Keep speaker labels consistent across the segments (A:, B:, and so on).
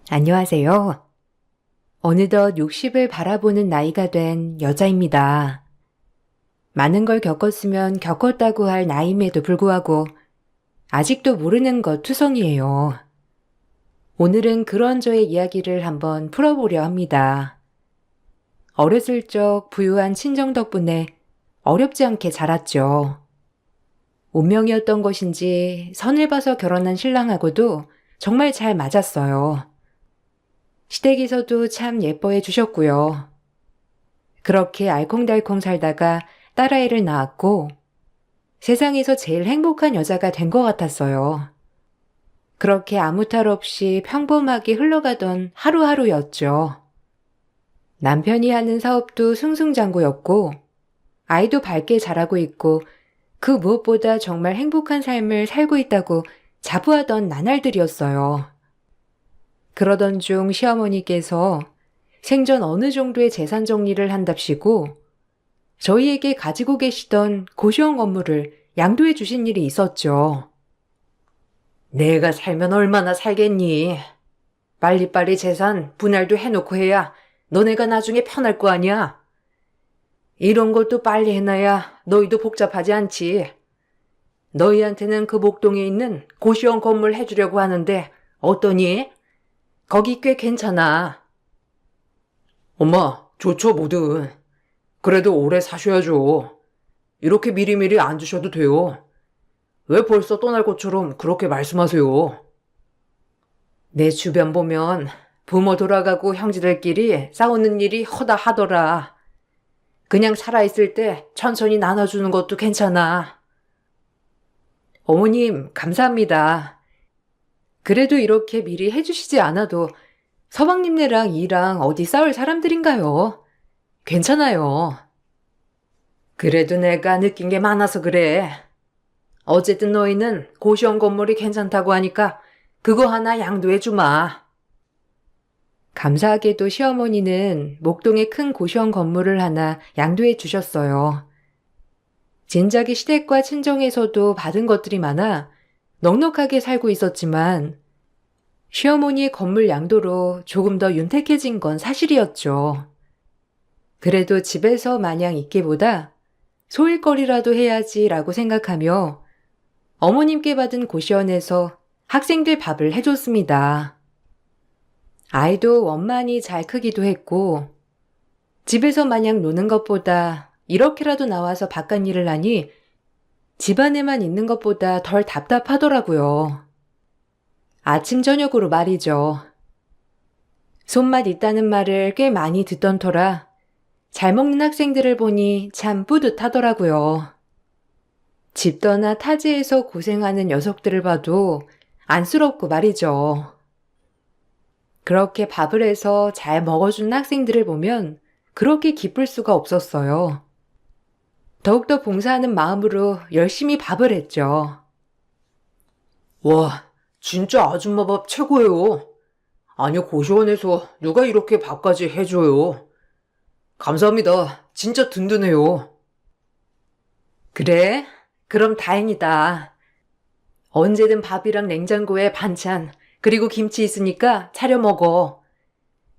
A: 안녕하세요. 어느덧 60을 바라보는 나이가 된 여자입니다. 많은 걸 겪었으면 겪었다고 할 나이임에도 불구하고 아직도 모르는 것 투성이에요. 오늘은 그런 저의 이야기를 한번 풀어보려 합니다. 어렸을 적 부유한 친정 덕분에 어렵지 않게 자랐죠. 운명이었던 것인지 선을 봐서 결혼한 신랑하고도 정말 잘 맞았어요. 시댁에서도 참 예뻐해 주셨고요. 그렇게 알콩달콩 살다가 딸아이를 낳았고 세상에서 제일 행복한 여자가 된 것 같았어요. 그렇게 아무 탈 없이 평범하게 흘러가던 하루하루였죠. 남편이 하는 사업도 승승장구였고 아이도 밝게 자라고 있고 그 무엇보다 정말 행복한 삶을 살고 있다고 자부하던 나날들이었어요. 그러던 중 시어머니께서 생전 어느 정도의 재산 정리를 한답시고 저희에게 가지고 계시던 고시원 건물을 양도해 주신 일이 있었죠. 내가 살면 얼마나 살겠니? 빨리빨리 재산 분할도 해놓고 해야 너네가 나중에 편할 거 아니야? 이런 것도 빨리 해놔야 너희도 복잡하지 않지. 너희한테는 그 목동에 있는 고시원 건물 해주려고 하는데 어떠니? 거기 꽤 괜찮아. 엄마, 좋죠, 뭐든. 그래도 오래 사셔야죠. 이렇게 미리미리 안 주셔도 돼요. 왜 벌써 떠날 것처럼 그렇게 말씀하세요? 내 주변 보면 부모 돌아가고 형제들끼리 싸우는 일이 허다 하더라. 그냥 살아있을 때 천천히 나눠주는 것도 괜찮아. 어머님, 감사합니다. 그래도 이렇게 미리 해주시지 않아도 서방님네랑 이랑 어디 싸울 사람들인가요? 괜찮아요. 그래도 내가 느낀 게 많아서 그래. 어쨌든 너희는 고시원 건물이 괜찮다고 하니까 그거 하나 양도해 주마. 감사하게도 시어머니는 목동에 큰 고시원 건물을 하나 양도해 주셨어요. 진작에 시댁과 친정에서도 받은 것들이 많아 넉넉하게 살고 있었지만 시어머니의 건물 양도로 조금 더 윤택해진 건 사실이었죠. 그래도 집에서 마냥 있기보다 소일거리라도 해야지라고 생각하며 어머님께 받은 고시원에서 학생들 밥을 해줬습니다. 아이도 원만히 잘 크기도 했고 집에서 마냥 노는 것보다 이렇게라도 나와서 바깥 일을 하니 집안에만 있는 것보다 덜 답답하더라고요. 아침 저녁으로 말이죠. 손맛 있다는 말을 꽤 많이 듣던 터라 잘 먹는 학생들을 보니 참 뿌듯하더라고요. 집 떠나 타지에서 고생하는 녀석들을 봐도 안쓰럽고 말이죠. 그렇게 밥을 해서 잘 먹어주는 학생들을 보면 그렇게 기쁠 수가 없었어요. 더욱더 봉사하는 마음으로 열심히 밥을 했죠. 와, 진짜 아줌마 밥 최고예요. 아니, 고시원에서 누가 이렇게 밥까지 해줘요. 감사합니다. 진짜 든든해요. 그래? 그럼 다행이다. 언제든 밥이랑 냉장고에 반찬, 그리고 김치 있으니까 차려 먹어.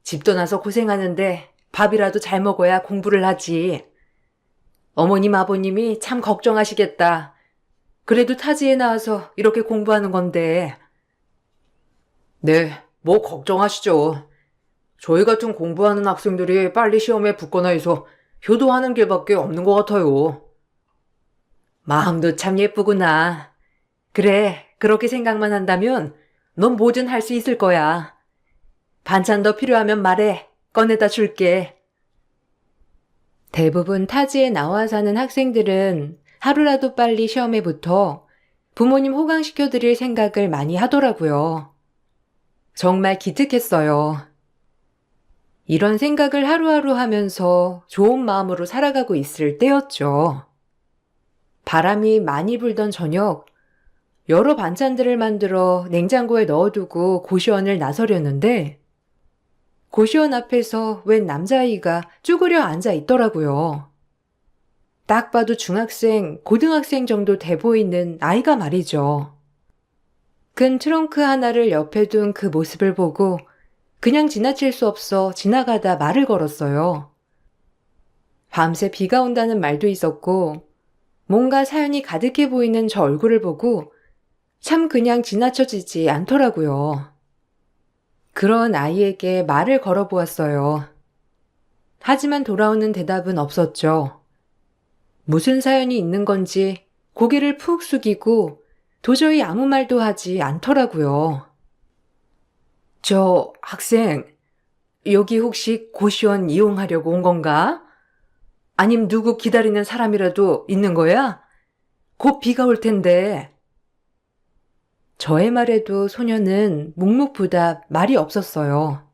A: 집 떠나서 고생하는데 밥이라도 잘 먹어야 공부를 하지. 어머님, 아버님이 참 걱정하시겠다. 그래도 타지에 나와서 이렇게 공부하는 건데. 네, 뭐 걱정하시죠. 저희 같은 공부하는 학생들이 빨리 시험에 붙거나 해서 효도하는 길밖에 없는 것 같아요. 마음도 참 예쁘구나. 그래, 그렇게 생각만 한다면 넌 뭐든 할 수 있을 거야. 반찬 더 필요하면 말해. 꺼내다 줄게. 대부분 타지에 나와 사는 학생들은 하루라도 빨리 시험에 붙어 부모님 호강시켜드릴 생각을 많이 하더라고요. 정말 기특했어요. 이런 생각을 하루하루 하면서 좋은 마음으로 살아가고 있을 때였죠. 바람이 많이 불던 저녁, 여러 반찬들을 만들어 냉장고에 넣어두고 고시원을 나서려는데 고시원 앞에서 웬 남자아이가 쭈그려 앉아 있더라고요. 딱 봐도 중학생, 고등학생 정도 돼 보이는 아이가 말이죠. 큰 트렁크 하나를 옆에 둔 그 모습을 보고 그냥 지나칠 수 없어 지나가다 말을 걸었어요. 밤새 비가 온다는 말도 있었고 뭔가 사연이 가득해 보이는 저 얼굴을 보고 참 그냥 지나쳐지지 않더라고요. 그런 아이에게 말을 걸어보았어요. 하지만 돌아오는 대답은 없었죠. 무슨 사연이 있는 건지 고개를 푹 숙이고 도저히 아무 말도 하지 않더라고요. 저 학생, 여기 혹시 고시원 이용하려고 온 건가? 아님 누구 기다리는 사람이라도 있는 거야? 곧 비가 올 텐데. 저의 말에도 소녀는 묵묵부답 말이 없었어요.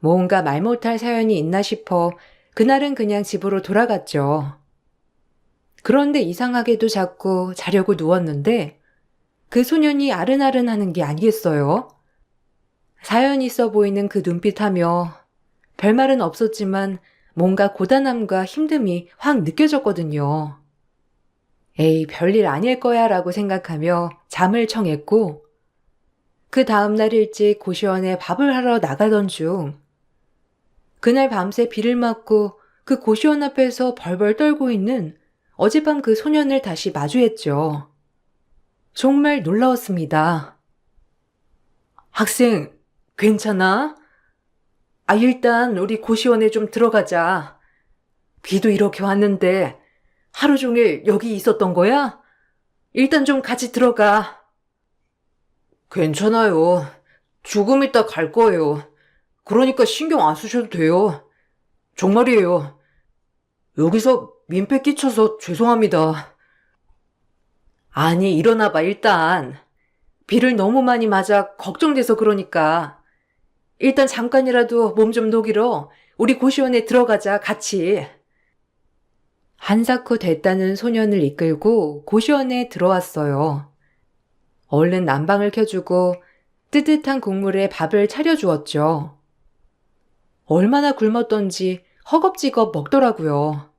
A: 뭔가 말 못할 사연이 있나 싶어 그날은 그냥 집으로 돌아갔죠. 그런데 이상하게도 자꾸 자려고 누웠는데 그 소년이 아른아른 하는 게 아니겠어요? 사연 있어 보이는 그 눈빛하며 별말은 없었지만 뭔가 고단함과 힘듦이 확 느껴졌거든요. 에이, 별일 아닐 거야 라고 생각하며 잠을 청했고 그 다음날 일찍 고시원에 밥을 하러 나가던 중 그날 밤새 비를 맞고 그 고시원 앞에서 벌벌 떨고 있는 어젯밤 그 소년을 다시 마주했죠. 정말 놀라웠습니다. 학생, 괜찮아? 일단 우리 고시원에 좀 들어가자. 비도 이렇게 왔는데 하루 종일 여기 있었던 거야? 일단 좀 같이 들어가. 괜찮아요. 조금 이따 갈 거예요. 그러니까 신경 안 쓰셔도 돼요. 정말이에요. 여기서 민폐 끼쳐서 죄송합니다. 아니, 일어나봐, 일단. 비를 너무 많이 맞아 걱정돼서 그러니까. 일단 잠깐이라도 몸 좀 녹이러 우리 고시원에 들어가자, 같이. 한사코 됐다는 소년을 이끌고 고시원에 들어왔어요. 얼른 난방을 켜주고 뜨뜻한 국물에 밥을 차려주었죠. 얼마나 굶었던지 허겁지겁 먹더라고요.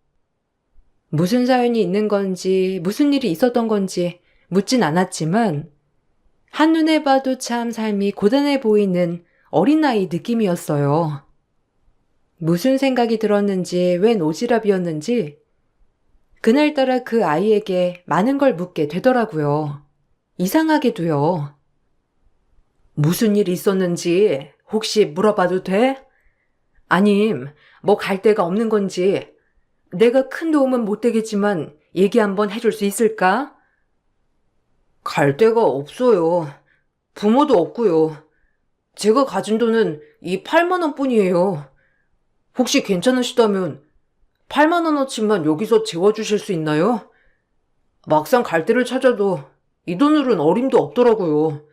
A: 무슨 사연이 있는 건지 무슨 일이 있었던 건지 묻진 않았지만 한눈에 봐도 참 삶이 고단해 보이는 어린아이 느낌이었어요. 무슨 생각이 들었는지 웬 오지랖이었는지 그날따라 그 아이에게 많은 걸 묻게 되더라고요. 이상하게도요. 무슨 일이 있었는지 혹시 물어봐도 돼? 아님, 뭐 갈 데가 없는 건지 내가 큰 도움은 못 되겠지만 얘기 한번 해줄 수 있을까? 갈 데가 없어요. 부모도 없고요. 제가 가진 돈은 이 8만 원 뿐이에요. 혹시 괜찮으시다면 8만 원어치만 여기서 재워주실 수 있나요? 막상 갈 데를 찾아도 이 돈으로는 어림도 없더라고요.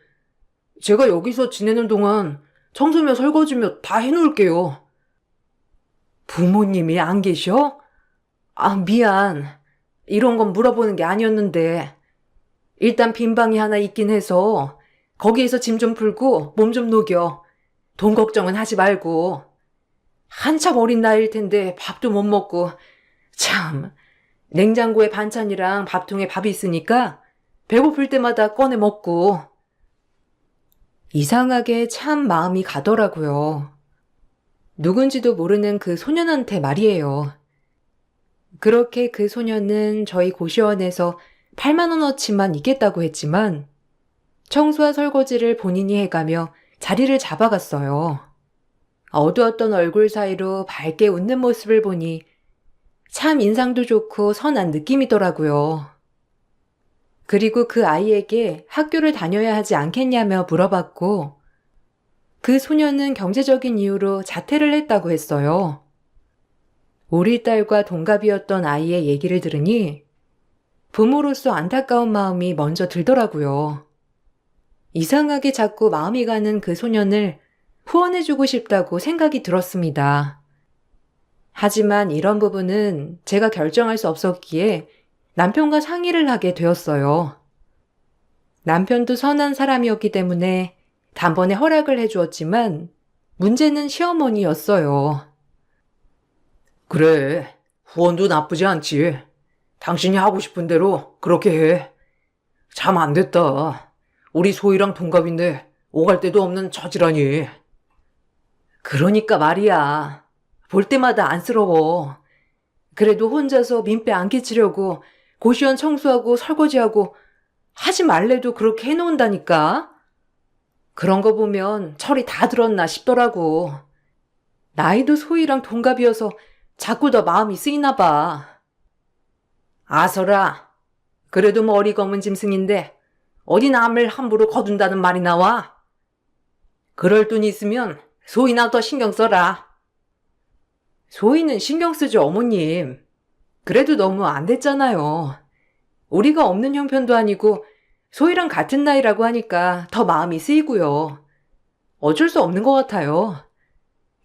A: 제가 여기서 지내는 동안 청소며 설거지며 다 해놓을게요. 부모님이 안 계셔? 미안. 이런 건 물어보는 게 아니었는데. 일단 빈 방이 하나 있긴 해서 거기에서 짐 좀 풀고 몸 좀 녹여. 돈 걱정은 하지 말고. 한참 어린 나이일 텐데 밥도 못 먹고. 참, 냉장고에 반찬이랑 밥통에 밥이 있으니까 배고플 때마다 꺼내 먹고. 이상하게 참 마음이 가더라고요. 누군지도 모르는 그 소년한테 말이에요. 그렇게 그 소년은 저희 고시원에서 8만 원어치만 있겠다고 했지만 청소와 설거지를 본인이 해가며 자리를 잡아갔어요. 어두웠던 얼굴 사이로 밝게 웃는 모습을 보니 참 인상도 좋고 선한 느낌이더라고요. 그리고 그 아이에게 학교를 다녀야 하지 않겠냐며 물어봤고 그 소년은 경제적인 이유로 자퇴를 했다고 했어요. 우리 딸과 동갑이었던 아이의 얘기를 들으니 부모로서 안타까운 마음이 먼저 들더라고요. 이상하게 자꾸 마음이 가는 그 소년을 후원해주고 싶다고 생각이 들었습니다. 하지만 이런 부분은 제가 결정할 수 없었기에 남편과 상의를 하게 되었어요. 남편도 선한 사람이었기 때문에 단번에 허락을 해주었지만 문제는 시어머니였어요. 그래, 후원도 나쁘지 않지. 당신이 하고 싶은 대로 그렇게 해. 참 안 됐다. 우리 소희랑 동갑인데 오갈 데도 없는 처지라니. 그러니까 말이야. 볼 때마다 안쓰러워. 그래도 혼자서 민폐 안 끼치려고 고시원 청소하고 설거지하고 하지 말래도 그렇게 해놓은다니까? 그런 거 보면 철이 다 들었나 싶더라고. 나이도 소희랑 동갑이어서 자꾸 더 마음이 쓰이나 봐. 아서라. 그래도 머리 검은 짐승인데 어디 남을 함부로 거둔다는 말이 나와? 그럴 돈 있으면 소희나 더 신경 써라. 소희는 신경 쓰죠, 어머님. 그래도 너무 안 됐잖아요. 우리가 없는 형편도 아니고 소희랑 같은 나이라고 하니까 더 마음이 쓰이고요. 어쩔 수 없는 것 같아요.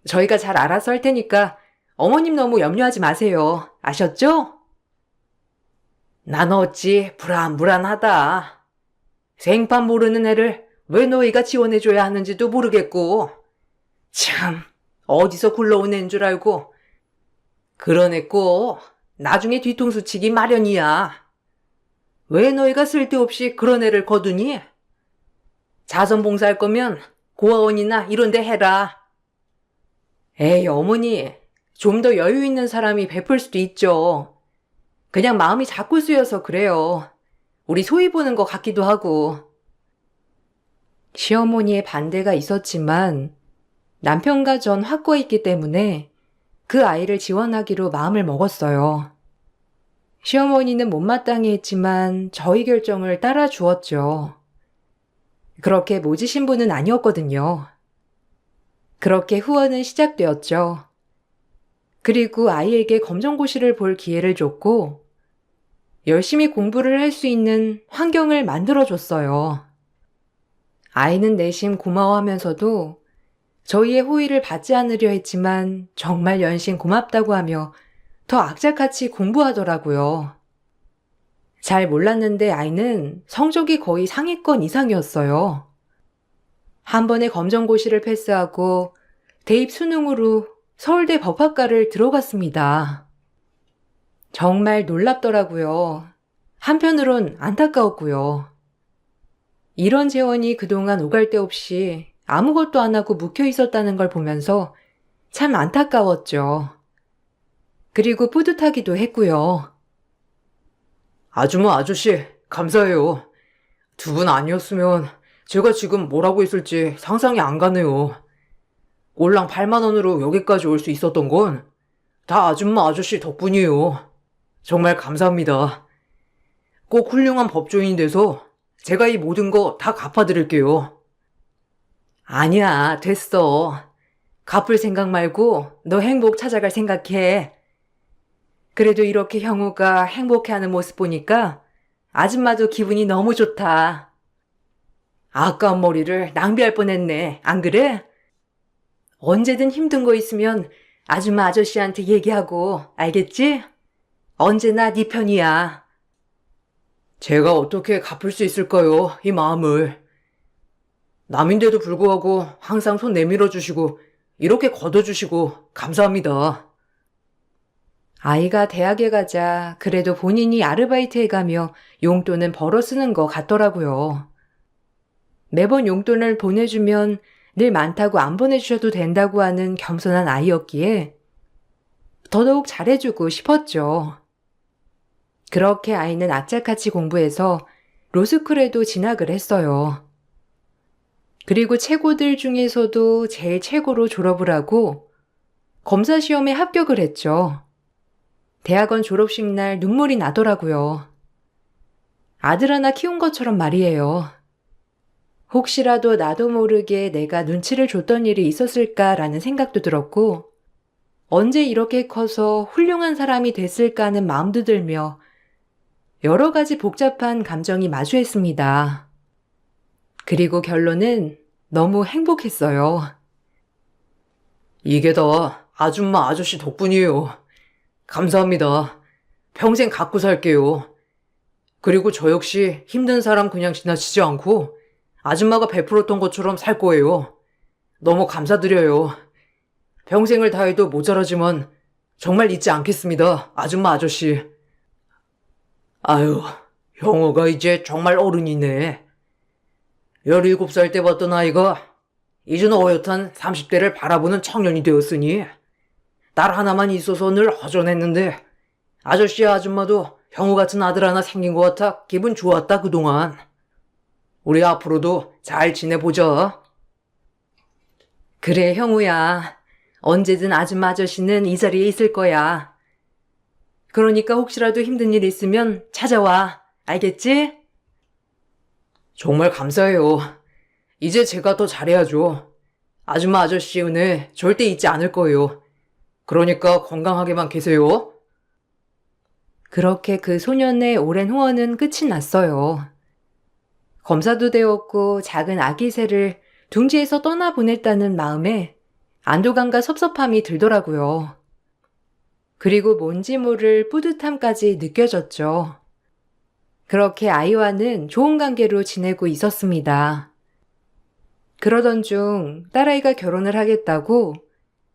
A: 저희가 잘 알아서 할 테니까 어머님 너무 염려하지 마세요. 아셨죠? 난 어찌 불안불안하다. 생판 모르는 애를 왜 너희가 지원해줘야 하는지도 모르겠고. 참, 어디서 굴러온 애인 줄 알고. 그런 애 꼭 나중에 뒤통수 치기 마련이야. 왜 너희가 쓸데없이 그런 애를 거두니? 자선봉사할 거면 고아원이나 이런 데 해라. 에이, 어머니. 좀 더 여유 있는 사람이 베풀 수도 있죠. 그냥 마음이 자꾸 쓰여서 그래요. 우리 소희 보는 것 같기도 하고. 시어머니의 반대가 있었지만 남편과 전 확고했기 때문에 그 아이를 지원하기로 마음을 먹었어요. 시어머니는 못마땅해 했지만 저희 결정을 따라 주었죠. 그렇게 모지신 분은 아니었거든요. 그렇게 후원은 시작되었죠. 그리고 아이에게 검정고시를 볼 기회를 줬고 열심히 공부를 할 수 있는 환경을 만들어줬어요. 아이는 내심 고마워하면서도 저희의 호의를 받지 않으려 했지만 정말 연신 고맙다고 하며 더 악착같이 공부하더라고요. 잘 몰랐는데 아이는 성적이 거의 상위권 이상이었어요. 한 번에 검정고시를 패스하고 대입 수능으로 서울대 법학과를 들어갔습니다. 정말 놀랍더라고요. 한편으론 안타까웠고요. 이런 재원이 그동안 오갈 데 없이 아무것도 안 하고 묵혀 있었다는 걸 보면서 참 안타까웠죠. 그리고 뿌듯하기도 했고요. 아주머 아저씨, 감사해요. 두 분 아니었으면 제가 지금 뭘 하고 있을지 상상이 안 가네요. 꼴랑 8만 원으로 여기까지 올 수 있었던 건 다 아줌마 아저씨 덕분이에요. 정말 감사합니다. 꼭 훌륭한 법조인이 돼서 제가 이 모든 거 다 갚아드릴게요. 아니야, 됐어. 갚을 생각 말고 너 행복 찾아갈 생각해. 그래도 이렇게 형우가 행복해하는 모습 보니까 아줌마도 기분이 너무 좋다. 아까운 머리를 낭비할 뻔했네. 안 그래? 언제든 힘든 거 있으면 아줌마 아저씨한테 얘기하고, 알겠지? 언제나 네 편이야. 제가 어떻게 갚을 수 있을까요, 이 마음을. 남인데도 불구하고 항상 손 내밀어 주시고 이렇게 걷어주시고 감사합니다. 아이가 대학에 가자 그래도 본인이 아르바이트 해가며 용돈은 벌어 쓰는 것 같더라고요. 매번 용돈을 보내주면 늘 많다고 안 보내주셔도 된다고 하는 겸손한 아이였기에 더더욱 잘해주고 싶었죠. 그렇게 아이는 악착같이 공부해서 로스쿨에도 진학을 했어요. 그리고 최고들 중에서도 제일 최고로 졸업을 하고 검사 시험에 합격을 했죠. 대학원 졸업식 날 눈물이 나더라고요. 아들 하나 키운 것처럼 말이에요. 혹시라도 나도 모르게 내가 눈치를 줬던 일이 있었을까라는 생각도 들었고 언제 이렇게 커서 훌륭한 사람이 됐을까 하는 마음도 들며 여러 가지 복잡한 감정이 마주했습니다. 그리고 결론은 너무 행복했어요. 이게 다 아줌마 아저씨 덕분이에요. 감사합니다. 평생 갖고 살게요. 그리고 저 역시 힘든 사람 그냥 지나치지 않고 아줌마가 베풀었던 것처럼 살 거예요. 너무 감사드려요. 평생을 다해도 모자라지만 정말 잊지 않겠습니다. 아줌마 아저씨. 아유, 형호가 이제 정말 어른이네. 17살 때 봤던 아이가 이젠 어엿한 30대를 바라보는 청년이 되었으니 딸 하나만 있어서 늘 허전했는데 아저씨와 아줌마도 형우 같은 아들 하나 생긴 것 같아 기분 좋았다 그동안. 우리 앞으로도 잘 지내보자. 그래 형우야. 언제든 아줌마 아저씨는 이 자리에 있을 거야. 그러니까 혹시라도 힘든 일 있으면 찾아와. 알겠지? 정말 감사해요. 이제 제가 더 잘해야죠. 아줌마 아저씨 은혜 절대 잊지 않을 거예요. 그러니까 건강하게만 계세요. 그렇게 그 소년의 오랜 후원은 끝이 났어요. 검사도 되었고 작은 아기 새를 둥지에서 떠나보냈다는 마음에 안도감과 섭섭함이 들더라고요. 그리고 뭔지 모를 뿌듯함까지 느껴졌죠. 그렇게 아이와는 좋은 관계로 지내고 있었습니다. 그러던 중 딸아이가 결혼을 하겠다고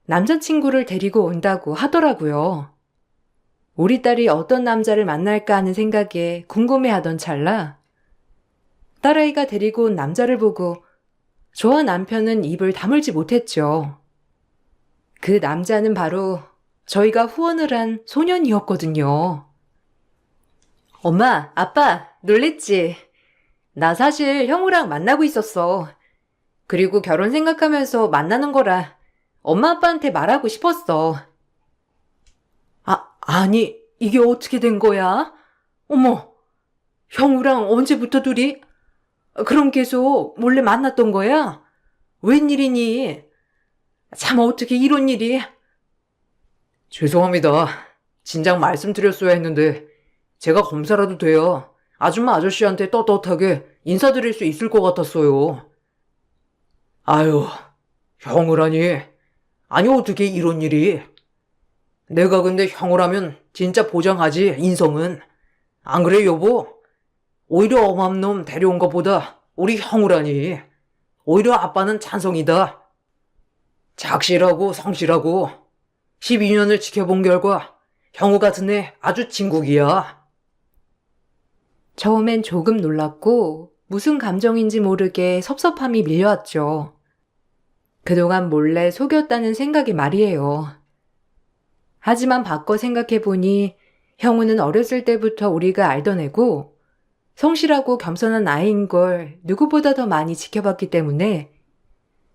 A: 남자친구를 데리고 온다고 하더라고요. 우리 딸이 어떤 남자를 만날까 하는 생각에 궁금해하던 찰나 딸아이가 데리고 온 남자를 보고 저와 남편은 입을 다물지 못했죠. 그 남자는 바로 저희가 후원을 한 소년이었거든요. 엄마, 아빠, 놀랬지? 나 사실 형우랑 만나고 있었어. 그리고 결혼 생각하면서 만나는 거라 엄마 아빠한테 말하고 싶었어. 아니, 이게 어떻게 된 거야? 어머, 형우랑 언제부터 둘이? 그럼 계속 몰래 만났던 거야? 웬일이니? 참 어떻게 이런 일이? 죄송합니다. 진작 말씀드렸어야 했는데 제가 검사라도 돼야 아줌마 아저씨한테 떳떳하게 인사드릴 수 있을 것 같았어요. 아유, 형우라니. 아니 어떻게 이런 일이. 내가 근데 형우라면 진짜 보장하지 인성은. 안 그래 여보? 오히려 엄한 놈 데려온 것보다 우리 형우라니. 오히려 아빠는 찬성이다. 착실하고 성실하고 12년을 지켜본 결과 형우 같은 애 아주 진국이야. 처음엔 조금 놀랐고 무슨 감정인지 모르게 섭섭함이 밀려왔죠. 그동안 몰래 속였다는 생각이 말이에요. 하지만 바꿔 생각해보니 형우는 어렸을 때부터 우리가 알던 애고 성실하고 겸손한 아이인 걸 누구보다 더 많이 지켜봤기 때문에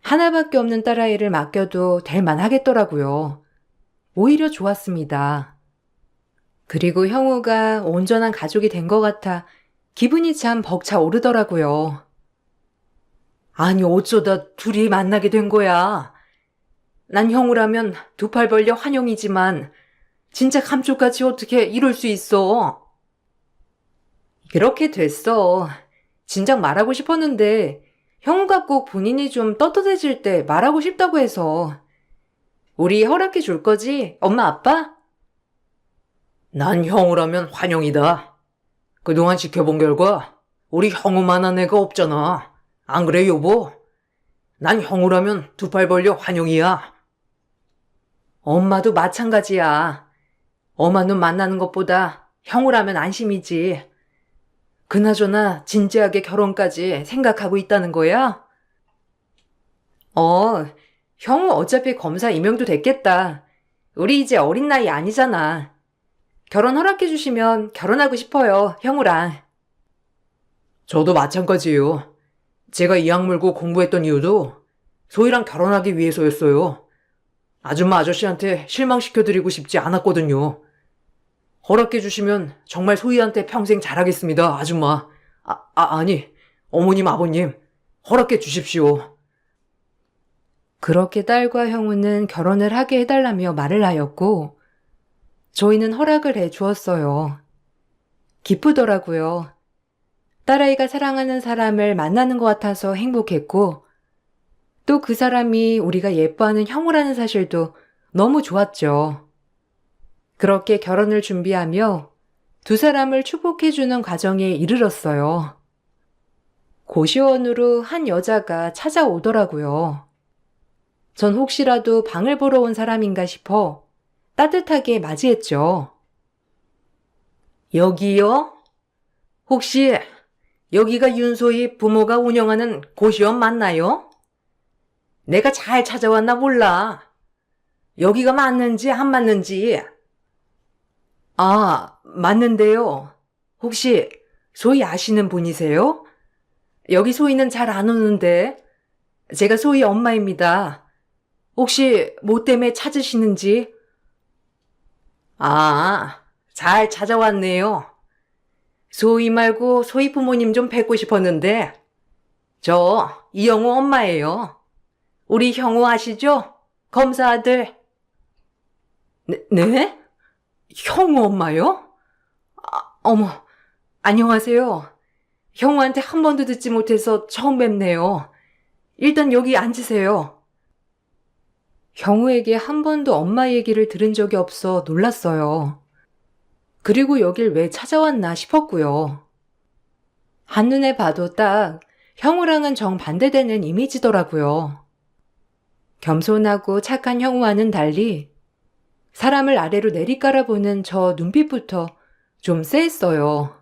A: 하나밖에 없는 딸아이를 맡겨도 될 만하겠더라고요. 오히려 좋았습니다. 그리고 형우가 온전한 가족이 된 것 같아 기분이 참 벅차 오르더라고요. 아니 어쩌다 둘이 만나게 된 거야. 난 형우라면 두 팔 벌려 환영이지만 진짜 감쪽같이 어떻게 이럴 수 있어. 그렇게 됐어. 진작 말하고 싶었는데 형우가 꼭 본인이 좀 떳떳해질 때 말하고 싶다고 해서. 우리 허락해 줄 거지? 엄마 아빠? 난 형우라면 환영이다. 그동안 지켜본 결과 우리 형우만한 애가 없잖아. 안 그래 여보? 난 형우라면 두 팔 벌려 환영이야. 엄마도 마찬가지야. 엄마 눈 만나는 것보다 형우라면 안심이지. 그나저나 진지하게 결혼까지 생각하고 있다는 거야? 형우 어차피 검사 임용도 됐겠다. 우리 이제 어린 나이 아니잖아. 결혼 허락해 주시면 결혼하고 싶어요, 형우랑. 저도 마찬가지예요. 제가 이악 물고 공부했던 이유도 소희랑 결혼하기 위해서였어요. 아줌마 아저씨한테 실망시켜드리고 싶지 않았거든요. 허락해 주시면 정말 소희한테 평생 잘하겠습니다, 아줌마. 아니, 어머님, 아버님, 허락해 주십시오. 그렇게 딸과 형우는 결혼을 하게 해달라며 말을 하였고, 저희는 허락을 해 주었어요. 기쁘더라고요. 딸아이가 사랑하는 사람을 만나는 것 같아서 행복했고, 또 그 사람이 우리가 예뻐하는 형우라는 사실도 너무 좋았죠. 그렇게 결혼을 준비하며 두 사람을 축복해주는 과정에 이르렀어요. 고시원으로 한 여자가 찾아오더라고요. 전 혹시라도 방을 보러 온 사람인가 싶어 따뜻하게 맞이했죠. 여기요? 혹시 여기가 윤소희 부모가 운영하는 고시원 맞나요? 내가 잘 찾아왔나 몰라. 여기가 맞는지 안 맞는지. 아, 맞는데요. 혹시 소희 아시는 분이세요? 여기 소희는 잘 안 오는데. 제가 소희 엄마입니다. 혹시 뭐 때문에 찾으시는지? 아, 잘 찾아왔네요. 소희 말고 소희 부모님 좀 뵙고 싶었는데. 저 이영우 엄마예요. 우리 형우 아시죠? 검사 아들. 네? 형우 엄마요? 어머, 안녕하세요. 형우한테 한 번도 듣지 못해서 처음 뵙네요. 일단 여기 앉으세요. 형우에게 한 번도 엄마 얘기를 들은 적이 없어 놀랐어요. 그리고 여길 왜 찾아왔나 싶었고요. 한눈에 봐도 딱 형우랑은 정반대되는 이미지더라고요. 겸손하고 착한 형우와는 달리 사람을 아래로 내리깔아보는 저 눈빛부터 좀 쎄했어요.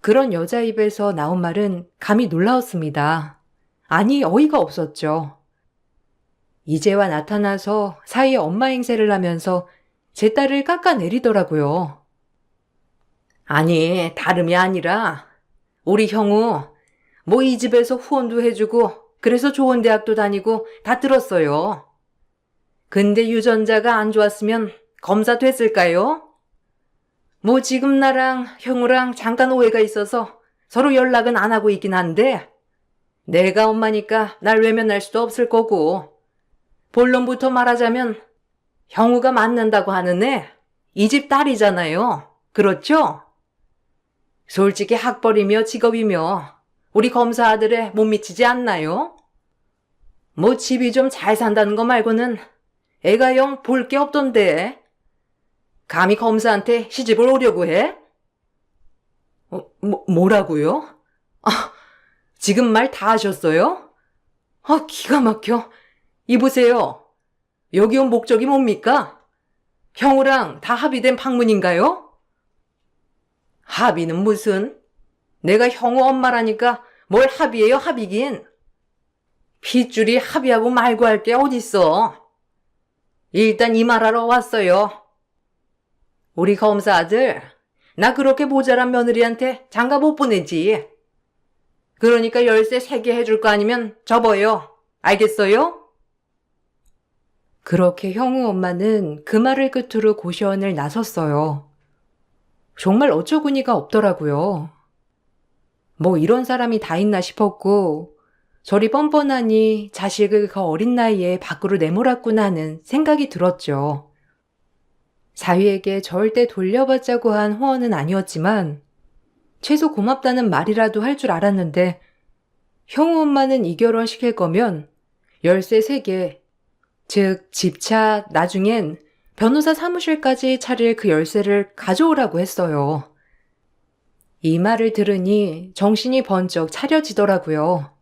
A: 그런 여자 입에서 나온 말은 감히 놀라웠습니다. 아니, 어이가 없었죠. 이제와 나타나서 사이에 엄마 행세를 하면서 제 딸을 깎아내리더라고요. 아니, 다름이 아니라 우리 형우 뭐 이 집에서 후원도 해주고 그래서 좋은 대학도 다니고 다 들었어요. 근데 유전자가 안 좋았으면 검사 됐을까요? 뭐 지금 나랑 형우랑 잠깐 오해가 있어서 서로 연락은 안 하고 있긴 한데 내가 엄마니까 날 외면할 수도 없을 거고 본론부터 말하자면 형우가 맞는다고 하는 애 이 집 딸이잖아요. 그렇죠? 솔직히 학벌이며 직업이며 우리 검사 아들에 못 미치지 않나요? 뭐 집이 좀 잘 산다는 거 말고는 애가 영 볼 게 없던데. 감히 검사한테 시집을 오려고 해? 뭐라고요? 아, 지금 말 다 하셨어요? 아, 기가 막혀. 이보세요. 여기 온 목적이 뭡니까? 형우랑 다 합의된 방문인가요? 합의는 무슨? 내가 형우 엄마라니까 뭘 합의해요, 합의긴. 핏줄이 합의하고 말고 할 게 어딨어. 일단 이 말하러 왔어요. 우리 검사 아들, 나 그렇게 모자란 며느리한테 장가 못 보내지. 그러니까 열쇠 3개 해줄 거 아니면 접어요. 알겠어요? 그렇게 형우 엄마는 그 말을 끝으로 고시원을 나섰어요. 정말 어처구니가 없더라고요. 뭐 이런 사람이 다 있나 싶었고 저리 뻔뻔하니 자식을 그 어린 나이에 밖으로 내몰았구나 하는 생각이 들었죠. 사위에게 절대 돌려받자고 한 후원은 아니었지만 최소 고맙다는 말이라도 할 줄 알았는데 형우 엄마는 이 결혼 시킬 거면 열쇠 3개, 즉 집차 나중엔 변호사 사무실까지 차릴 그 열쇠를 가져오라고 했어요. 이 말을 들으니 정신이 번쩍 차려지더라고요.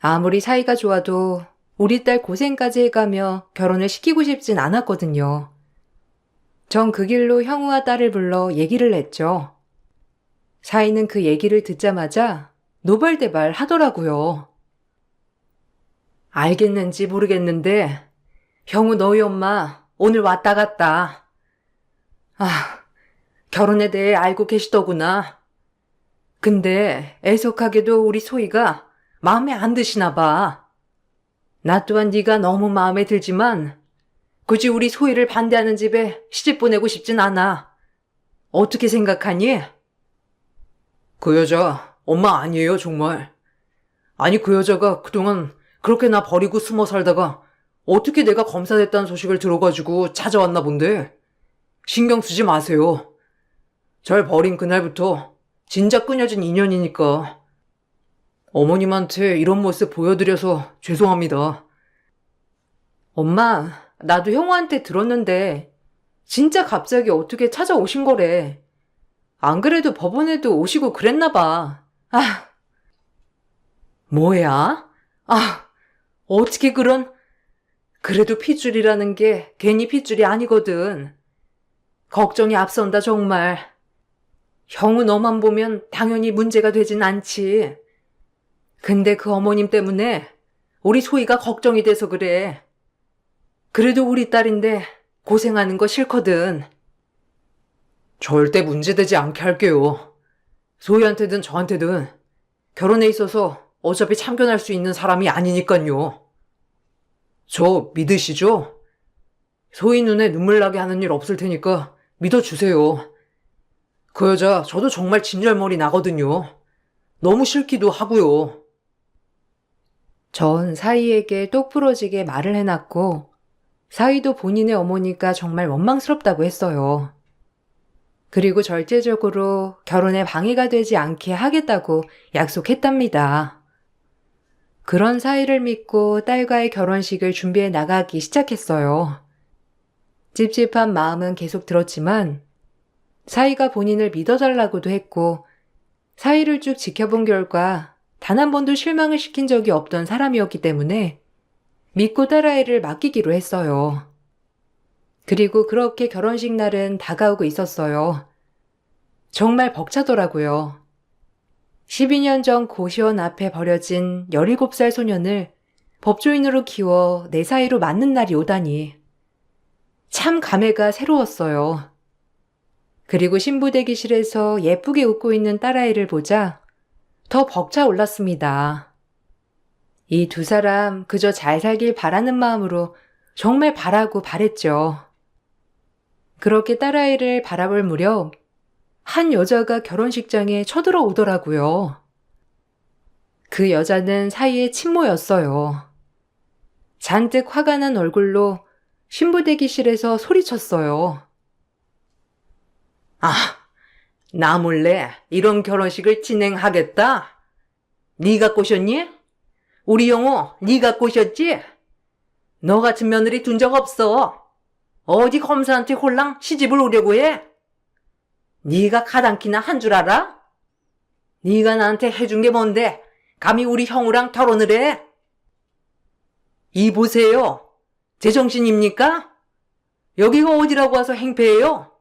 A: 아무리 사이가 좋아도 우리 딸 고생까지 해가며 결혼을 시키고 싶진 않았거든요. 전 그 길로 형우와 딸을 불러 얘기를 했죠. 사이는 그 얘기를 듣자마자 노발대발 하더라고요. 알겠는지 모르겠는데 형우 너희 엄마 오늘 왔다 갔다. 아, 결혼에 대해 알고 계시더구나. 근데 애석하게도 우리 소희가 마음에 안 드시나 봐. 나 또한 네가 너무 마음에 들지만 굳이 우리 소희를 반대하는 집에 시집 보내고 싶진 않아. 어떻게 생각하니? 그 여자 엄마 아니에요, 정말. 아니, 그 여자가 그동안 그렇게 나 버리고 숨어 살다가 어떻게 내가 검사 됐다는 소식을 들어가지고 찾아왔나 본데. 신경 쓰지 마세요. 절 버린 그날부터 진작 끊어진 인연이니까. 어머님한테 이런 모습 보여드려서 죄송합니다. 엄마, 나도 형우한테 들었는데 진짜 갑자기 어떻게 찾아오신 거래. 안 그래도 법원에도 오시고 그랬나 봐. 아, 뭐야? 아, 어떻게 그런... 그래도 핏줄이라는 게 괜히 핏줄이 아니거든. 걱정이 앞선다 정말. 형우 너만 보면 당연히 문제가 되진 않지. 근데 그 어머님 때문에 우리 소희가 걱정이 돼서 그래. 그래도 우리 딸인데 고생하는 거 싫거든. 절대 문제되지 않게 할게요. 소희한테든 저한테든 결혼에 있어서 어차피 참견할 수 있는 사람이 아니니깐요. 저 믿으시죠? 소희 눈에 눈물 나게 하는 일 없을 테니까 믿어주세요. 그 여자 저도 정말 진절머리 나거든요. 너무 싫기도 하고요. 전 사위에게 똑부러지게 말을 해놨고 사위도 본인의 어머니가 정말 원망스럽다고 했어요. 그리고 절대적으로 결혼에 방해가 되지 않게 하겠다고 약속했답니다. 그런 사위를 믿고 딸과의 결혼식을 준비해 나가기 시작했어요. 찝찝한 마음은 계속 들었지만 사위가 본인을 믿어달라고도 했고 사위를 쭉 지켜본 결과 단 한 번도 실망을 시킨 적이 없던 사람이었기 때문에 믿고 딸아이를 맡기기로 했어요. 그리고 그렇게 결혼식 날은 다가오고 있었어요. 정말 벅차더라고요. 12년 전 고시원 앞에 버려진 17살 소년을 법조인으로 키워 내 사이로 맞는 날이 오다니. 참 감회가 새로웠어요. 그리고 신부 대기실에서 예쁘게 웃고 있는 딸아이를 보자 더 벅차 올랐습니다. 이 두 사람 그저 잘 살길 바라는 마음으로 정말 바라고 바랬죠. 그렇게 딸아이를 바라볼 무렵 한 여자가 결혼식장에 쳐들어오더라고요. 그 여자는 사이의 친모였어요. 잔뜩 화가 난 얼굴로 신부 대기실에서 소리쳤어요. 아, 나 몰래 이런 결혼식을 진행하겠다? 네가 꼬셨니? 우리 영호 네가 꼬셨지? 너 같은 며느리 둔 적 없어. 어디 검사한테 홀랑 시집을 오려고 해? 네가 가당키나 한 줄 알아? 네가 나한테 해준 게 뭔데 감히 우리 형우랑 결혼을 해? 이 보세요. 제정신입니까? 여기가 어디라고 와서 행패해요?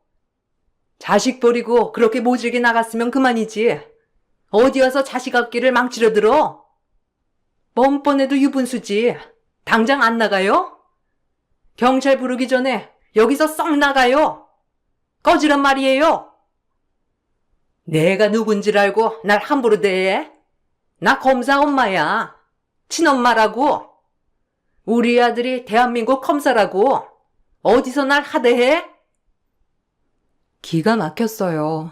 A: 자식 버리고 그렇게 모질게 나갔으면 그만이지. 어디 와서 자식 앞길을 망치려 들어? 뻔뻔해도 유분수지. 당장 안 나가요? 경찰 부르기 전에 여기서 썩 나가요. 꺼지란 말이에요. 내가 누군지를 알고 날 함부로 대해? 나 검사 엄마야. 친엄마라고. 우리 아들이 대한민국 검사라고. 어디서 날 하대해? 기가 막혔어요.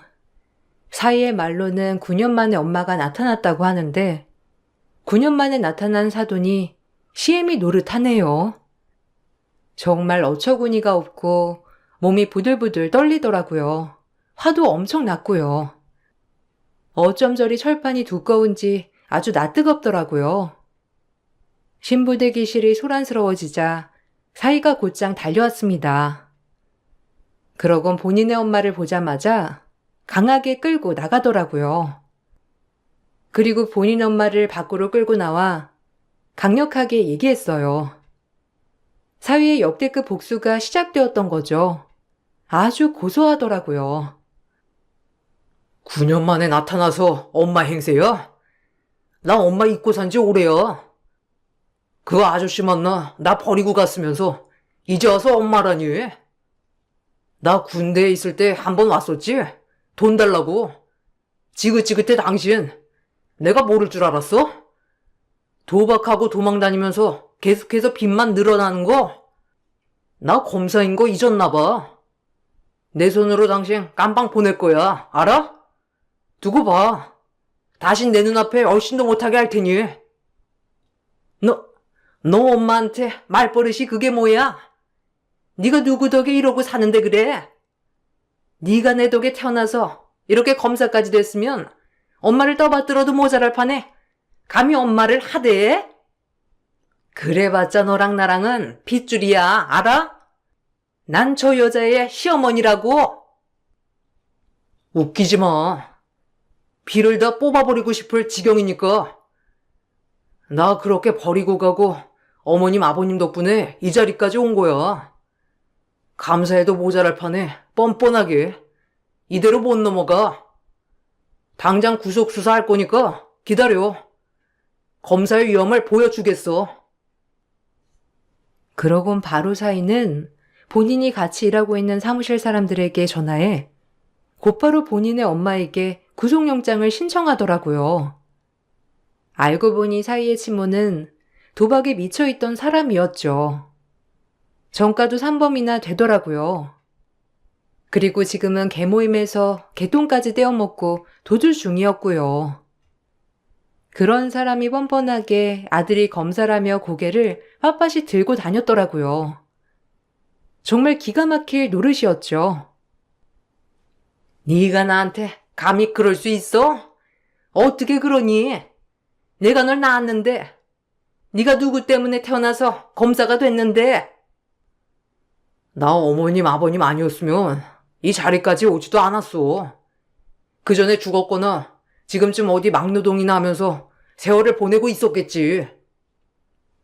A: 사이의 말로는 9년 만에 엄마가 나타났다고 하는데 9년 만에 나타난 사돈이 시애미 노릇하네요. 정말 어처구니가 없고 몸이 부들부들 떨리더라고요. 화도 엄청 났고요. 어쩜 저리 철판이 두꺼운지 아주 낯뜨겁더라고요. 신부 대기실이 소란스러워지자 사이가 곧장 달려왔습니다. 그러곤 본인의 엄마를 보자마자 강하게 끌고 나가더라고요. 그리고 본인 엄마를 밖으로 끌고 나와 강력하게 얘기했어요. 사위의 역대급 복수가 시작되었던 거죠. 아주 고소하더라고요. 9년 만에 나타나서 엄마 행세야? 나 엄마 잊고 산 지 오래야. 그 아저씨 만나 나 버리고 갔으면서 이제 와서 엄마라니. 나 군대에 있을 때 한 번 왔었지? 돈 달라고. 지긋지긋해 당신. 내가 모를 줄 알았어? 도박하고 도망 다니면서 계속해서 빚만 늘어나는 거? 나 검사인 거 잊었나 봐. 내 손으로 당신 깜빵 보낼 거야. 알아? 두고 봐. 다신 내 눈앞에 얼씬도 못하게 할 테니. 너 엄마한테 말버릇이 그게 뭐야? 네가 누구 덕에 이러고 사는데 그래? 네가 내 덕에 태어나서 이렇게 검사까지 됐으면 엄마를 떠받들어도 모자랄 판에 감히 엄마를 하대해? 그래봤자 너랑 나랑은 핏줄이야. 알아? 난 저 여자의 시어머니라고. 웃기지 마. 피를 다 뽑아버리고 싶을 지경이니까. 나 그렇게 버리고 가고 어머님 아버님 덕분에 이 자리까지 온 거야. 감사해도 모자랄 판에 뻔뻔하게 이대로 못 넘어가. 당장 구속 수사할 거니까 기다려. 검사의 위험을 보여주겠어. 그러곤 바로 사위는 본인이 같이 일하고 있는 사무실 사람들에게 전화해 곧바로 본인의 엄마에게 구속영장을 신청하더라고요. 알고 보니 사위의 친모는 도박에 미쳐있던 사람이었죠. 정가도 3범이나 되더라고요. 그리고 지금은 개모임에서 개똥까지 떼어먹고 도주 중이었고요. 그런 사람이 뻔뻔하게 아들이 검사라며 고개를 빳빳이 들고 다녔더라고요. 정말 기가 막힐 노릇이었죠. 네가 나한테 감히 그럴 수 있어? 어떻게 그러니? 내가 널 낳았는데, 네가 누구 때문에 태어나서 검사가 됐는데. 나 어머님 아버님 아니었으면 이 자리까지 오지도 않았어. 그 전에 죽었거나 지금쯤 어디 막노동이나 하면서 세월을 보내고 있었겠지.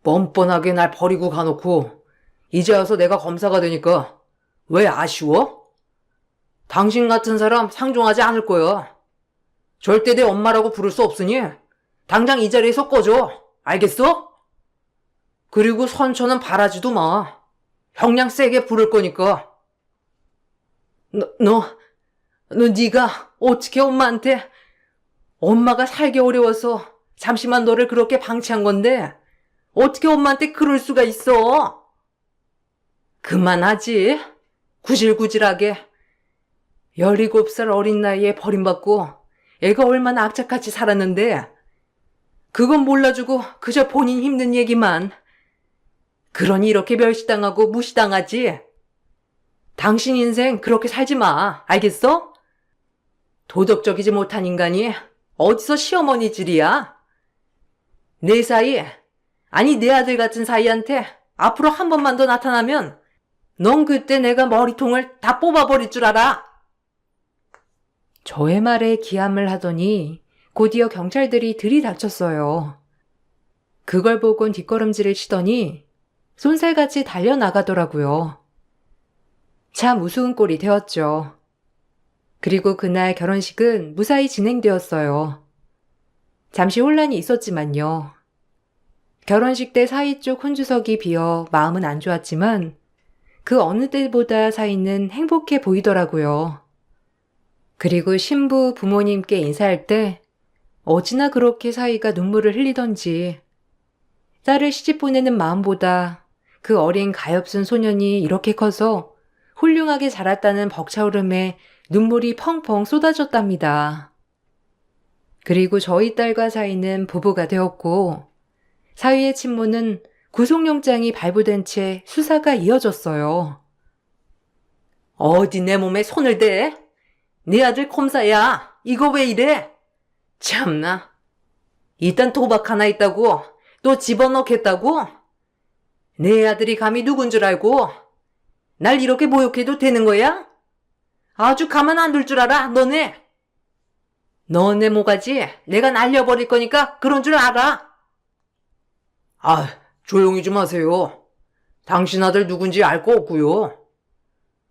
A: 뻔뻔하게 날 버리고 가놓고 이제 와서 내가 검사가 되니까 왜 아쉬워? 당신 같은 사람 상종하지 않을 거야. 절대 내 엄마라고 부를 수 없으니 당장 이 자리에서 꺼져. 알겠어? 그리고 선처는 바라지도 마. 형량 세게 부를 거니까. 너 네가 어떻게 엄마한테 엄마가 살기 어려워서 잠시만 너를 그렇게 방치한 건데 어떻게 엄마한테 그럴 수가 있어? 그만하지. 구질구질하게. 17살 어린 나이에 버림받고 애가 얼마나 악착같이 살았는데 그건 몰라주고 그저 본인 힘든 얘기만. 그러니 이렇게 멸시당하고 무시당하지. 당신 인생 그렇게 살지 마. 알겠어? 도덕적이지 못한 인간이 어디서 시어머니 질이야? 내 사이, 아니 내 아들 같은 사이한테 앞으로 한 번만 더 나타나면 넌 그때 내가 머리통을 다 뽑아버릴 줄 알아. 저의 말에 기함을 하더니 곧이어 경찰들이 들이닥쳤어요. 그걸 보곤 뒷걸음질을 치더니 쏜살같이 달려나가더라고요. 참 우스운 꼴이 되었죠. 그리고 그날 결혼식은 무사히 진행되었어요. 잠시 혼란이 있었지만요. 결혼식 때 사위 쪽 혼주석이 비어 마음은 안 좋았지만 그 어느 때보다 사위는 행복해 보이더라고요. 그리고 신부 부모님께 인사할 때 어찌나 그렇게 사위가 눈물을 흘리던지 딸을 시집 보내는 마음보다 그 어린 가엾은 소년이 이렇게 커서 훌륭하게 자랐다는 벅차오름에 눈물이 펑펑 쏟아졌답니다. 그리고 저희 딸과 사위는 부부가 되었고 사위의 친모는 구속영장이 발부된 채 수사가 이어졌어요. 어디 내 몸에 손을 대? 네 아들 검사야. 이거 왜 이래? 참나. 일단 도박 하나 있다고 또 집어넣겠다고? 내 아들이 감히 누군 줄 알고 날 이렇게 모욕해도 되는 거야? 아주 가만 안 둘 줄 알아, 너네. 너네 모가지 내가 날려버릴 거니까 그런 줄 알아. 아, 조용히 좀 하세요. 당신 아들 누군지 알 거 없고요.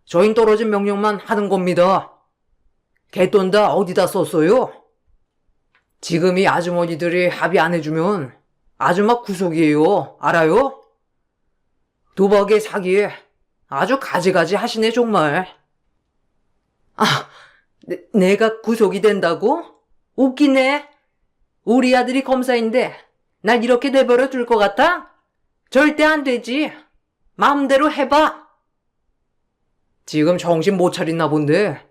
A: 저흰 떨어진 명령만 하는 겁니다. 개돈 다 어디다 썼어요? 지금 이 아주머니들이 합의 안 해주면 아주 막 구속이에요. 알아요? 도박에 사기에 아주 가지가지 하시네 정말. 아, 내가 구속이 된다고? 웃기네. 우리 아들이 검사인데 날 이렇게 내버려 둘 것 같아? 절대 안 되지. 마음대로 해봐. 지금 정신 못 차리나 본데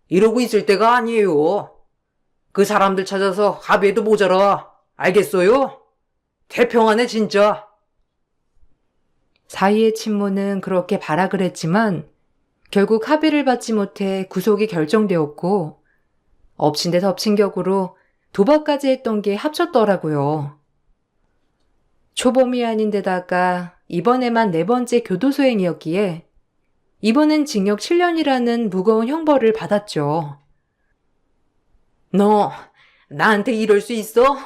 A: 이러고 있을 때가 아니에요. 그 사람들 찾아서 합의해도 모자라. 알겠어요? 태평하네 진짜. 사이의 친모는 그렇게 발악을 했지만 결국 합의를 받지 못해 구속이 결정되었고 엎친 데 덮친 격으로 도박까지 했던 게 합쳤더라고요. 초범이 아닌 데다가 이번에만 4번째 교도소행이었기에 이번엔 징역 7년이라는 무거운 형벌을 받았죠. 너 나한테 이럴 수 있어?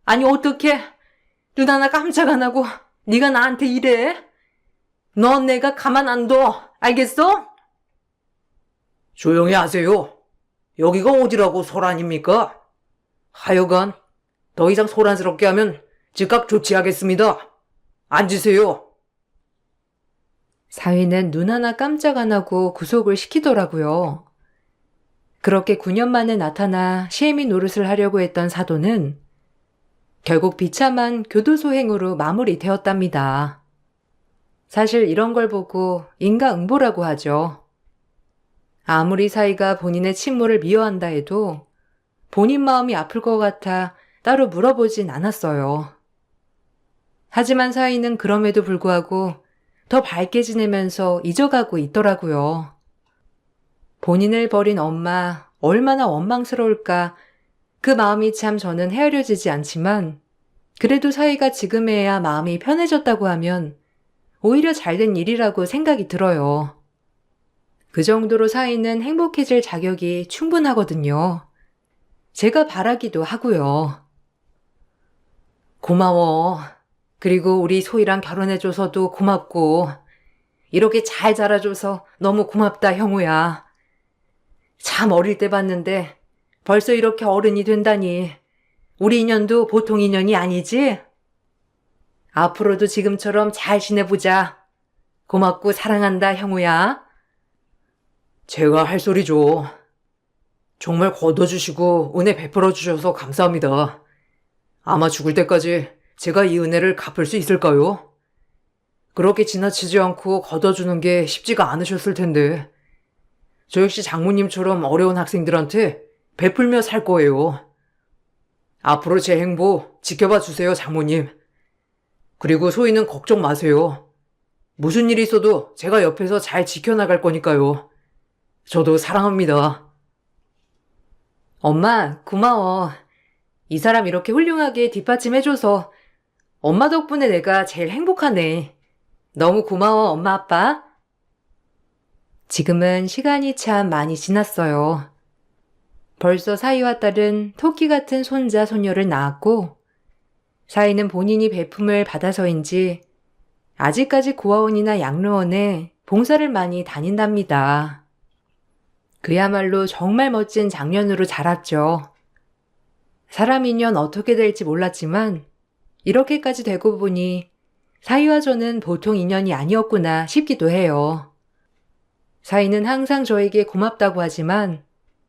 A: 아니 어떻게 눈 하나 깜짝 안 하고 네가 나한테 이래? 넌 내가 가만 안 둬. 알겠어? 조용히 하세요. 여기가 어디라고 소란입니까? 하여간 더 이상 소란스럽게 하면 즉각 조치하겠습니다. 앉으세요. 사위는 눈 하나 깜짝 안 하고 구속을 시키더라고요. 그렇게 9년 만에 나타나 시애미 노릇을 하려고 했던 사도는 결국 비참한 교도소행으로 마무리되었답니다. 사실 이런 걸 보고 인과응보라고 하죠. 아무리 사위가 본인의 친모를 미워한다 해도 본인 마음이 아플 것 같아 따로 물어보진 않았어요. 하지만 사위는 그럼에도 불구하고 더 밝게 지내면서 잊어가고 있더라고요. 본인을 버린 엄마 얼마나 원망스러울까. 그 마음이 참 저는 헤아려지지 않지만 그래도 사위가 지금에야 마음이 편해졌다고 하면 오히려 잘된 일이라고 생각이 들어요. 그 정도로 사위는 행복해질 자격이 충분하거든요. 제가 바라기도 하고요. 고마워. 그리고 우리 소희랑 결혼해줘서도 고맙고 이렇게 잘 자라줘서 너무 고맙다 형우야. 참 어릴 때 봤는데 벌써 이렇게 어른이 된다니. 우리 인연도 보통 인연이 아니지? 앞으로도 지금처럼 잘 지내보자. 고맙고 사랑한다 형우야. 제가 할 소리죠. 정말 걷어주시고 은혜 베풀어 주셔서 감사합니다. 아마 죽을 때까지 제가 이 은혜를 갚을 수 있을까요? 그렇게 지나치지 않고 걷어주는 게 쉽지가 않으셨을 텐데 저 역시 장모님처럼 어려운 학생들한테 베풀며 살 거예요. 앞으로 제 행보 지켜봐 주세요, 장모님. 그리고 소희는 걱정 마세요. 무슨 일이 있어도 제가 옆에서 잘 지켜나갈 거니까요. 저도 사랑합니다. 엄마, 고마워. 이 사람 이렇게 훌륭하게 뒷받침해줘서 엄마 덕분에 내가 제일 행복하네. 너무 고마워, 엄마, 아빠. 지금은 시간이 참 많이 지났어요. 벌써 사위와 딸은 토끼 같은 손자, 손녀를 낳았고 사위는 본인이 베품을 받아서인지 아직까지 고아원이나 양로원에 봉사를 많이 다닌답니다. 그야말로 정말 멋진 장년으로 자랐죠. 사람 인연 어떻게 될지 몰랐지만 이렇게까지 되고 보니 사위와 저는 보통 인연이 아니었구나 싶기도 해요. 사위는 항상 저에게 고맙다고 하지만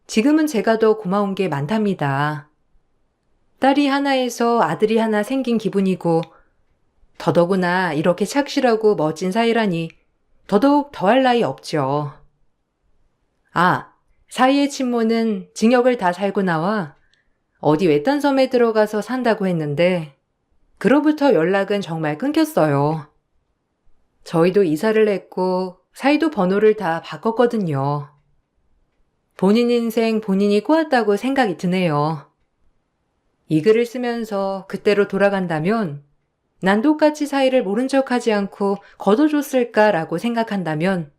A: 지금은 제가 더 고마운 게 많답니다. 딸이 하나에서 아들이 하나 생긴 기분이고 더더구나 이렇게 착실하고 멋진 사이라니 더더욱 더할 나위 없죠. 아, 사위의 친모는 징역을 다 살고 나와 어디 외딴 섬에 들어가서 산다고 했는데 그로부터 연락은 정말 끊겼어요. 저희도 이사를 했고 사위도 번호를 다 바꿨거든요. 본인 인생 본인이 꼬았다고 생각이 드네요. 이 글을 쓰면서 그때로 돌아간다면 난 똑같이 사위를 모른 척하지 않고 걷어줬을까라고 생각한다면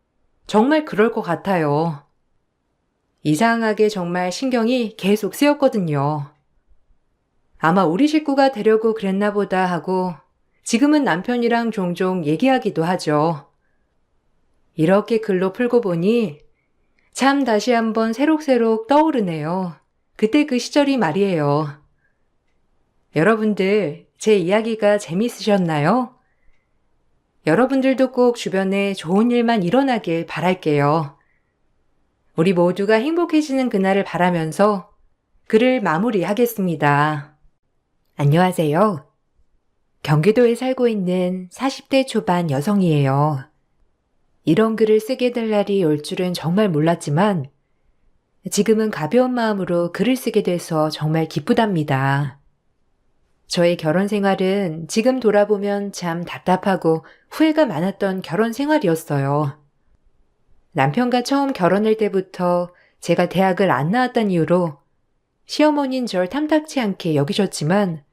A: 정말 그럴 것 같아요. 이상하게 정말 신경이 계속 쓰였거든요. 아마 우리 식구가 되려고 그랬나 보다 하고 지금은 남편이랑 종종 얘기하기도 하죠. 이렇게 글로 풀고 보니 참 다시 한번 새록새록 떠오르네요. 그때 그 시절이 말이에요. 여러분들, 제 이야기가 재밌으셨나요? 여러분들도 꼭 주변에 좋은 일만 일어나길 바랄게요. 우리 모두가 행복해지는 그날을 바라면서 글을 마무리하겠습니다. 안녕하세요. 경기도에 살고 있는 40대 초반 여성이에요. 이런 글을 쓰게 될 날이 올 줄은 정말 몰랐지만 지금은 가벼운 마음으로 글을 쓰게 돼서 정말 기쁘답니다. 저의 결혼 생활은 지금 돌아보면 참 답답하고 후회가 많았던 결혼 생활이었어요. 남편과 처음 결혼할 때부터 제가 대학을 안 나왔다는 이유로 시어머니는 절 탐탁치 않게 여기셨지만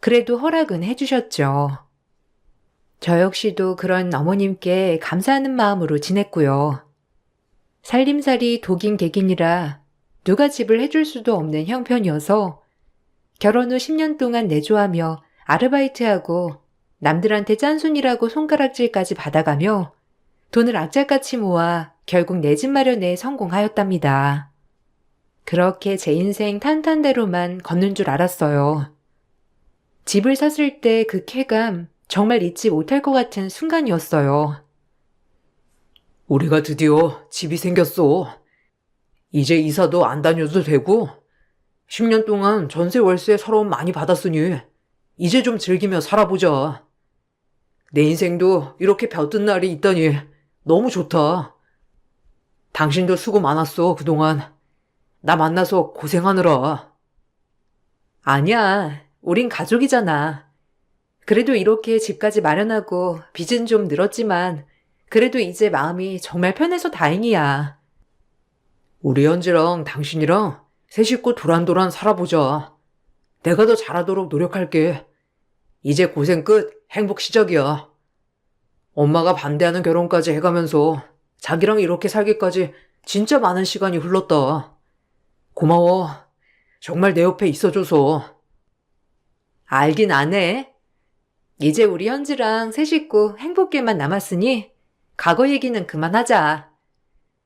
A: 그래도 허락은 해주셨죠. 저 역시도 그런 어머님께 감사하는 마음으로 지냈고요. 살림살이 독인객인이라 누가 집을 해줄 수도 없는 형편이어서 결혼 후 10년 동안 내조하며 아르바이트하고 남들한테 짠순이라고 손가락질까지 받아가며 돈을 악착같이 모아 결국 내 집 마련에 성공하였답니다. 그렇게 제 인생 탄탄대로만 걷는 줄 알았어요. 집을 샀을 때 그 쾌감 정말 잊지 못할 것 같은 순간이었어요. 우리가 드디어 집이 생겼어. 이제 이사도 안 다녀도 되고, 10년 동안 전세 월세 서러움 많이 받았으니, 이제 좀 즐기며 살아보자. 내 인생도 이렇게 벼뜬 날이 있다니 너무 좋다. 당신도 수고 많았어, 그동안. 나 만나서 고생하느라. 아니야, 우린 가족이잖아. 그래도 이렇게 집까지 마련하고 빚은 좀 늘었지만, 그래도 이제 마음이 정말 편해서 다행이야. 우리 현지랑 당신이랑 세 식구 도란도란 살아보자. 내가 더 잘하도록 노력할게. 이제 고생 끝, 행복 시작이야. 엄마가 반대하는 결혼까지 해가면서 자기랑 이렇게 살기까지 진짜 많은 시간이 흘렀다. 고마워. 정말 내 옆에 있어줘서. 알긴 안 해. 이제 우리 현지랑 세 식구 행복게만 남았으니 과거 얘기는 그만하자.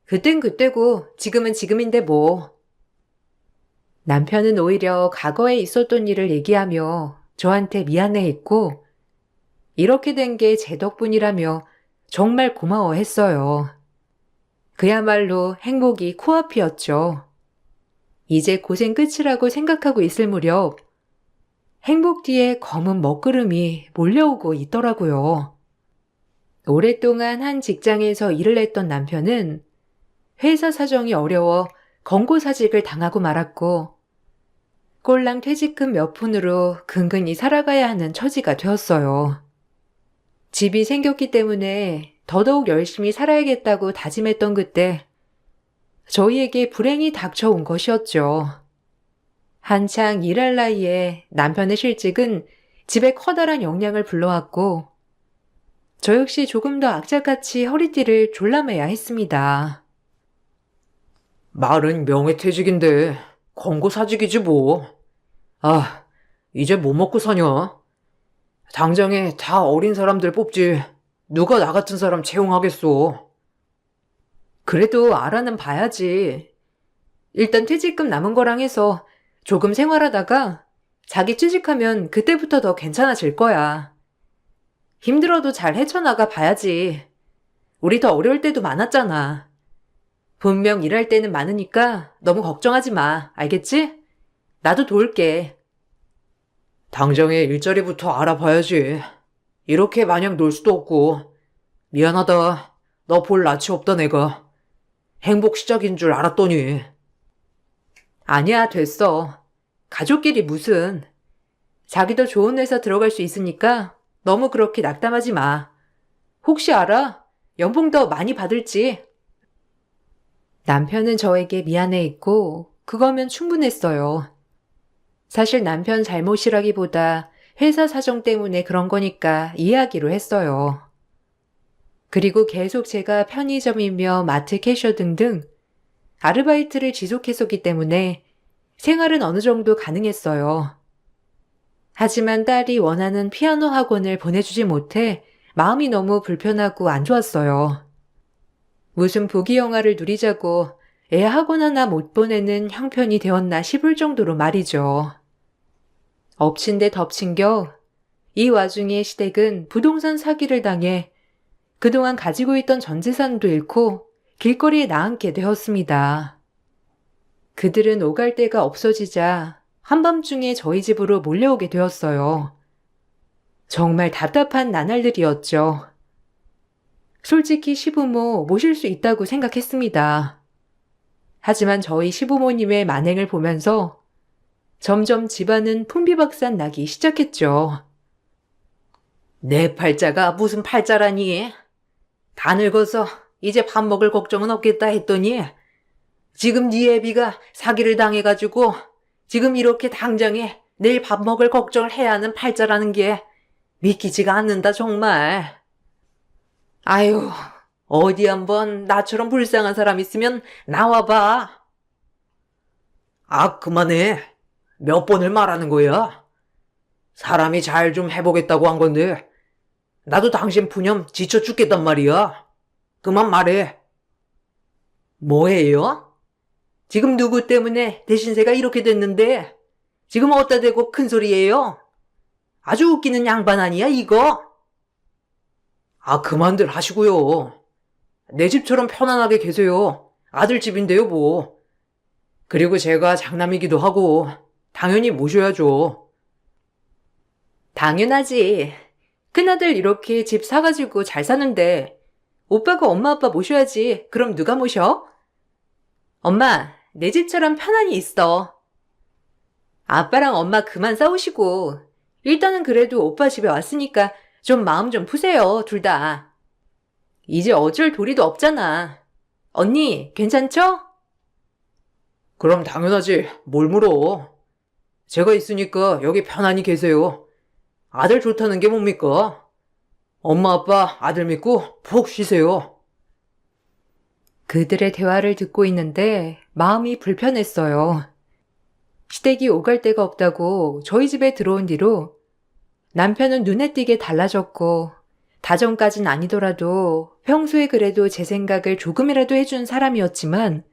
A: 그땐 그때고 지금은 지금인데 뭐. 남편은 오히려 과거에 있었던 일을 얘기하며 저한테 미안해했고 이렇게 된 게 제 덕분이라며 정말 고마워했어요. 그야말로 행복이 코앞이었죠. 이제 고생 끝이라고 생각하고 있을 무렵 행복 뒤에 검은 먹구름이 몰려오고 있더라고요. 오랫동안 한 직장에서 일을 했던 남편은 회사 사정이 어려워 권고사직을 당하고 말았고 꼴랑 퇴직금 몇 푼으로 근근히 살아가야 하는 처지가 되었어요. 집이 생겼기 때문에 더더욱 열심히 살아야겠다고 다짐했던 그때 저희에게 불행이 닥쳐온 것이었죠. 한창 일할 나이에 남편의 실직은 집에 커다란 영향을 불러왔고 저 역시 조금 더 악착같이 허리띠를 졸라매야 했습니다. 말은 명예퇴직인데 권고사직이지 뭐. 아, 이제 뭐 먹고 사냐? 당장에 다 어린 사람들 뽑지. 누가 나 같은 사람 채용하겠어. 그래도 알아는 봐야지. 일단 퇴직금 남은 거랑 해서 조금 생활하다가 자기 취직하면 그때부터 더 괜찮아질 거야. 힘들어도 잘 헤쳐나가 봐야지. 우리 더 어려울 때도 많았잖아. 분명 일할 때는 많으니까 너무 걱정하지 마. 알겠지? 나도 도울게. 당장에 일자리부터 알아봐야지. 이렇게 마냥 놀 수도 없고. 미안하다. 너 볼 낯이 없다 내가. 행복 시작인 줄 알았더니. 아니야, 됐어. 가족끼리 무슨. 자기도 좋은 회사 들어갈 수 있으니까 너무 그렇게 낙담하지 마. 혹시 알아? 연봉 더 많이 받을지. 남편은 저에게 미안해했고 그거면 충분했어요. 사실 남편 잘못이라기보다 회사 사정 때문에 그런 거니까 이해하기로 했어요. 그리고 계속 제가 편의점이며 마트 캐셔 등등 아르바이트를 지속했었기 때문에 생활은 어느 정도 가능했어요. 하지만 딸이 원하는 피아노 학원을 보내주지 못해 마음이 너무 불편하고 안 좋았어요. 무슨 부귀 영화를 누리자고 애 학원 하나 못 보내는 형편이 되었나 싶을 정도로 말이죠. 엎친 데 덮친 겨 이 와중에 시댁은 부동산 사기를 당해 그동안 가지고 있던 전 재산도 잃고 길거리에 나앉게 되었습니다. 그들은 오갈 데가 없어지자 한밤중에 저희 집으로 몰려오게 되었어요. 정말 답답한 나날들이었죠. 솔직히 시부모 모실 수 있다고 생각했습니다. 하지만 저희 시부모님의 만행을 보면서 점점 집안은 풍비박산 나기 시작했죠. 내 팔자가 무슨 팔자라니? 다 늙어서 이제 밥 먹을 걱정은 없겠다 했더니 지금 네 애비가 사기를 당해가지고 지금 이렇게 당장에 내일 밥 먹을 걱정을 해야 하는 팔자라는 게 믿기지가 않는다 정말. 아유, 어디 한번 나처럼 불쌍한 사람 있으면 나와봐. 아, 그만해. 몇 번을 말하는 거야? 사람이 잘 좀 해보겠다고 한 건데 나도 당신 푸념 지쳐 죽겠단 말이야. 그만 말해. 뭐예요? 지금 누구 때문에 대신세가 이렇게 됐는데 지금 어디다 대고 큰 소리예요? 아주 웃기는 양반 아니야 이거? 아, 그만들 하시고요. 내 집처럼 편안하게 계세요. 아들 집인데요, 뭐. 그리고 제가 장남이기도 하고 당연히 모셔야죠. 당연하지. 큰아들 이렇게 집 사가지고 잘 사는데 오빠가 엄마 아빠 모셔야지. 그럼 누가 모셔? 엄마, 내 집처럼 편안히 있어. 아빠랑 엄마 그만 싸우시고 일단은 그래도 오빠 집에 왔으니까 좀 마음 좀 푸세요, 둘 다. 이제 어쩔 도리도 없잖아. 언니, 괜찮죠? 그럼 당연하지. 뭘 물어. 제가 있으니까 여기 편안히 계세요. 아들 좋다는 게 뭡니까? 엄마 아빠 아들 믿고 푹 쉬세요. 그들의 대화를 듣고 있는데 마음이 불편했어요. 시댁이 오갈 데가 없다고 저희 집에 들어온 뒤로 남편은 눈에 띄게 달라졌고 다정까진 아니더라도 평소에 그래도 제 생각을 조금이라도 해준 사람이었지만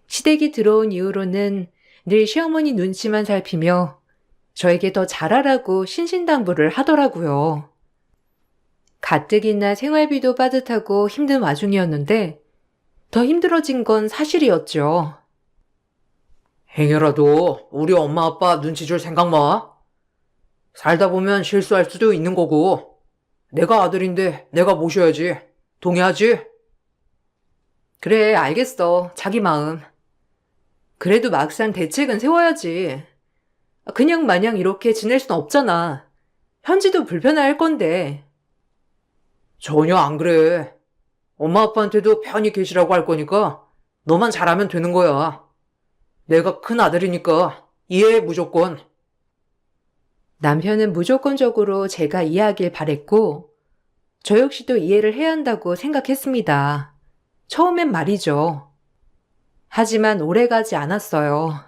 A: 시댁이 들어온 이후로는 늘 시어머니 눈치만 살피며 저에게 더 잘하라고 신신당부를 하더라고요. 가뜩이나 생활비도 빠듯하고 힘든 와중이었는데 더 힘들어진 건 사실이었죠. 행여라도 우리 엄마 아빠 눈치 줄 생각 마. 살다 보면 실수할 수도 있는 거고 내가 아들인데 내가 모셔야지. 동의하지? 그래, 알겠어. 자기 마음. 그래도 막상 대책은 세워야지. 그냥 마냥 이렇게 지낼 순 없잖아. 현지도 불편해할 건데. 전혀 안 그래. 엄마 아빠한테도 편히 계시라고 할 거니까 너만 잘하면 되는 거야. 내가 큰 아들이니까 이해해 무조건. 남편은 무조건적으로 제가 이해하길 바랬고 저 역시도 이해를 해야 한다고 생각했습니다. 처음엔 말이죠. 하지만 오래가지 않았어요.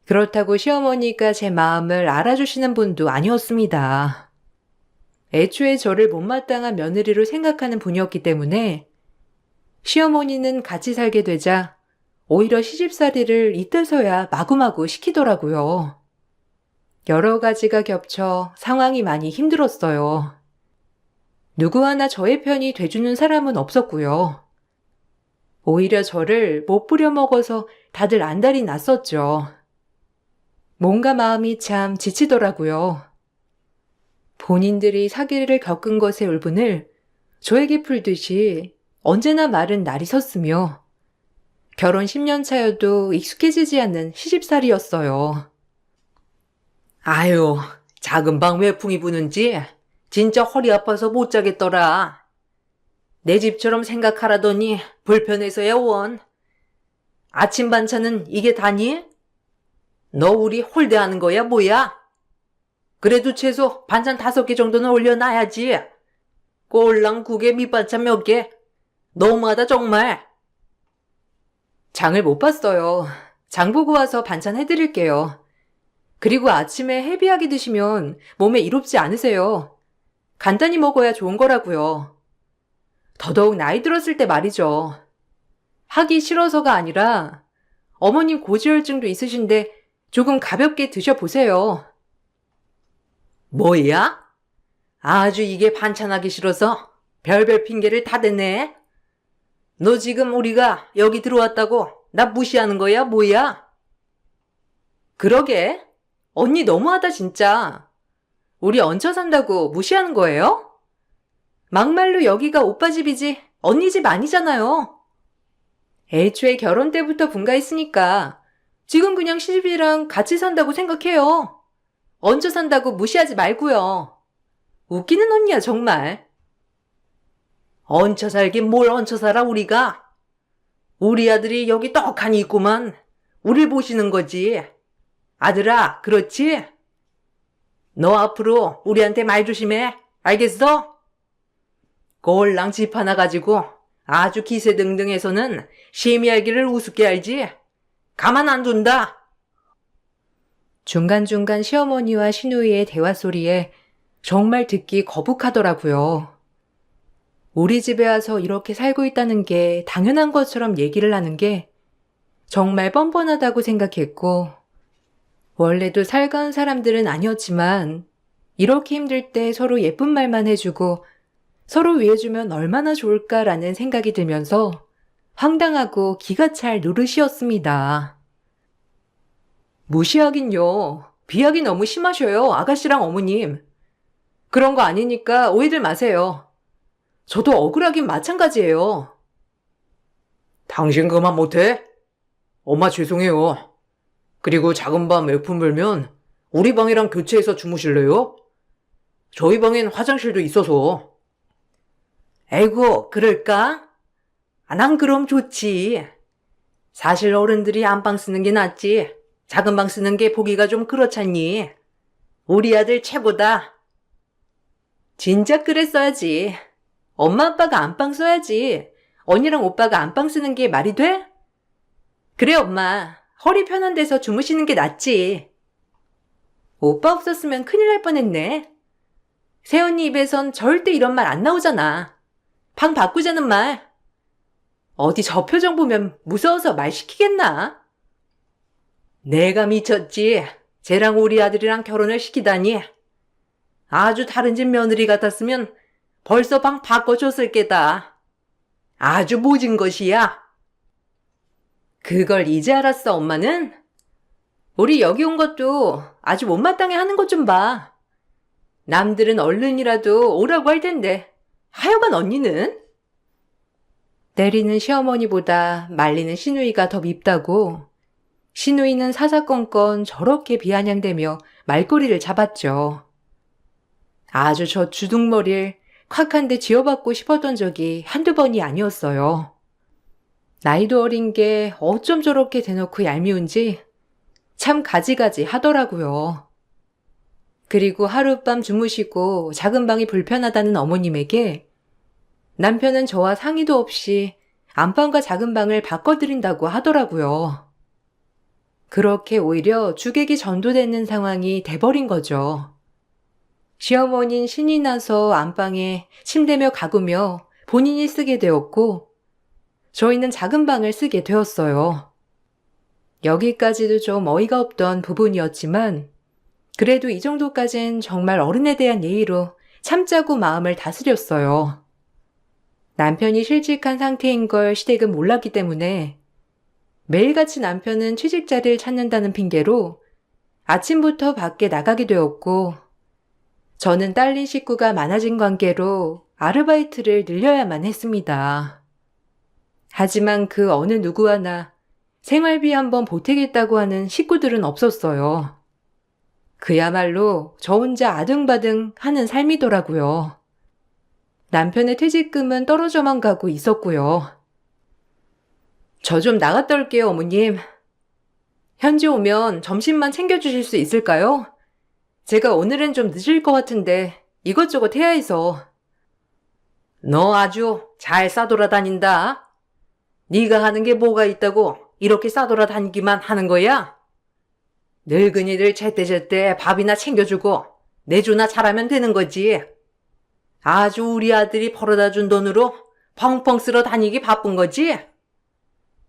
A: 그렇다고 시어머니가 제 마음을 알아주시는 분도 아니었습니다. 애초에 저를 못마땅한 며느리로 생각하는 분이었기 때문에 시어머니는 같이 살게 되자 오히려 시집살이를 이때서야 마구마구 시키더라고요. 여러 가지가 겹쳐 상황이 많이 힘들었어요. 누구 하나 저의 편이 돼주는 사람은 없었고요. 오히려 저를 못 부려먹어서 다들 안달이 났었죠. 뭔가 마음이 참 지치더라고요. 본인들이 사기를 겪은 것의 울분을 저에게 풀듯이 언제나 말은 날이 섰으며 결혼 10년 차여도 익숙해지지 않는 시집살이였어요. 아유, 작은 방 외풍이 부는지 진짜 허리 아파서 못 자겠더라. 내 집처럼 생각하라더니 불편해서야 원. 아침 반찬은 이게 다니? 너 우리 홀대하는 거야 뭐야? 그래도 최소 반찬 5개 정도는 올려놔야지. 꼴랑 국에 밑반찬 몇 개. 너무하다 정말. 장을 못 봤어요. 장 보고 와서 반찬 해드릴게요. 그리고 아침에 헤비하게 드시면 몸에 이롭지 않으세요. 간단히 먹어야 좋은 거라고요. 더더욱 나이 들었을 때 말이죠. 하기 싫어서가 아니라 어머님 고지혈증도 있으신데 조금 가볍게 드셔보세요. 뭐야? 아주 이게 반찬하기 싫어서 별별 핑계를 다 대네. 너 지금 우리가 여기 들어왔다고 나 무시하는 거야 뭐야? 그러게. 언니 너무하다 진짜. 우리 얹혀 산다고 무시하는 거예요? 막말로 여기가 오빠 집이지 언니 집 아니잖아요. 애초에 결혼 때부터 분가했으니까 지금 그냥 시집이랑 같이 산다고 생각해요. 얹혀 산다고 무시하지 말고요. 웃기는 언니야 정말. 얹혀 살긴 뭘 얹혀 살아 우리가. 우리 아들이 여기 떡하니 있구만. 우릴 보시는 거지. 아들아, 그렇지? 너 앞으로 우리한테 말 조심해. 알겠어? 꼴랑 집 하나 가지고 아주 기세등등해서는 시미하기를 우습게 알지? 가만 안 둔다. 중간중간 시어머니와 시누이의 대화 소리에 정말 듣기 거북하더라고요. 우리 집에 와서 이렇게 살고 있다는 게 당연한 것처럼 얘기를 하는 게 정말 뻔뻔하다고 생각했고 원래도 살가운 사람들은 아니었지만 이렇게 힘들 때 서로 예쁜 말만 해주고 서로 위해주면 얼마나 좋을까라는 생각이 들면서 황당하고 기가 찰 노릇이었습니다. 무시하긴요. 비하기 너무 심하셔요, 아가씨랑 어머님. 그런 거 아니니까 오해들 마세요. 저도 억울하긴 마찬가지예요. 당신 그만 못해? 엄마 죄송해요. 그리고 작은 밤 외풍 불면 우리 방이랑 교체해서 주무실래요? 저희 방엔 화장실도 있어서. 에이구, 그럴까? 난 그럼 좋지. 사실 어른들이 안방 쓰는 게 낫지. 작은 방 쓰는 게 보기가 좀 그렇잖니. 우리 아들 최고다. 진작 그랬어야지. 엄마 아빠가 안방 써야지. 언니랑 오빠가 안방 쓰는 게 말이 돼? 그래 엄마. 허리 편한 데서 주무시는 게 낫지. 오빠 없었으면 큰일 날 뻔했네. 새언니 입에선 절대 이런 말 안 나오잖아. 방 바꾸자는 말. 어디 저 표정 보면 무서워서 말 시키겠나? 내가 미쳤지. 쟤랑 우리 아들이랑 결혼을 시키다니. 아주 다른 집 며느리 같았으면 벌써 방 바꿔줬을 게다. 아주 모진 것이야. 그걸 이제 알았어, 엄마는? 우리 여기 온 것도 아주 못마땅해 하는 것 좀 봐. 남들은 얼른이라도 오라고 할 텐데 하여간 언니는? 때리는 시어머니보다 말리는 시누이가 더 밉다고. 시누이는 사사건건 저렇게 비아냥대며 말꼬리를 잡았죠. 아주 저 주둥머리를 콱 한 대 쥐어받고 싶었던 적이 한두 번이 아니었어요. 나이도 어린 게 어쩜 저렇게 대놓고 얄미운지 참 가지가지 하더라고요. 그리고 하룻밤 주무시고 작은 방이 불편하다는 어머님에게 남편은 저와 상의도 없이 안방과 작은 방을 바꿔드린다고 하더라고요. 그렇게 오히려 주객이 전도되는 상황이 돼버린 거죠. 시어머니는 신이 나서 안방에 침대며 가구며 본인이 쓰게 되었고 저희는 작은 방을 쓰게 되었어요. 여기까지도 좀 어이가 없던 부분이었지만 그래도 이 정도까진 정말 어른에 대한 예의로 참자고 마음을 다스렸어요. 남편이 실직한 상태인 걸 시댁은 몰랐기 때문에 매일같이 남편은 취직 자리를 찾는다는 핑계로 아침부터 밖에 나가게 되었고 저는 딸린 식구가 많아진 관계로 아르바이트를 늘려야만 했습니다. 하지만 그 어느 누구 하나 생활비 한번 보태겠다고 하는 식구들은 없었어요. 그야말로 저 혼자 아등바등 하는 삶이더라고요. 남편의 퇴직금은 떨어져만 가고 있었고요. 저 좀 나갔다 올게요, 어머님. 현지 오면 점심만 챙겨주실 수 있을까요? 제가 오늘은 좀 늦을 것 같은데 이것저것 해야 해서. 너 아주 잘 싸돌아다닌다. 네가 하는 게 뭐가 있다고 이렇게 싸돌아다니기만 하는 거야? 늙은이들 제때제때 밥이나 챙겨주고 내조나 잘하면 되는 거지. 아주 우리 아들이 벌어다 준 돈으로 펑펑 쓸어 다니기 바쁜 거지?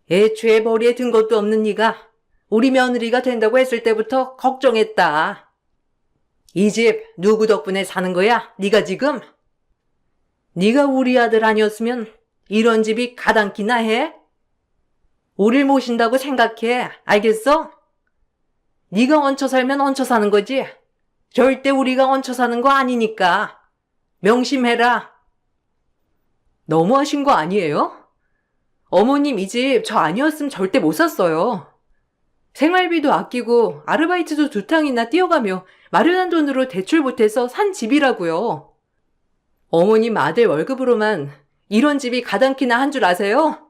A: 애초에 머리에 든 것도 없는 네가 우리 며느리가 된다고 했을 때부터 걱정했다. 이 집 누구 덕분에 사는 거야? 네가 지금? 네가 우리 아들 아니었으면 이런 집이 가당키나 해? 우릴 모신다고 생각해. 알겠어? 네가 얹혀 살면 얹혀 사는 거지. 절대 우리가 얹혀 사는 거 아니니까. 명심해라. 너무하신 거 아니에요? 어머님 이 집 저 아니었으면 절대 못 샀어요. 생활비도 아끼고 아르바이트도 2탕이나 뛰어가며 마련한 돈으로 대출 못해서 산 집이라고요. 어머님 아들 월급으로만 이런 집이 가당키나 한 줄 아세요?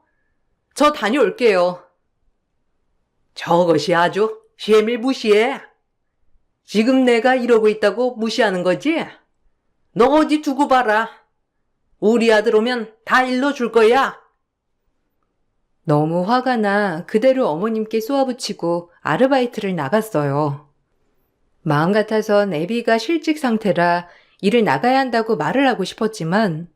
A: 저 다녀올게요. 저것이 아주 시애밀무시해. 지금 내가 이러고 있다고 무시하는 거지? 너 어디 두고 봐라. 우리 아들 오면 다 일러줄 거야. 너무 화가 나 그대로 어머님께 쏘아붙이고 아르바이트를 나갔어요. 마음 같아선 애비가 실직 상태라 일을 나가야 한다고 말을 하고 싶었지만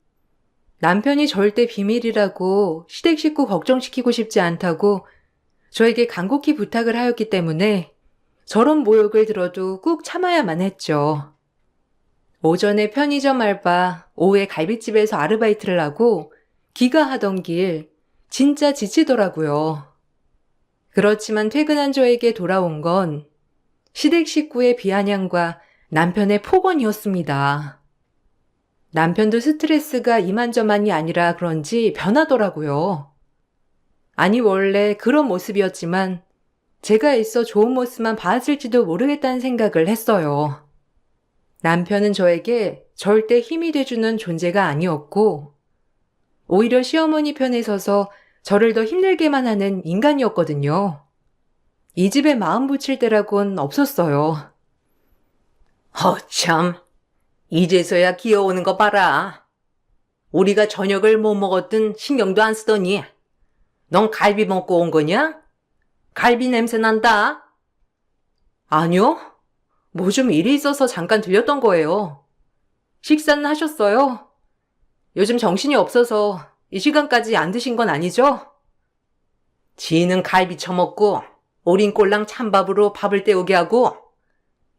A: 남편이 절대 비밀이라고 시댁 식구 걱정시키고 싶지 않다고 저에게 간곡히 부탁을 하였기 때문에 저런 모욕을 들어도 꾹 참아야만 했죠. 오전에 편의점 알바, 오후에 갈비집에서 아르바이트를 하고 귀가하던 길 진짜 지치더라고요. 그렇지만 퇴근한 저에게 돌아온 건 시댁 식구의 비아냥과 남편의 폭언이었습니다. 남편도 스트레스가 이만저만이 아니라 그런지 변하더라고요. 아니 원래 그런 모습이었지만 제가 있어 좋은 모습만 봤을지도 모르겠다는 생각을 했어요. 남편은 저에게 절대 힘이 돼주는 존재가 아니었고 오히려 시어머니 편에 서서 저를 더 힘들게만 하는 인간이었거든요. 이 집에 마음 붙일 때라곤 없었어요. 참. 이제서야 기어오는 거 봐라. 우리가 저녁을 못 먹었든 신경도 안 쓰더니 넌 갈비 먹고 온 거냐? 갈비 냄새 난다. 아니요. 뭐 좀 일이 있어서 잠깐 들렸던 거예요. 식사는 하셨어요? 요즘 정신이 없어서 이 시간까지 안 드신 건 아니죠? 지는 갈비 처먹고 오린 꼴랑 찬밥으로 밥을 때우게 하고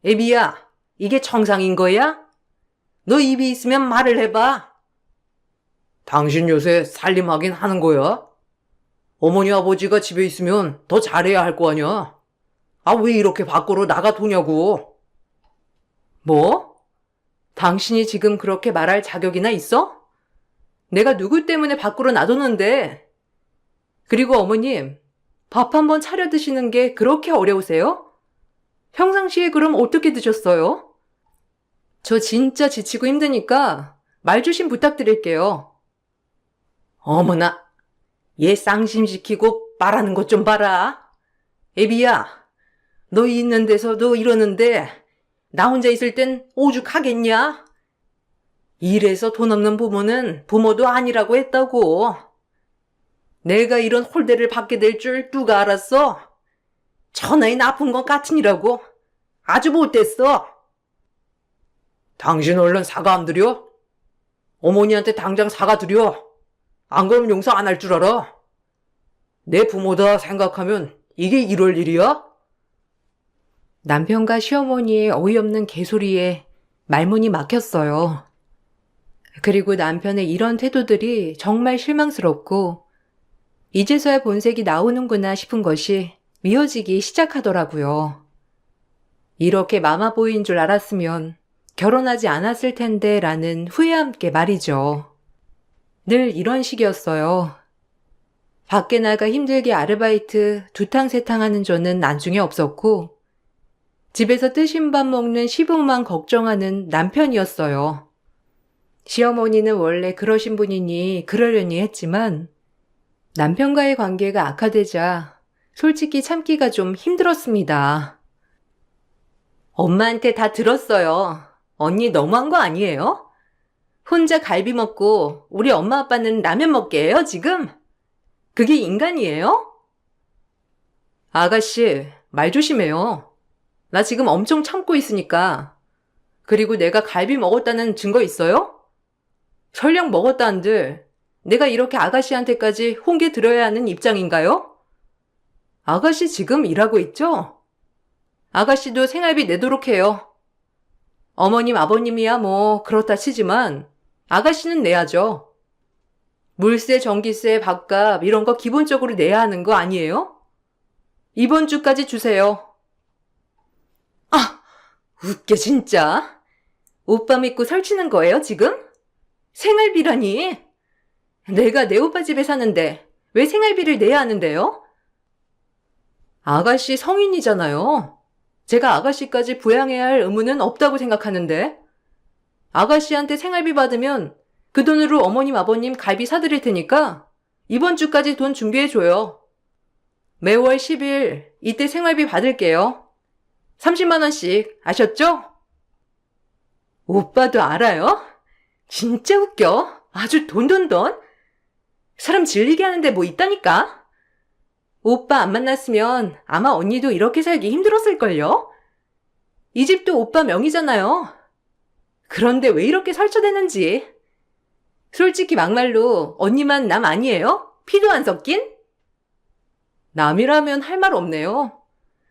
A: 애비야, 이게 정상인 거야? 너 입이 있으면 말을 해봐. 당신 요새 살림하긴 하는 거야? 어머니 아버지가 집에 있으면 더 잘해야 할 거 아니야? 왜 이렇게 밖으로 나가도냐고. 뭐? 당신이 지금 그렇게 말할 자격이나 있어? 내가 누구 때문에 밖으로 놔뒀는데. 그리고 어머님, 밥 한번 차려 드시는 게 그렇게 어려우세요? 평상시에 그럼 어떻게 드셨어요? 저 진짜 지치고 힘드니까 말 조심 부탁드릴게요. 어머나, 얘 쌍심시키고 말하는 것 좀 봐라. 애비야, 너 있는 데서도 이러는데 나 혼자 있을 땐 오죽하겠냐? 일해서 돈 없는 부모는 부모도 아니라고 했다고. 내가 이런 홀대를 받게 될 줄 누가 알았어? 천하의 나쁜 것 같으니라고. 아주 못됐어. 당신 얼른 사과 안 드려? 어머니한테 당장 사과 드려. 안 그러면 용서 안 할 줄 알아? 내 부모다 생각하면 이게 이럴 일이야? 남편과 시어머니의 어이없는 개소리에 말문이 막혔어요. 그리고 남편의 이런 태도들이 정말 실망스럽고 이제서야 본색이 나오는구나 싶은 것이 미어지기 시작하더라고요. 이렇게 마마보이인 줄 알았으면 결혼하지 않았을 텐데 라는 후회와 함께 말이죠. 늘 이런 식이었어요. 밖에 나가 힘들게 아르바이트 두탕세탕 하는 저는 나중에 없었고 집에서 뜨신 밥 먹는 시부만 걱정하는 남편이었어요. 시어머니는 원래 그러신 분이니 그러려니 했지만 남편과의 관계가 악화되자 솔직히 참기가 좀 힘들었습니다. 엄마한테 다 들었어요. 언니 너무한 거 아니에요? 혼자 갈비 먹고 우리 엄마 아빠는 라면 먹게 해요, 지금? 그게 인간이에요? 아가씨, 말 조심해요. 나 지금 엄청 참고 있으니까. 그리고 내가 갈비 먹었다는 증거 있어요? 설령 먹었다 한들 내가 이렇게 아가씨한테까지 홍게 들어야 하는 입장인가요? 아가씨 지금 일하고 있죠? 아가씨도 생활비 내도록 해요. 어머님, 아버님이야 뭐 그렇다 치지만 아가씨는 내야죠. 물세, 전기세, 밥값 이런 거 기본적으로 내야 하는 거 아니에요? 이번 주까지 주세요. 웃겨 진짜. 오빠 믿고 설치는 거예요 지금? 생활비라니. 내가 내 오빠 집에 사는데 왜 생활비를 내야 하는데요? 아가씨 성인이잖아요. 제가 아가씨까지 부양해야 할 의무는 없다고 생각하는데. 아가씨한테 생활비 받으면 그 돈으로 어머님 아버님 갈비 사드릴 테니까 이번 주까지 돈 준비해줘요. 매월 10일 이때 생활비 받을게요. 30만 원씩 아셨죠? 오빠도 알아요? 진짜 웃겨. 아주 돈돈돈. 사람 질리게 하는데 뭐 있다니까. 오빠 안 만났으면 아마 언니도 이렇게 살기 힘들었을걸요? 이 집도 오빠 명의잖아요. 그런데 왜 이렇게 설쳐대는지. 솔직히 막말로 언니만 남 아니에요? 피도 안 섞인? 남이라면 할 말 없네요.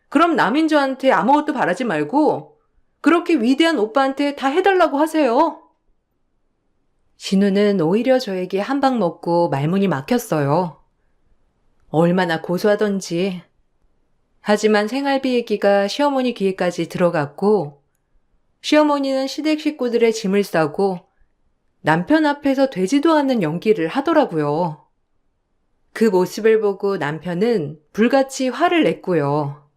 A: 그럼 남인 저한테 아무것도 바라지 말고 그렇게 위대한 오빠한테 다 해달라고 하세요. 진우는 오히려 저에게 한 방 먹고 말문이 막혔어요. 얼마나 고소하던지. 하지만 생활비 얘기가 시어머니 귀에까지 들어갔고, 시어머니는 시댁 식구들의 짐을 싸고 남편 앞에서 되지도 않는 연기를 하더라고요. 그 모습을 보고 남편은 불같이 화를 냈고요.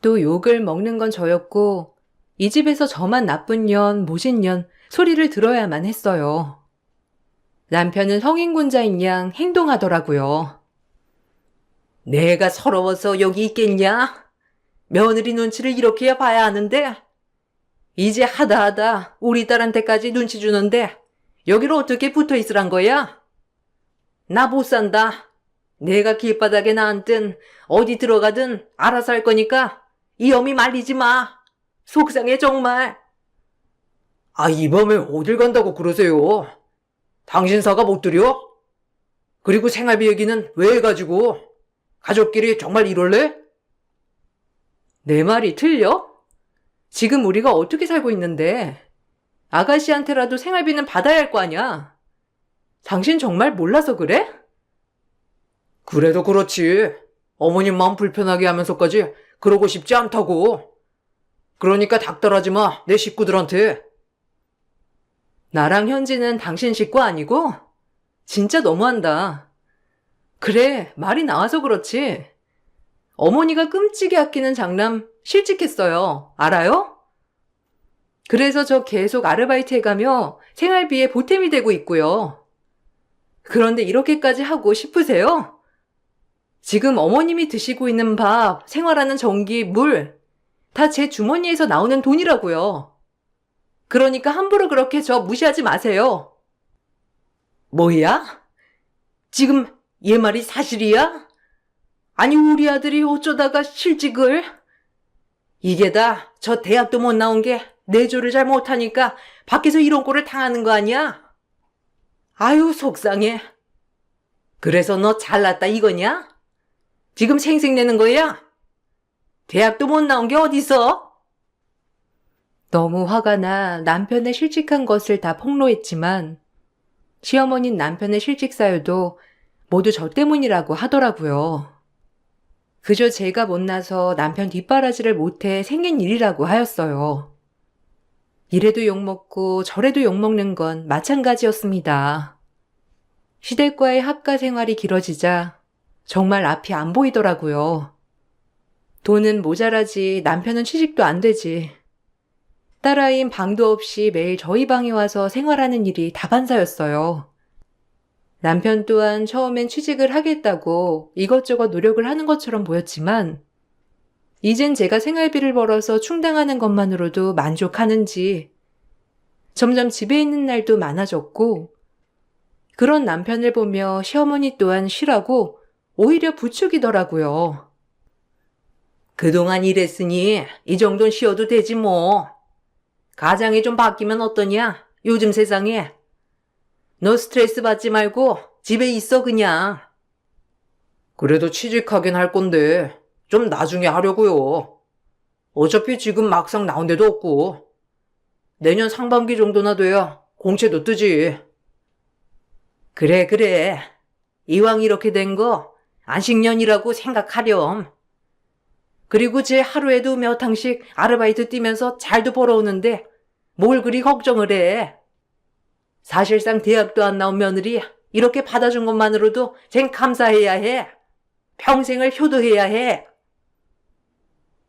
A: 또 욕을 먹는 건 저였고, 이 집에서 저만 나쁜 년, 모진 년 소리를 들어야만 했어요. 남편은 성인군자인 양 행동하더라고요. 내가 서러워서 여기 있겠냐? 며느리 눈치를 이렇게야 봐야 하는데, 이제 하다 우리 딸한테까지 눈치 주는데 여기로 어떻게 붙어 있으란 거야? 나 못 산다. 내가 길바닥에 나앉든 어디 들어가든 알아서 할 거니까 이 어미 말리지 마. 속상해 정말. 이 밤에 어딜 간다고 그러세요? 당신 사가 못 드려? 그리고 생활비 얘기는 왜 해가지고? 가족끼리 정말 이럴래? 내 말이 틀려? 지금 우리가 어떻게 살고 있는데 아가씨한테라도 생활비는 받아야 할 거 아니야. 당신 정말 몰라서 그래? 그래도 그렇지. 어머님 마음 불편하게 하면서까지 그러고 싶지 않다고. 그러니까 닥달하지 마, 내 식구들한테. 나랑 현지는 당신 식구 아니고? 진짜 너무한다. 그래, 말이 나와서 그렇지. 어머니가 끔찍이 아끼는 장남 실직했어요. 알아요? 그래서 저 계속 아르바이트 해가며 생활비에 보탬이 되고 있고요. 그런데 이렇게까지 하고 싶으세요? 지금 어머님이 드시고 있는 밥, 생활하는 전기, 물, 다 제 주머니에서 나오는 돈이라고요. 그러니까 함부로 그렇게 저 무시하지 마세요. 뭐야? 지금 얘 말이 사실이야? 아니 우리 아들이 어쩌다가 실직을? 이게 다 저 대학도 못 나온 게 내조를 잘 못하니까 밖에서 이런 꼴을 당하는 거 아니야? 아유 속상해. 그래서 너 잘났다 이거냐? 지금 생색내는 거야? 대학도 못 나온 게 어디서? 너무 화가 나 남편의 실직한 것을 다 폭로했지만 시어머니는 남편의 실직 사유도 모두 저 때문이라고 하더라고요. 그저 제가 못나서 남편 뒷바라지를 못해 생긴 일이라고 하였어요. 이래도 욕먹고 저래도 욕먹는 건 마찬가지였습니다. 시댁과의 학가 생활이 길어지자 정말 앞이 안 보이더라고요. 돈은 모자라지 남편은 취직도 안 되지. 딸아이인 방도 없이 매일 저희 방에 와서 생활하는 일이 다반사였어요. 남편 또한 처음엔 취직을 하겠다고 이것저것 노력을 하는 것처럼 보였지만 이젠 제가 생활비를 벌어서 충당하는 것만으로도 만족하는지 점점 집에 있는 날도 많아졌고 그런 남편을 보며 시어머니 또한 쉬라고 오히려 부추기더라고요. 그동안 일했으니 이 정도는 쉬어도 되지 뭐. 가장이 좀 바뀌면 어떠냐? 요즘 세상에. 너 스트레스 받지 말고 집에 있어 그냥. 그래도 취직하긴 할 건데 좀 나중에 하려고요. 어차피 지금 막상 나온 데도 없고 내년 상반기 정도나 돼야 공채도 뜨지. 그래. 이왕 이렇게 된 거 안식년이라고 생각하렴. 그리고 제 하루에도 몇 항씩 아르바이트 뛰면서 잘도 벌어오는데 뭘 그리 걱정을 해. 사실상 대학도 안 나온 며느리 이렇게 받아준 것만으로도 쟨 감사해야 해. 평생을 효도해야 해.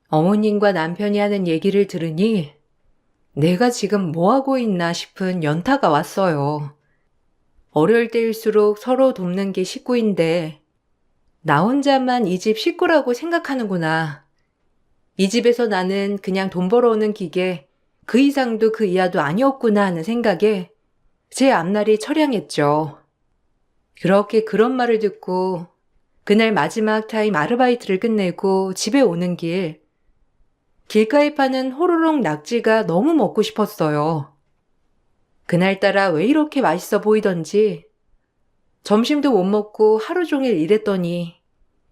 A: 어머님과 남편이 하는 얘기를 들으니 내가 지금 뭐하고 있나 싶은 연타가 왔어요. 어려울 때일수록 서로 돕는 게 식구인데 나 혼자만 이 집 식구라고 생각하는구나. 이 집에서 나는 그냥 돈 벌어오는 기계, 그 이상도 그 이하도 아니었구나 하는 생각에 제 앞날이 처량했죠. 그렇게 그런 말을 듣고 그날 마지막 타임 아르바이트를 끝내고 집에 오는 길가에 파는 호로록 낙지가 너무 먹고 싶었어요. 그날따라 왜 이렇게 맛있어 보이던지 점심도 못 먹고 하루 종일 일했더니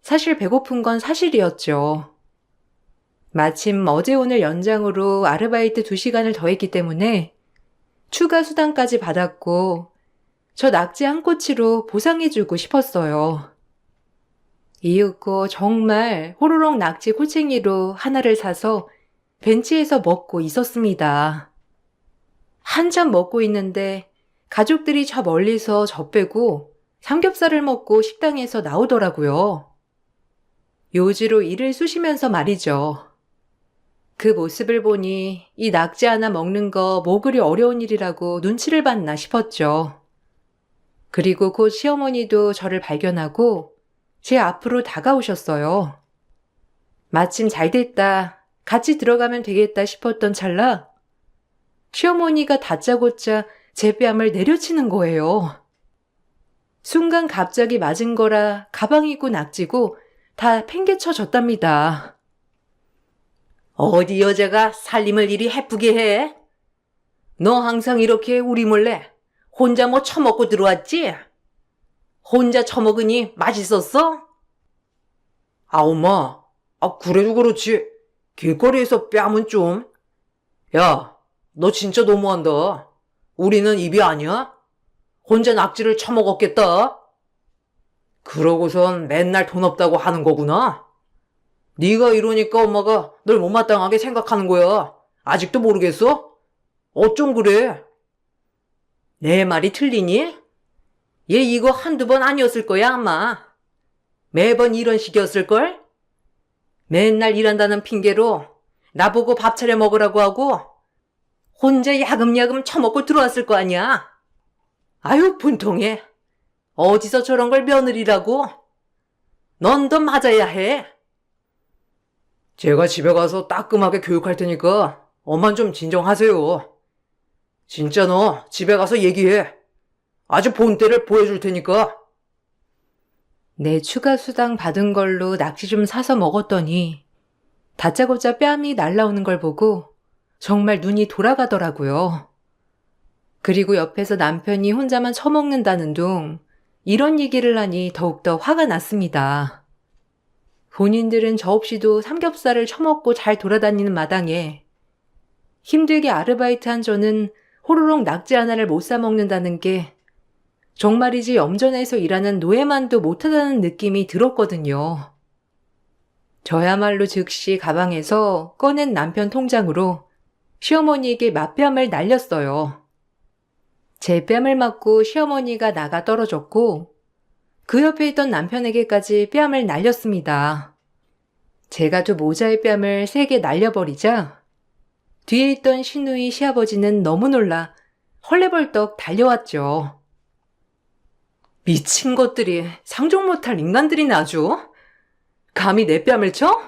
A: 사실 배고픈 건 사실이었죠. 마침 어제 오늘 연장으로 아르바이트 2시간을 더 했기 때문에 추가 수당까지 받았고 저 낙지 한 꼬치로 보상해주고 싶었어요. 이윽고 정말 호로록 낙지 꼬챙이로 하나를 사서 벤치에서 먹고 있었습니다. 한참 먹고 있는데 가족들이 저 멀리서 저 빼고 삼겹살을 먹고 식당에서 나오더라고요. 요지로 일을 쑤시면서 말이죠. 그 모습을 보니 이 낙지 하나 먹는 거 뭐 그리 어려운 일이라고 눈치를 봤나 싶었죠. 그리고 곧 시어머니도 저를 발견하고 제 앞으로 다가오셨어요. 마침 잘 됐다. 같이 들어가면 되겠다 싶었던 찰나 시어머니가 다짜고짜 제 뺨을 내려치는 거예요. 순간 갑자기 맞은 거라 가방이고 낙지고 다 팽개쳐졌답니다. 어디 여자가 살림을 이리 해프게 해? 너 항상 이렇게 우리 몰래 혼자 뭐 처먹고 들어왔지? 혼자 처먹으니 맛있었어? 아, 엄마. 아, 그래도 그렇지. 길거리에서 뺨은 좀. 야, 너 진짜 너무한다. 우리는 입이 아니야? 혼자 낙지를 처먹었겠다. 그러고선 맨날 돈 없다고 하는 거구나. 네가 이러니까 엄마가 널 못마땅하게 생각하는 거야. 아직도 모르겠어? 어쩜 그래? 내 말이 틀리니? 얘 이거 한두 번 아니었을 거야, 아마. 매번 이런 식이었을걸? 맨날 일한다는 핑계로 나보고 밥 차려 먹으라고 하고 혼자 야금야금 처먹고 들어왔을 거 아니야. 아유, 분통해. 어디서 저런 걸 며느리라고? 넌 더 맞아야 해. 제가 집에 가서 따끔하게 교육할 테니까 엄만 좀 진정하세요. 진짜 너 집에 가서 얘기해. 아주 본때를 보여줄 테니까. 내 추가 수당 받은 걸로 낙지 좀 사서 먹었더니 다짜고짜 뺨이 날라오는 걸 보고 정말 눈이 돌아가더라고요. 그리고 옆에서 남편이 혼자만 처먹는다는 둥 이런 얘기를 하니 더욱더 화가 났습니다. 본인들은 저 없이도 삼겹살을 처먹고 잘 돌아다니는 마당에 힘들게 아르바이트한 저는 호로록 낙지 하나를 못 사 먹는다는 게 정말이지 염전에서 일하는 노예만도 못하다는 느낌이 들었거든요. 저야말로 즉시 가방에서 꺼낸 남편 통장으로 시어머니에게 맞뺨을 날렸어요. 제 뺨을 맞고 시어머니가 나가 떨어졌고 그 옆에 있던 남편에게까지 뺨을 날렸습니다. 제가 두 모자의 뺨을 3개 날려버리자 뒤에 있던 시누이 시아버지는 너무 놀라 헐레벌떡 달려왔죠. 미친 것들이 상종 못할 인간들이네 아주. 감히 내 뺨을 쳐?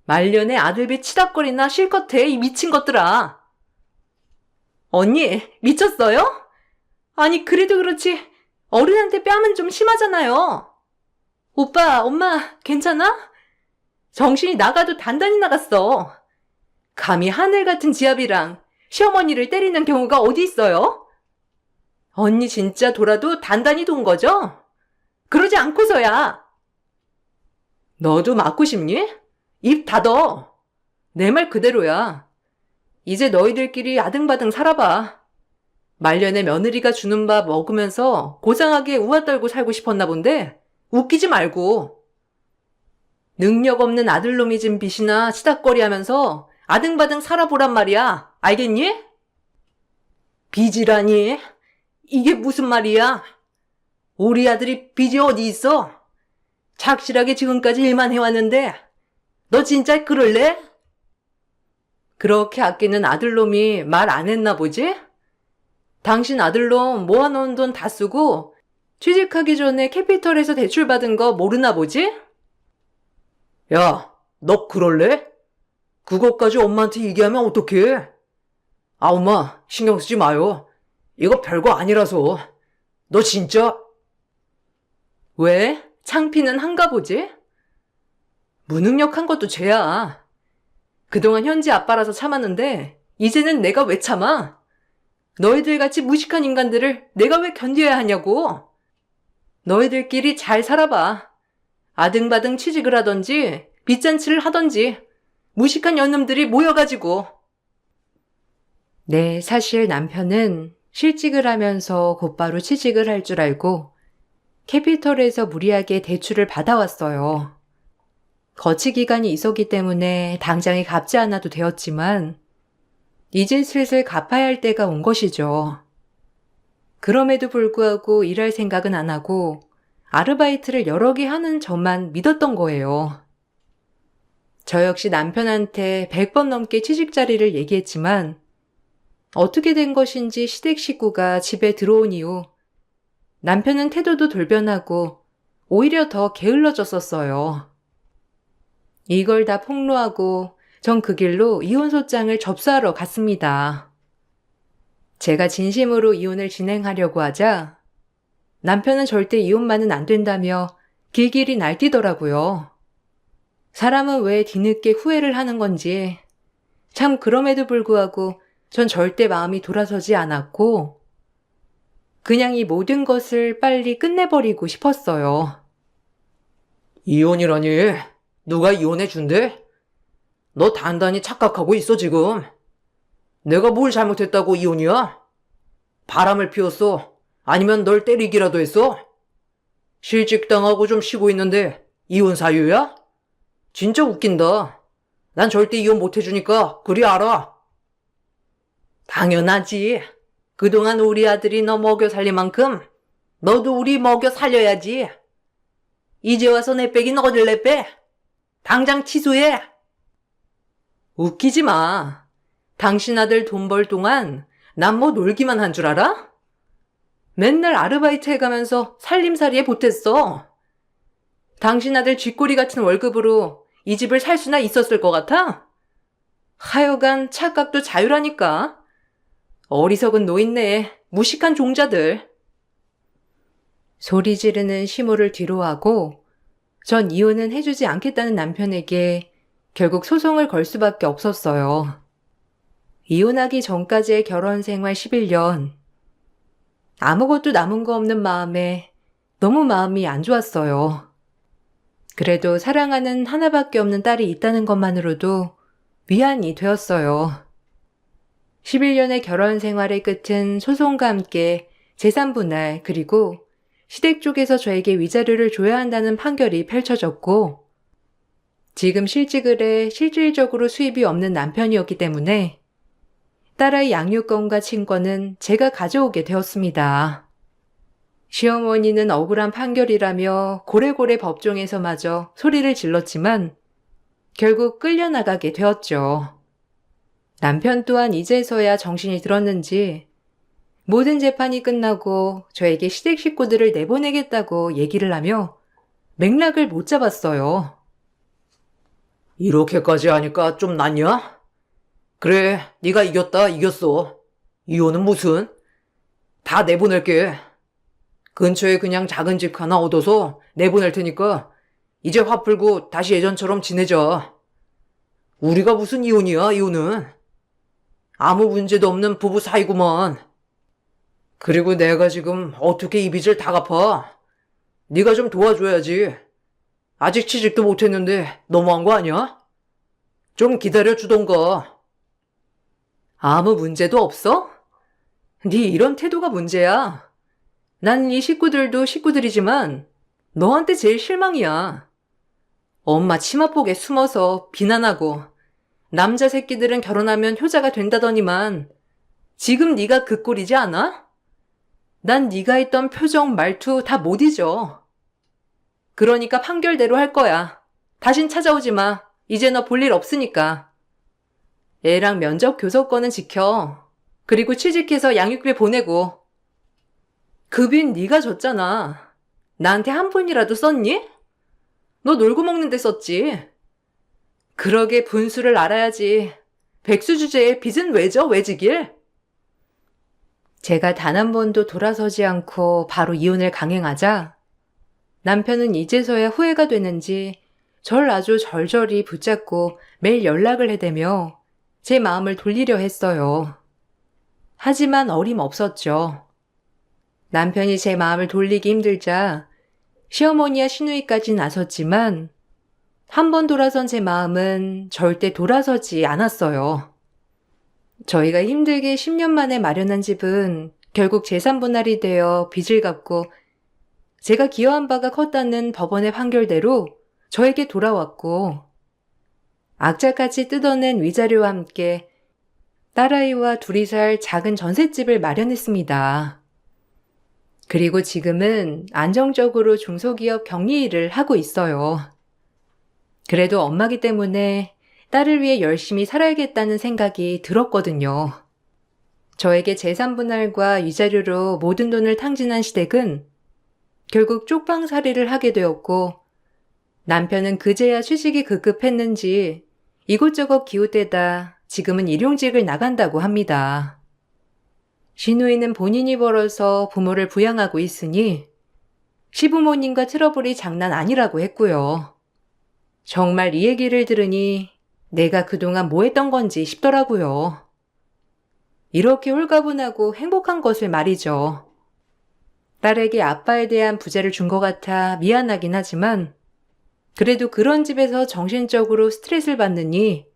A: 말년에 아들비 치닥거리나 실컷 해, 이 미친 것들아. 언니, 미쳤어요? 아니, 그래도 그렇지 어른한테 뺨은 좀 심하잖아요. 오빠, 엄마, 괜찮아? 정신이 나가도 단단히 나갔어. 감히 하늘 같은 지압이랑 시어머니를 때리는 경우가 어디 있어요? 언니 진짜 돌아도 단단히 돈 거죠? 그러지 않고서야. 너도 맞고 싶니? 입 닫어. 내 말 그대로야. 이제 너희들끼리 아등바등 살아봐. 말년에 며느리가 주는 밥 먹으면서 고상하게 우아 떨고 살고 싶었나 본데 웃기지 말고. 능력 없는 아들놈이 진 빚이나 치닥거리 하면서 아등바등 살아보란 말이야. 알겠니? 빚이라니? 이게 무슨 말이야? 우리 아들이 빚이 어디 있어? 착실하게 지금까지 일만 해왔는데 너 진짜 그럴래? 그렇게 아끼는 아들놈이 말 안 했나 보지? 당신 아들놈 모아놓은 돈 다 쓰고 취직하기 전에 캐피털에서 대출받은 거 모르나 보지? 야, 너 그럴래? 그것까지 엄마한테 얘기하면 어떡해? 아, 엄마, 신경 쓰지 마요. 이거 별거 아니라서. 너 진짜? 왜? 창피는 한가 보지? 무능력한 것도 죄야. 그동안 현지 아빠라서 참았는데 이제는 내가 왜 참아? 너희들 같이 무식한 인간들을 내가 왜 견뎌야 하냐고. 너희들끼리 잘 살아봐. 아등바등 취직을 하던지 빚잔치를 하던지 무식한 년놈들이 모여가지고. 네, 사실 남편은 실직을 하면서 곧바로 취직을 할 줄 알고 캐피털에서 무리하게 대출을 받아왔어요. 거치 기간이 있었기 때문에 당장에 갚지 않아도 되었지만 이제 슬슬 갚아야 할 때가 온 것이죠. 그럼에도 불구하고 일할 생각은 안 하고 아르바이트를 여러 개 하는 저만 믿었던 거예요. 저 역시 남편한테 100번 넘게 취직 자리를 얘기했지만 어떻게 된 것인지 시댁 식구가 집에 들어온 이후 남편은 태도도 돌변하고 오히려 더 게을러졌었어요. 이걸 다 폭로하고 전 그 길로 이혼소장을 접수하러 갔습니다. 제가 진심으로 이혼을 진행하려고 하자 남편은 절대 이혼만은 안 된다며 길길이 날뛰더라고요. 사람은 왜 뒤늦게 후회를 하는 건지 참 그럼에도 불구하고 전 절대 마음이 돌아서지 않았고 그냥 이 모든 것을 빨리 끝내버리고 싶었어요.
B: 이혼이라니? 누가 이혼해준대? 너 단단히 착각하고 있어, 지금. 내가 뭘 잘못했다고 이혼이야? 바람을 피웠어? 아니면 널 때리기라도 했어? 실직당하고 좀 쉬고 있는데 이혼 사유야? 진짜 웃긴다. 난 절대 이혼 못해주니까 그리 알아.
A: 당연하지. 그동안 우리 아들이 너 먹여 살릴 만큼 너도 우리 먹여 살려야지. 이제 와서 내 빼긴 어딜 내 빼? 당장 취소해. 웃기지 마. 당신 아들 돈 벌 동안 난 뭐 놀기만 한 줄 알아? 맨날 아르바이트 해가면서 살림살이에 보탰어. 당신 아들 쥐꼬리 같은 월급으로 이 집을 살 수나 있었을 것 같아? 하여간 착각도 자유라니까. 어리석은 노인네, 무식한 종자들. 소리 지르는 시모를 뒤로하고 전 이혼은 해주지 않겠다는 남편에게 결국 소송을 걸 수밖에 없었어요. 이혼하기 전까지의 결혼 생활 11년. 아무것도 남은 거 없는 마음에 너무 마음이 안 좋았어요. 그래도 사랑하는 하나밖에 없는 딸이 있다는 것만으로도 위안이 되었어요. 11년의 결혼 생활의 끝은 소송과 함께 재산 분할 그리고 시댁 쪽에서 저에게 위자료를 줘야 한다는 판결이 펼쳐졌고 지금 실직을 해 실질적으로 수입이 없는 남편이었기 때문에 딸아이 양육권과 친권은 제가 가져오게 되었습니다. 시어머니는 억울한 판결이라며 고래고래 법정에서마저 소리를 질렀지만 결국 끌려나가게 되었죠. 남편 또한 이제서야 정신이 들었는지 모든 재판이 끝나고 저에게 시댁 식구들을 내보내겠다고 얘기를 하며 맥락을 못 잡았어요.
B: 이렇게까지 하니까 좀 낫냐? 그래, 네가 이겼다, 이겼어. 이혼은 무슨? 다 내보낼게. 근처에 그냥 작은 집 하나 얻어서 내보낼 테니까 이제 화 풀고 다시 예전처럼 지내자. 우리가 무슨 이혼이야, 이혼은. 아무 문제도 없는 부부 사이구만. 그리고 내가 지금 어떻게 이 빚을 다 갚아? 네가 좀 도와줘야지. 아직 취직도 못했는데 너무한 거 아니야? 좀 기다려주던가.
A: 아무 문제도 없어? 네 이런 태도가 문제야. 난 이 식구들도 식구들이지만 너한테 제일 실망이야. 엄마 치마폭에 숨어서 비난하고 남자 새끼들은 결혼하면 효자가 된다더니만 지금 네가 그 꼴이지 않아? 난 네가 했던 표정, 말투 다 못 잊어. 그러니까 판결대로 할 거야. 다신 찾아오지 마. 이제 너 볼 일 없으니까. 애랑 면접 교섭권은 지켜. 그리고 취직해서 양육비 보내고. 그 빚 네가 졌잖아. 나한테 한 푼이라도 썼니? 너 놀고 먹는 데 썼지. 그러게 분수를 알아야지. 백수 주제에 빚은 왜 져? 왜 지길? 제가 단 한 번도 돌아서지 않고 바로 이혼을 강행하자 남편은 이제서야 후회가 되는지 절 아주 절절히 붙잡고 매일 연락을 해대며 제 마음을 돌리려 했어요. 하지만 어림없었죠. 남편이 제 마음을 돌리기 힘들자 시어머니와 시누이까지 나섰지만 한 번 돌아선 제 마음은 절대 돌아서지 않았어요. 저희가 힘들게 10년 만에 마련한 집은 결국 재산분할이 되어 빚을 갚고 제가 기여한 바가 컸다는 법원의 판결대로 저에게 돌아왔고 악자까지 뜯어낸 위자료와 함께 딸아이와 둘이 살 작은 전셋집을 마련했습니다. 그리고 지금은 안정적으로 중소기업 격리 일을 하고 있어요. 그래도 엄마기 때문에 딸을 위해 열심히 살아야겠다는 생각이 들었거든요. 저에게 재산분할과 위자료로 모든 돈을 탕진한 시댁은 결국 쪽방살이를 하게 되었고 남편은 그제야 취직이 급급했는지 이곳저곳 기웃대다 지금은 일용직을 나간다고 합니다. 시누이는 본인이 벌어서 부모를 부양하고 있으니 시부모님과 트러블이 장난 아니라고 했고요. 정말 이 얘기를 들으니 내가 그동안 뭐 했던 건지 싶더라고요. 이렇게 홀가분하고 행복한 것을 말이죠. 딸에게 아빠에 대한 부재를 준 것 같아 미안하긴 하지만 그래도 그런 집에서 정신적으로 스트레스를 받느니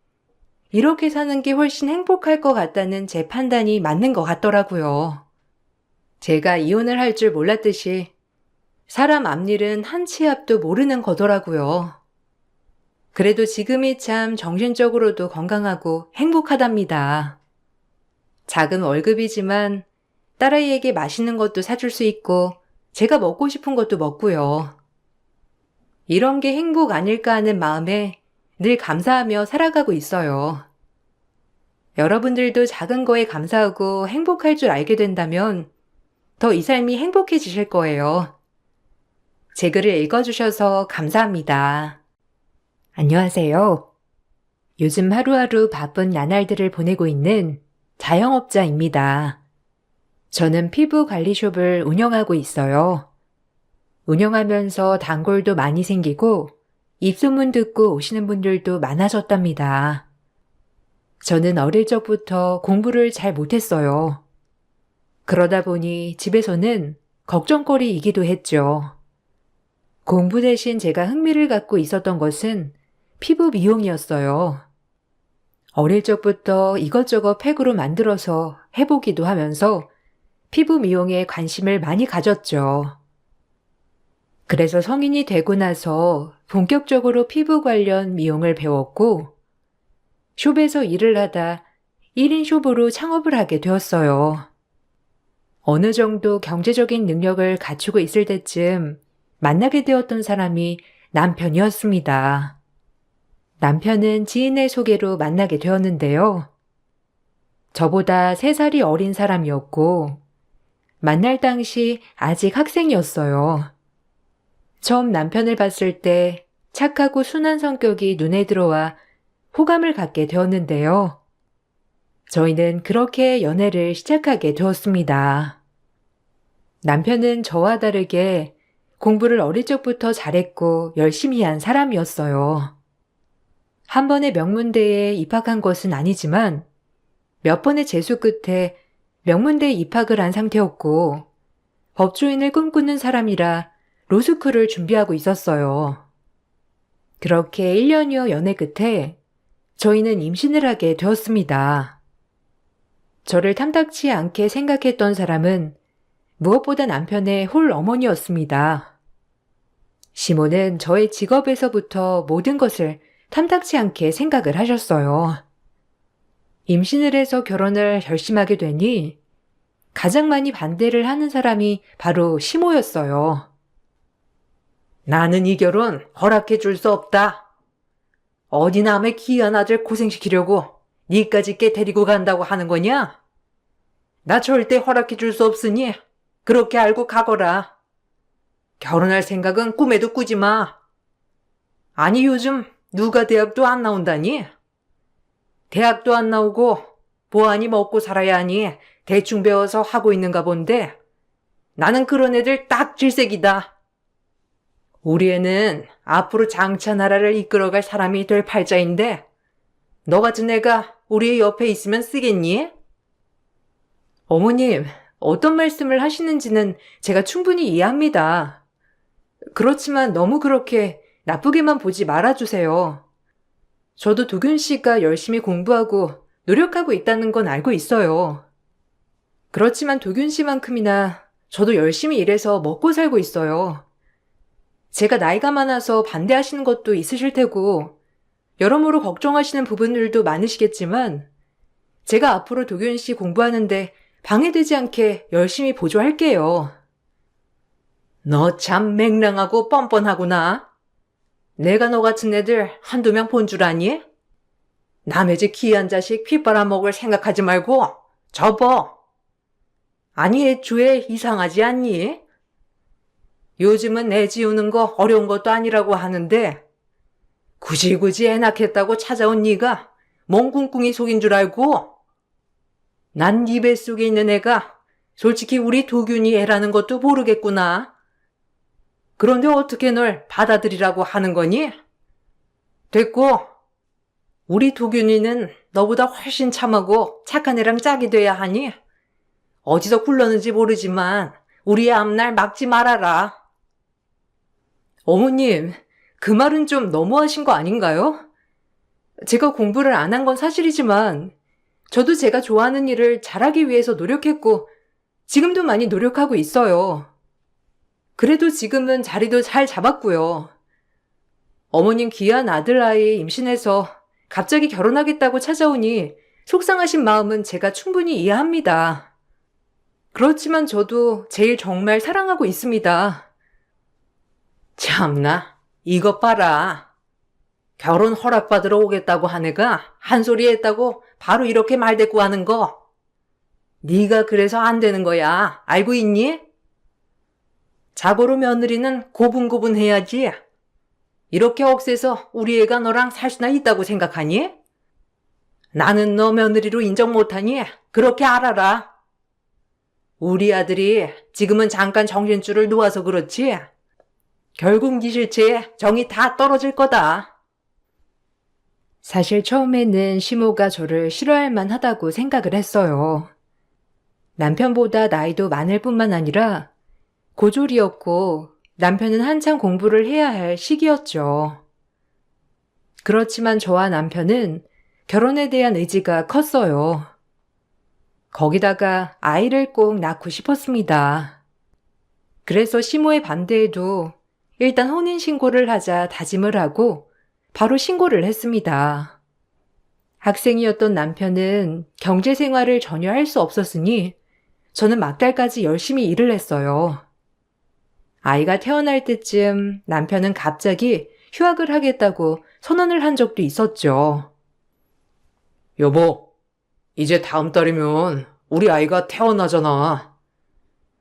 A: 이렇게 사는 게 훨씬 행복할 것 같다는 제 판단이 맞는 것 같더라고요. 제가 이혼을 할 줄 몰랐듯이 사람 앞일은 한 치 앞도 모르는 거더라고요. 그래도 지금이 참 정신적으로도 건강하고 행복하답니다. 작은 월급이지만 딸아이에게 맛있는 것도 사줄 수 있고 제가 먹고 싶은 것도 먹고요. 이런 게 행복 아닐까 하는 마음에 늘 감사하며 살아가고 있어요. 여러분들도 작은 거에 감사하고 행복할 줄 알게 된다면 더 이 삶이 행복해지실 거예요. 제 글을 읽어주셔서 감사합니다. 안녕하세요. 요즘 하루하루 바쁜 나날들을 보내고 있는 자영업자입니다. 저는 피부 관리숍을 운영하고 있어요. 운영하면서 단골도 많이 생기고 입소문 듣고 오시는 분들도 많아졌답니다. 저는 어릴 적부터 공부를 잘 못했어요. 그러다 보니 집에서는 걱정거리이기도 했죠. 공부 대신 제가 흥미를 갖고 있었던 것은 피부 미용이었어요. 어릴 적부터 이것저것 팩으로 만들어서 해보기도 하면서 피부 미용에 관심을 많이 가졌죠. 그래서 성인이 되고 나서 본격적으로 피부 관련 미용을 배웠고 숍에서 일을 하다 1인 숍으로 창업을 하게 되었어요. 어느 정도 경제적인 능력을 갖추고 있을 때쯤 만나게 되었던 사람이 남편이었습니다. 남편은 지인의 소개로 만나게 되었는데요. 저보다 3살이 어린 사람이었고 만날 당시 아직 학생이었어요. 처음 남편을 봤을 때 착하고 순한 성격이 눈에 들어와 호감을 갖게 되었는데요. 저희는 그렇게 연애를 시작하게 되었습니다. 남편은 저와 다르게 공부를 어릴 적부터 잘했고 열심히 한 사람이었어요. 한 번의 명문대에 입학한 것은 아니지만 몇 번의 재수 끝에 명문대에 입학을 한 상태였고 법조인을 꿈꾸는 사람이라 로스쿨을 준비하고 있었어요. 그렇게 1년여 연애 끝에 저희는 임신을 하게 되었습니다. 저를 탐탁치 않게 생각했던 사람은 무엇보다 남편의 홀 어머니였습니다. 시모는 저의 직업에서부터 모든 것을 탐탁치 않게 생각을 하셨어요. 임신을 해서 결혼을 결심하게 되니 가장 많이 반대를 하는 사람이 바로 시모였어요. 나는 이 결혼 허락해 줄 수 없다. 어디 남의 귀한 아들 고생시키려고 니까지 깨 데리고 간다고 하는 거냐? 나 절대 허락해 줄 수 없으니 그렇게 알고 가거라. 결혼할 생각은 꿈에도 꾸지 마. 아니 요즘 누가 대학도 안 나온다니? 대학도 안 나오고 보안이 먹고 살아야 하니 대충 배워서 하고 있는가 본데 나는 그런 애들 딱 질색이다. 우리 애는 앞으로 장차 나라를 이끌어갈 사람이 될 팔자인데 너 같은 애가 우리 옆에 있으면 쓰겠니? 어머님, 어떤 말씀을 하시는지는 제가 충분히 이해합니다. 그렇지만 너무 그렇게 나쁘게만 보지 말아주세요. 저도 도균 씨가 열심히 공부하고 노력하고 있다는 건 알고 있어요. 그렇지만 도균 씨만큼이나 저도 열심히 일해서 먹고 살고 있어요. 제가 나이가 많아서 반대하시는 것도 있으실 테고 여러모로 걱정하시는 부분들도 많으시겠지만 제가 앞으로 도균 씨 공부하는데 방해되지 않게 열심히 보조할게요. 너 참 맹랑하고 뻔뻔하구나. 내가 너 같은 애들 한두 명 본 줄 아니? 남의 집 귀한 자식 피 빨아먹을 생각하지 말고 접어. 아니 애초에 이상하지 않니? 요즘은 애 지우는 거 어려운 것도 아니라고 하는데 굳이 애 낳겠다고 찾아온 네가 뭔 꿍꿍이 속인 줄 알고? 난 네 뱃속에 있는 애가 솔직히 우리 도균이 애라는 것도 모르겠구나. 그런데 어떻게 널 받아들이라고 하는 거니? 됐고, 우리 도균이는 너보다 훨씬 참하고 착한 애랑 짝이 돼야 하니 어디서 굴렀는지 모르지만 우리의 앞날 막지 말아라. 어머님, 그 말은 좀 너무하신 거 아닌가요? 제가 공부를 안 한 건 사실이지만 저도 제가 좋아하는 일을 잘하기 위해서 노력했고 지금도 많이 노력하고 있어요. 그래도 지금은 자리도 잘 잡았고요. 어머님 귀한 아들아이 임신해서 갑자기 결혼하겠다고 찾아오니 속상하신 마음은 제가 충분히 이해합니다. 그렇지만 저도 제일 정말 사랑하고 있습니다. 참나, 이것 봐라. 결혼 허락받으러 오겠다고 한 애가 한 소리 했다고 바로 이렇게 말대꾸 하는 거. 네가 그래서 안 되는 거야. 알고 있니? 자고로 며느리는 고분고분해야지. 이렇게 억세서 우리 애가 너랑 살 수나 있다고 생각하니? 나는 너 며느리로 인정 못하니 그렇게 알아라. 우리 아들이 지금은 잠깐 정신줄을 놓아서 그렇지 결국 네 실체에 정이 다 떨어질 거다. 사실 처음에는 시모가 저를 싫어할 만하다고 생각을 했어요. 남편보다 나이도 많을 뿐만 아니라 고졸이었고 남편은 한창 공부를 해야 할 시기였죠. 그렇지만 저와 남편은 결혼에 대한 의지가 컸어요. 거기다가 아이를 꼭 낳고 싶었습니다. 그래서 시모의 반대에도 일단 혼인신고를 하자 다짐을 하고 바로 신고를 했습니다. 학생이었던 남편은 경제생활을 전혀 할 수 없었으니 저는 막달까지 열심히 일을 했어요. 아이가 태어날 때쯤 남편은 갑자기 휴학을 하겠다고 선언을 한 적도 있었죠.
B: 여보, 이제 다음 달이면 우리 아이가 태어나잖아.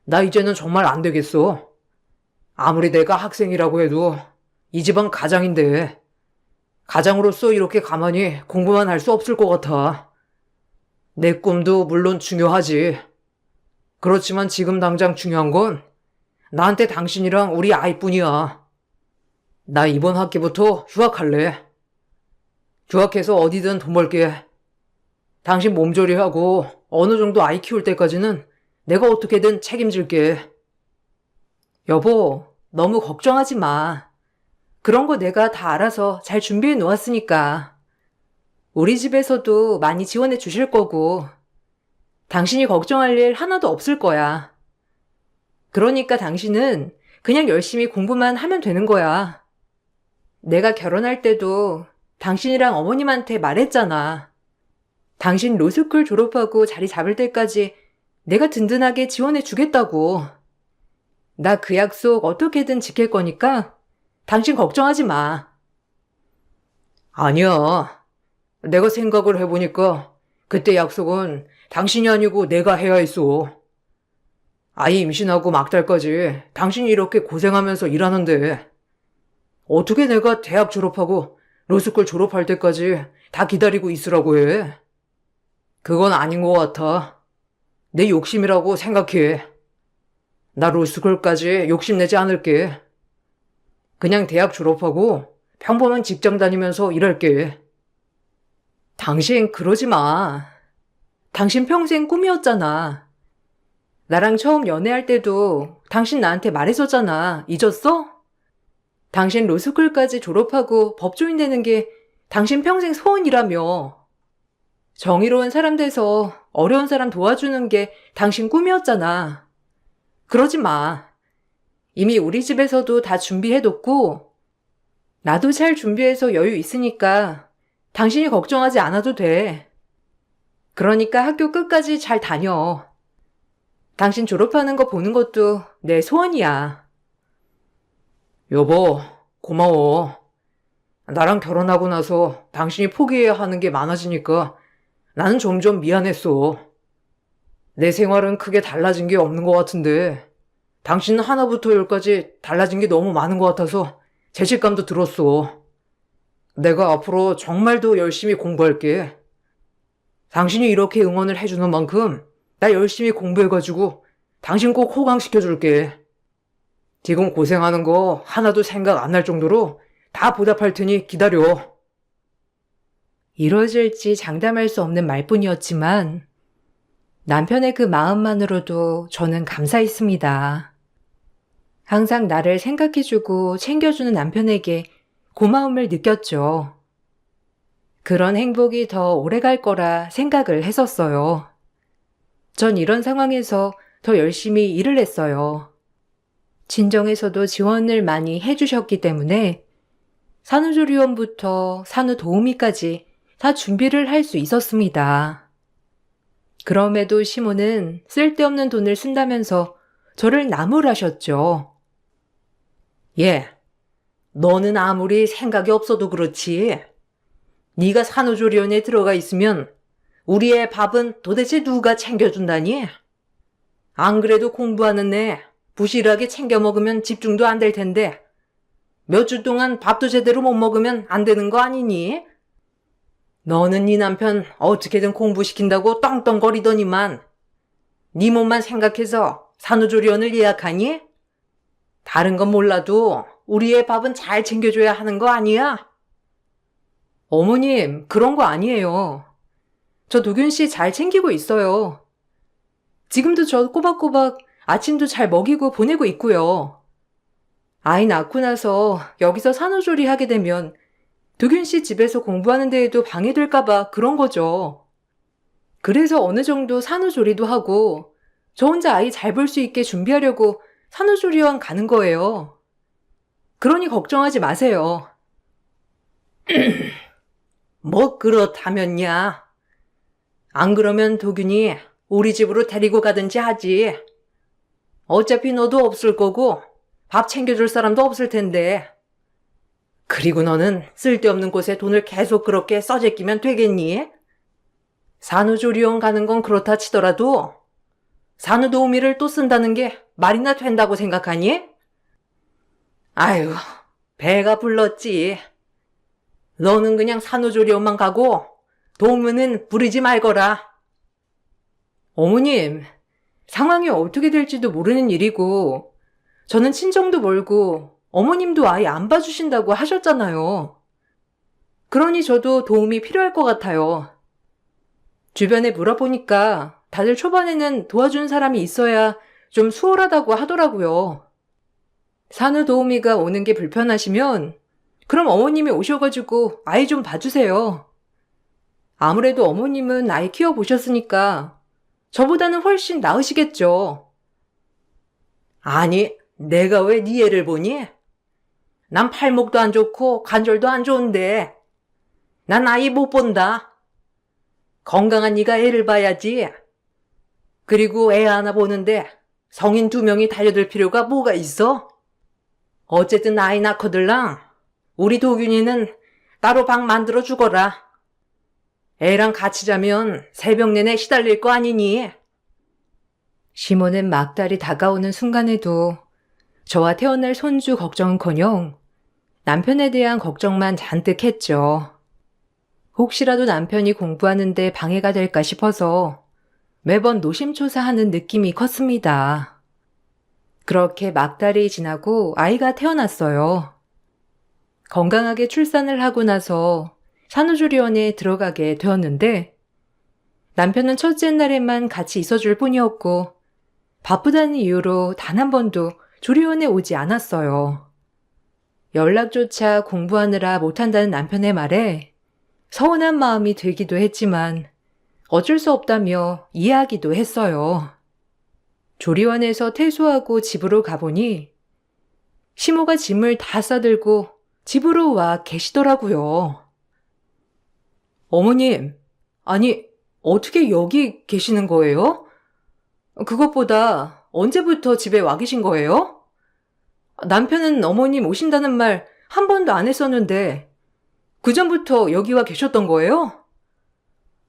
B: 나 이제는 정말 안 되겠어. 아무리 내가 학생이라고 해도 이 집안 가장인데 가장으로서 이렇게 가만히 공부만 할 수 없을 것 같아. 내 꿈도 물론 중요하지. 그렇지만 지금 당장 중요한 건 나한테 당신이랑 우리 아이뿐이야. 나 이번 학기부터 휴학할래. 휴학해서 어디든 돈 벌게. 당신 몸조리하고 어느 정도 아이 키울 때까지는 내가 어떻게든 책임질게.
A: 여보, 너무 걱정하지 마. 그런 거 내가 다 알아서 잘 준비해 놓았으니까. 우리 집에서도 많이 지원해 주실 거고, 당신이 걱정할 일 하나도 없을 거야. 그러니까 당신은 그냥 열심히 공부만 하면 되는 거야. 내가 결혼할 때도 당신이랑 어머님한테 말했잖아. 당신 로스쿨 졸업하고 자리 잡을 때까지 내가 든든하게 지원해 주겠다고. 나 그 약속 어떻게든 지킬 거니까 당신 걱정하지 마.
B: 아니야. 내가 생각을 해보니까 그때 약속은 당신이 아니고 내가 해야 했어. 아이 임신하고 막달까지 당신이 이렇게 고생하면서 일하는데 어떻게 내가 대학 졸업하고 로스쿨 졸업할 때까지 다 기다리고 있으라고 해. 그건 아닌 것 같아. 내 욕심이라고 생각해. 나 로스쿨까지 욕심내지 않을게. 그냥 대학 졸업하고 평범한 직장 다니면서 일할게.
A: 당신 그러지 마. 당신 평생 꿈이었잖아. 나랑 처음 연애할 때도 당신 나한테 말했었잖아. 잊었어? 당신 로스쿨까지 졸업하고 법조인 되는 게 당신 평생 소원이라며. 정의로운 사람 돼서 어려운 사람 도와주는 게 당신 꿈이었잖아. 그러지 마. 이미 우리 집에서도 다 준비해뒀고, 나도 잘 준비해서 여유 있으니까 당신이 걱정하지 않아도 돼. 그러니까 학교 끝까지 잘 다녀. 당신 졸업하는 거 보는 것도 내 소원이야.
B: 여보, 고마워. 나랑 결혼하고 나서 당신이 포기해야 하는 게 많아지니까 나는 점점 미안했어. 내 생활은 크게 달라진 게 없는 것 같은데 당신은 하나부터 열까지 달라진 게 너무 많은 것 같아서 죄책감도 들었어. 내가 앞으로 정말 더 열심히 공부할게. 당신이 이렇게 응원을 해주는 만큼 나 열심히 공부해가지고 당신 꼭 호강시켜줄게. 지금 고생하는 거 하나도 생각 안 날 정도로 다 보답할 테니 기다려.
A: 이루어질지 장담할 수 없는 말뿐이었지만 남편의 그 마음만으로도 저는 감사했습니다. 항상 나를 생각해주고 챙겨주는 남편에게 고마움을 느꼈죠. 그런 행복이 더 오래갈 거라 생각을 했었어요. 전 이런 상황에서 더 열심히 일을 했어요. 친정에서도 지원을 많이 해주셨기 때문에 산후조리원부터 산후도우미까지 다 준비를 할 수 있었습니다. 그럼에도 시모는 쓸데없는 돈을 쓴다면서 저를 나무라셨죠.
B: 예, 너는 아무리 생각이 없어도 그렇지. 네가 산후조리원에 들어가 있으면 우리의 밥은 도대체 누가 챙겨준다니? 안 그래도 공부하는 애 부실하게 챙겨 먹으면 집중도 안 될 텐데 몇 주 동안 밥도 제대로 못 먹으면 안 되는 거 아니니? 너는 네 남편 어떻게든 공부시킨다고 떵떵거리더니만 네 몸만 생각해서 산후조리원을 예약하니? 다른 건 몰라도 우리의 밥은 잘 챙겨줘야 하는 거 아니야?
A: 어머님, 그런 거 아니에요. 저 도균 씨 잘 챙기고 있어요. 지금도 저 꼬박꼬박 아침도 잘 먹이고 보내고 있고요. 아이 낳고 나서 여기서 산후조리 하게 되면 도균 씨 집에서 공부하는 데에도 방해될까봐 그런 거죠. 그래서 어느 정도 산후조리도 하고 저 혼자 아이 잘 볼 수 있게 준비하려고 산후조리원 가는 거예요. 그러니 걱정하지 마세요.
B: 뭐 그렇다면야. 안 그러면 도균이 우리 집으로 데리고 가든지 하지. 어차피 너도 없을 거고 밥 챙겨줄 사람도 없을 텐데. 그리고 너는 쓸데없는 곳에 돈을 계속 그렇게 써제끼면 되겠니? 산후조리원 가는 건 그렇다 치더라도 산후도우미를 또 쓴다는 게 말이나 된다고 생각하니? 아유, 배가 불렀지. 너는 그냥 산후조리원만 가고 도우미는 부르지 말거라.
A: 어머님, 상황이 어떻게 될지도 모르는 일이고 저는 친정도 멀고 어머님도 아예 안 봐주신다고 하셨잖아요. 그러니 저도 도움이 필요할 것 같아요. 주변에 물어보니까 다들 초반에는 도와주는 사람이 있어야 좀 수월하다고 하더라고요. 산후도우미가 오는 게 불편하시면 그럼 어머님이 오셔가지고 아이 좀 봐주세요. 아무래도 어머님은 아이 키워보셨으니까 저보다는 훨씬 나으시겠죠.
B: 아니, 내가 왜 네 애를 보니? 난 팔목도 안 좋고 관절도 안 좋은데 난 아이 못 본다. 건강한 네가 애를 봐야지. 그리고 애 하나 보는데 성인 2명이 달려들 필요가 뭐가 있어? 어쨌든 아이 낳거들랑 우리 도균이는 따로 방 만들어 주거라. 애랑 같이 자면 새벽 내내 시달릴 거 아니니?
A: 시모는 막달이 다가오는 순간에도 저와 태어날 손주 걱정은커녕 남편에 대한 걱정만 잔뜩 했죠. 혹시라도 남편이 공부하는데 방해가 될까 싶어서 매번 노심초사하는 느낌이 컸습니다. 그렇게 막달이 지나고 아이가 태어났어요. 건강하게 출산을 하고 나서 산후조리원에 들어가게 되었는데 남편은 첫째 날에만 같이 있어줄 뿐이었고 바쁘다는 이유로 단 한 번도 조리원에 오지 않았어요. 연락조차 공부하느라 못한다는 남편의 말에 서운한 마음이 들기도 했지만 어쩔 수 없다며 이해하기도 했어요. 조리원에서 퇴소하고 집으로 가보니 시모가 짐을 다 싸들고 집으로 와 계시더라고요. 어머님, 아니, 어떻게 여기 계시는 거예요? 그것보다 언제부터 집에 와 계신 거예요? 남편은 어머님 오신다는 말 한 번도 안 했었는데 그전부터 여기 와 계셨던 거예요?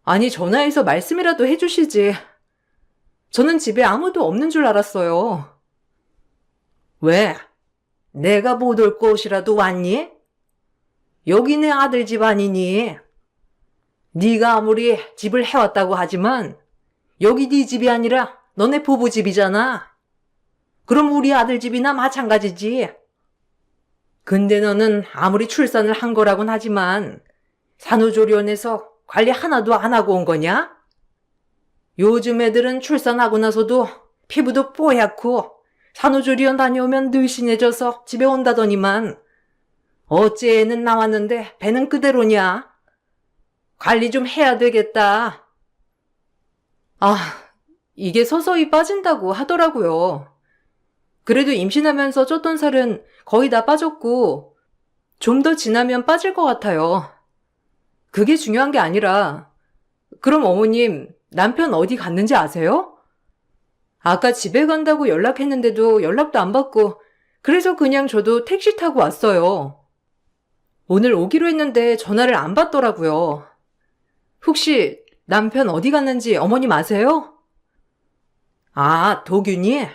A: 아니, 전화해서 말씀이라도 해주시지. 저는 집에 아무도 없는 줄 알았어요. 왜? 내가 못 올 곳이라도 왔니? 여기 내 아들 집 아니니? 네가 아무리 집을 해왔다고 하지만 여기 네 집이 아니라 너네 부부 집이잖아. 그럼 우리 아들 집이나 마찬가지지. 근데 너는 아무리 출산을 한 거라곤 하지만 산후조리원에서 관리 하나도 안 하고 온 거냐? 요즘 애들은 출산하고 나서도 피부도 뽀얗고 산후조리원 다녀오면 늘씬해져서 집에 온다더니만 어째 애는 나왔는데 배는 그대로냐? 관리 좀 해야 되겠다. 아, 이게 서서히 빠진다고 하더라고요. 그래도 임신하면서 쪘던 살은 거의 다 빠졌고 좀 더 지나면 빠질 것 같아요. 그게 중요한 게 아니라 그럼 어머님 남편 어디 갔는지 아세요? 아까 집에 간다고 연락했는데도 연락도 안 받고 그래서 그냥 저도 택시 타고 왔어요. 오늘 오기로 했는데 전화를 안 받더라고요. 혹시 남편 어디 갔는지 어머님 아세요? 아, 도균이?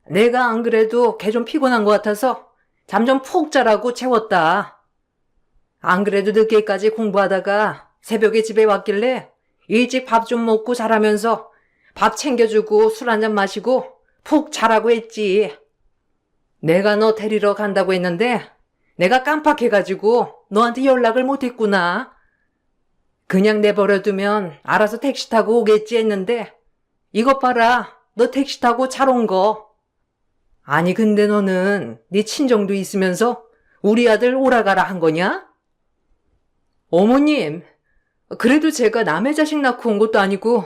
A: 내가 안 그래도 걔 좀 피곤한 것 같아서 잠 좀 푹 자라고 재웠다. 안 그래도 늦게까지 공부하다가 새벽에 집에 왔길래 일찍 밥 좀 먹고 자라면서 밥 챙겨주고 술 한잔 마시고 푹 자라고 했지. 내가 너 데리러 간다고 했는데 내가 깜빡해가지고 너한테 연락을 못했구나. 그냥 내버려두면 알아서 택시 타고 오겠지 했는데 이것 봐라, 너 택시 타고 잘 온 거. 아니 근데 너는 네 친정도 있으면서 우리 아들 오라가라 한 거냐? 어머님, 그래도 제가 남의 자식 낳고 온 것도 아니고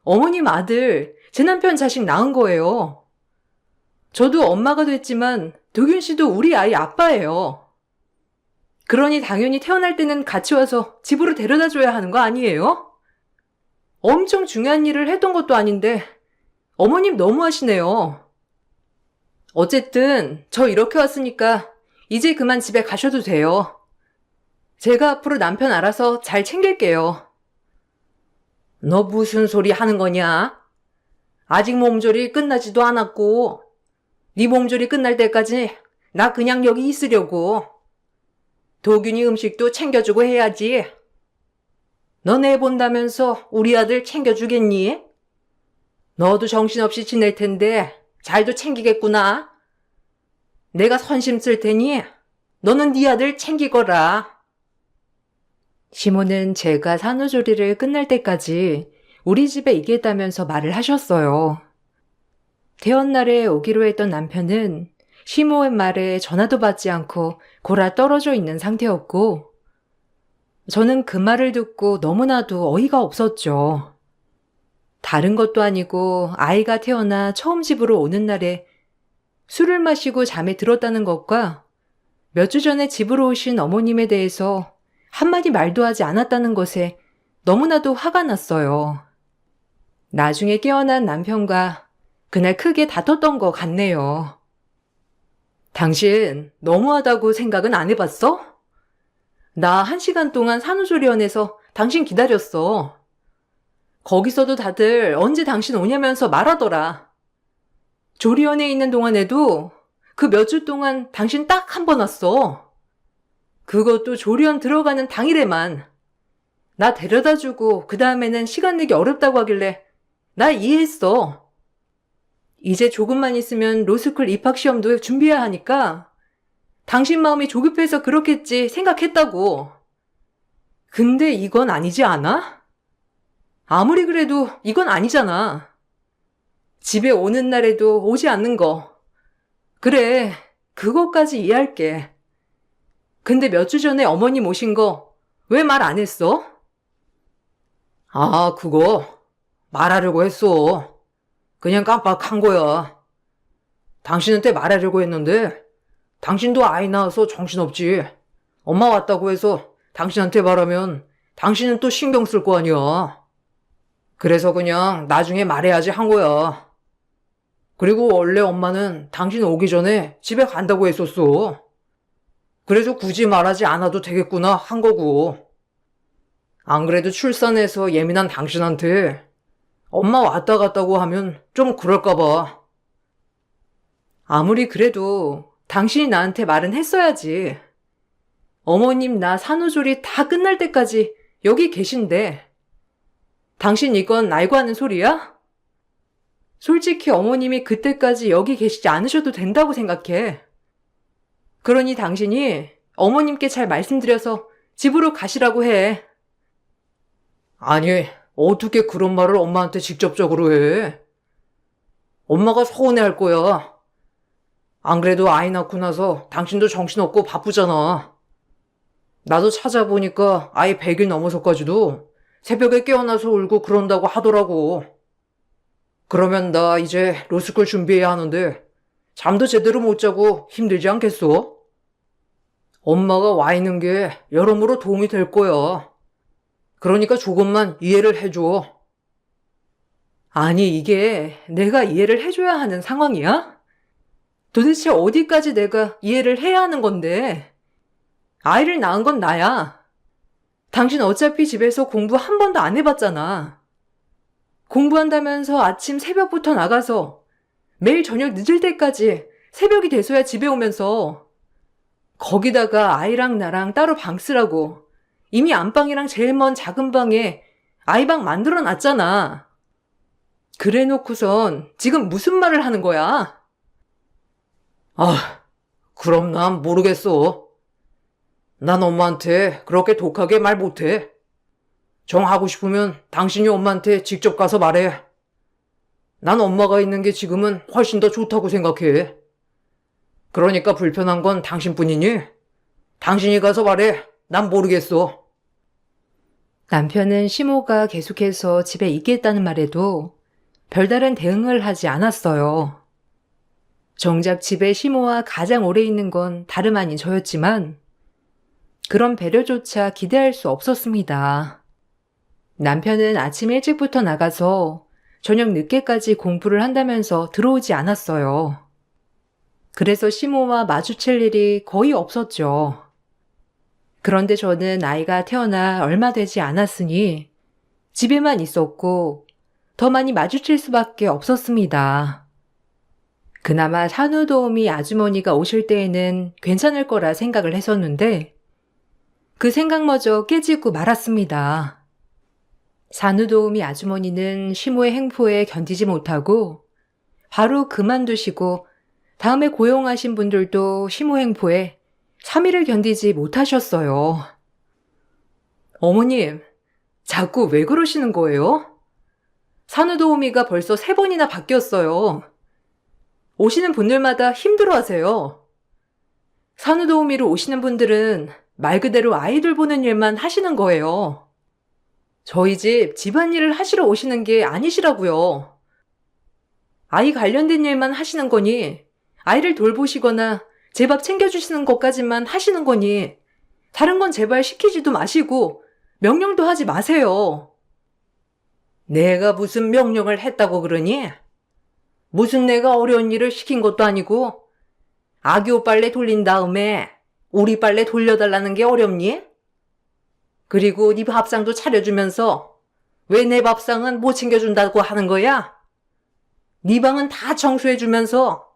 A: 어머님 아들, 제 남편 자식 낳은 거예요. 저도 엄마가 됐지만 도균 씨도 우리 아이 아빠예요. 그러니 당연히 태어날 때는 같이 와서 집으로 데려다 줘야 하는 거 아니에요? 엄청 중요한 일을 했던 것도 아닌데 어머님 너무하시네요. 어쨌든 저 이렇게 왔으니까 이제 그만 집에 가셔도 돼요. 제가 앞으로 남편 알아서 잘 챙길게요. 너 무슨 소리 하는 거냐? 아직 몸조리 끝나지도 않았고 네 몸조리 끝날 때까지 나 그냥 여기 있으려고. 도균이 음식도 챙겨주고 해야지. 너네 본다면서 우리 아들 챙겨주겠니? 너도 정신없이 지낼 텐데 잘도 챙기겠구나. 내가 선심 쓸 테니 너는 네 아들 챙기거라. 시모는 제가 산후조리를 끝날 때까지 우리 집에 있겠다면서 말을 하셨어요. 퇴원날에 오기로 했던 남편은 시모의 말에 전화도 받지 않고 골아 떨어져 있는 상태였고 저는 그 말을 듣고 너무나도 어이가 없었죠. 다른 것도 아니고 아이가 태어나 처음 집으로 오는 날에 술을 마시고 잠에 들었다는 것과 몇 주 전에 집으로 오신 어머님에 대해서 한마디 말도 하지 않았다는 것에 너무나도 화가 났어요. 나중에 깨어난 남편과 그날 크게 다퉜던 것 같네요. 당신 너무하다고 생각은 안 해봤어? 나 1시간 동안 산후조리원에서 당신 기다렸어. 거기서도 다들 언제 당신 오냐면서 말하더라. 조리원에 있는 동안에도 그 몇 주 동안 당신 딱 한 번 왔어. 그것도 조리원 들어가는 당일에만. 나 데려다주고 그 다음에는 시간 내기 어렵다고 하길래 나 이해했어. 이제 조금만 있으면 로스쿨 입학시험도 준비해야 하니까 당신 마음이 조급해서 그렇겠지 생각했다고. 근데 이건 아니지 않아? 아무리 그래도 이건 아니잖아. 집에 오는 날에도 오지 않는 거. 그래, 그것까지 이해할게. 근데 몇 주 전에 어머님 오신 거 왜 말 안 했어?
B: 아, 그거 말하려고 했어. 그냥 깜빡한 거야. 당신한테 말하려고 했는데 당신도 아이 낳아서 정신없지. 엄마 왔다고 해서 당신한테 말하면 당신은 또 신경 쓸 거 아니야. 그래서 그냥 나중에 말해야지 한 거야. 그리고 원래 엄마는 당신 오기 전에 집에 간다고 했었어. 그래서 굳이 말하지 않아도 되겠구나 한 거고. 안 그래도 출산해서 예민한 당신한테 엄마 왔다 갔다고 하면 좀 그럴까 봐.
A: 아무리 그래도 당신이 나한테 말은 했어야지. 어머님 나 산후조리 다 끝날 때까지 여기 계신데 당신 이건 알고 하는 소리야? 솔직히 어머님이 그때까지 여기 계시지 않으셔도 된다고 생각해. 그러니 당신이 어머님께 잘 말씀드려서 집으로 가시라고 해.
B: 아니, 어떻게 그런 말을 엄마한테 직접적으로 해? 엄마가 서운해할 거야. 안 그래도 아이 낳고 나서 당신도 정신없고 바쁘잖아. 나도 찾아보니까 아이 100일 넘어서까지도 새벽에 깨어나서 울고 그런다고 하더라고. 그러면 나 이제 로스쿨 준비해야 하는데 잠도 제대로 못 자고 힘들지 않겠어? 엄마가 와 있는 게 여러모로 도움이 될 거야. 그러니까 조금만 이해를 해줘.
A: 아니 이게 내가 이해를 해줘야 하는 상황이야? 도대체 어디까지 내가 이해를 해야 하는 건데? 아이를 낳은 건 나야. 당신 어차피 집에서 공부 한 번도 안 해봤잖아. 공부한다면서 아침 새벽부터 나가서 매일 저녁 늦을 때까지 새벽이 돼서야 집에 오면서 거기다가 아이랑 나랑 따로 방 쓰라고 이미 안방이랑 제일 먼 작은 방에 아이방 만들어 놨잖아. 그래 놓고선 지금 무슨 말을 하는 거야?
B: 아, 그럼 난 모르겠어. 난 엄마한테 그렇게 독하게 말 못해. 정하고 싶으면 당신이 엄마한테 직접 가서 말해. 난 엄마가 있는 게 지금은 훨씬 더 좋다고 생각해. 그러니까 불편한 건 당신뿐이니? 당신이 가서 말해. 난 모르겠어.
A: 남편은 시모가 계속해서 집에 있겠다는 말에도 별다른 대응을 하지 않았어요. 정작 집에 시모와 가장 오래 있는 건 다름 아닌 저였지만 그런 배려조차 기대할 수 없었습니다. 남편은 아침 일찍부터 나가서 저녁 늦게까지 공부를 한다면서 들어오지 않았어요. 그래서 시모와 마주칠 일이 거의 없었죠. 그런데 저는 아이가 태어나 얼마 되지 않았으니 집에만 있었고 더 많이 마주칠 수밖에 없었습니다. 그나마 산후도우미 아주머니가 오실 때에는 괜찮을 거라 생각을 했었는데 그 생각마저 깨지고 말았습니다. 산후도우미 아주머니는 시모의 행포에 견디지 못하고 바로 그만두시고 다음에 고용하신 분들도 시모 행포에 3일을 견디지 못하셨어요. 어머님, 자꾸 왜 그러시는 거예요? 산후도우미가 벌써 3번이나 바뀌었어요. 오시는 분들마다 힘들어하세요. 산후도우미로 오시는 분들은 말 그대로 아이들 보는 일만 하시는 거예요. 저희 집 집안일을 하시러 오시는 게 아니시라고요. 아이 관련된 일만 하시는 거니 아이를 돌보시거나 제 밥 챙겨주시는 것까지만 하시는 거니 다른 건 제발 시키지도 마시고 명령도 하지 마세요. 내가 무슨 명령을 했다고 그러니? 무슨 내가 어려운 일을 시킨 것도 아니고 아기옷 빨래 돌린 다음에 우리 빨래 돌려달라는 게 어렵니? 그리고 네 밥상도 차려주면서 왜 내 밥상은 못 챙겨준다고 하는 거야? 네 방은 다 청소해주면서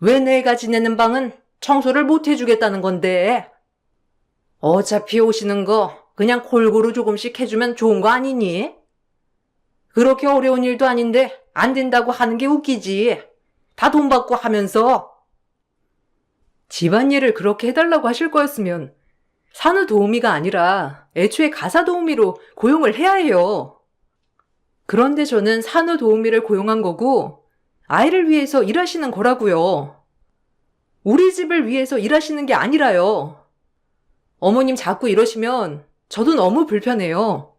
A: 왜 내가 지내는 방은 청소를 못 해주겠다는 건데? 어차피 오시는 거 그냥 골고루 조금씩 해주면 좋은 거 아니니? 그렇게 어려운 일도 아닌데 안 된다고 하는 게 웃기지. 다 돈 받고 하면서. 집안일을 그렇게 해달라고 하실 거였으면 산후도우미가 아니라 애초에 가사도우미로 고용을 해야 해요. 그런데 저는 산후도우미를 고용한 거고 아이를 위해서 일하시는 거라고요. 우리 집을 위해서 일하시는 게 아니라요. 어머님 자꾸 이러시면 저도 너무 불편해요.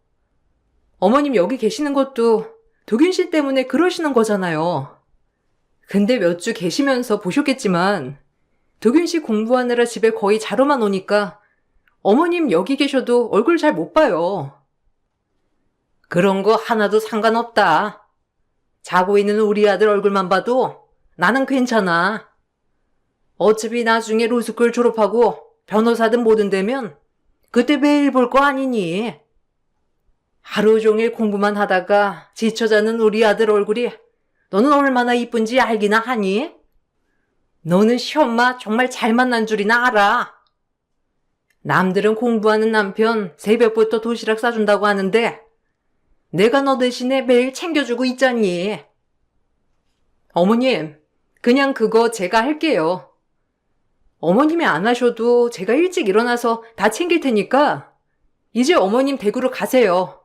A: 어머님 여기 계시는 것도 도균 씨 때문에 그러시는 거잖아요. 근데 몇 주 계시면서 보셨겠지만 도균 씨 공부하느라 집에 거의 자러만 오니까 어머님 여기 계셔도 얼굴 잘 못 봐요. 그런 거 하나도 상관없다. 자고 있는 우리 아들 얼굴만 봐도 나는 괜찮아. 어차피 나중에 로스쿨 졸업하고 변호사든 뭐든 되면 그때 매일 볼 거 아니니. 하루 종일 공부만 하다가 지쳐 자는 우리 아들 얼굴이 너는 얼마나 이쁜지 알기나 하니? 너는 시엄마 정말 잘 만난 줄이나 알아. 남들은 공부하는 남편 새벽부터 도시락 싸준다고 하는데 내가 너 대신에 매일 챙겨주고 있잖니. 어머님, 그냥 그거 제가 할게요. 어머님이 안 하셔도 제가 일찍 일어나서 다 챙길 테니까 이제 어머님 댁으로 가세요.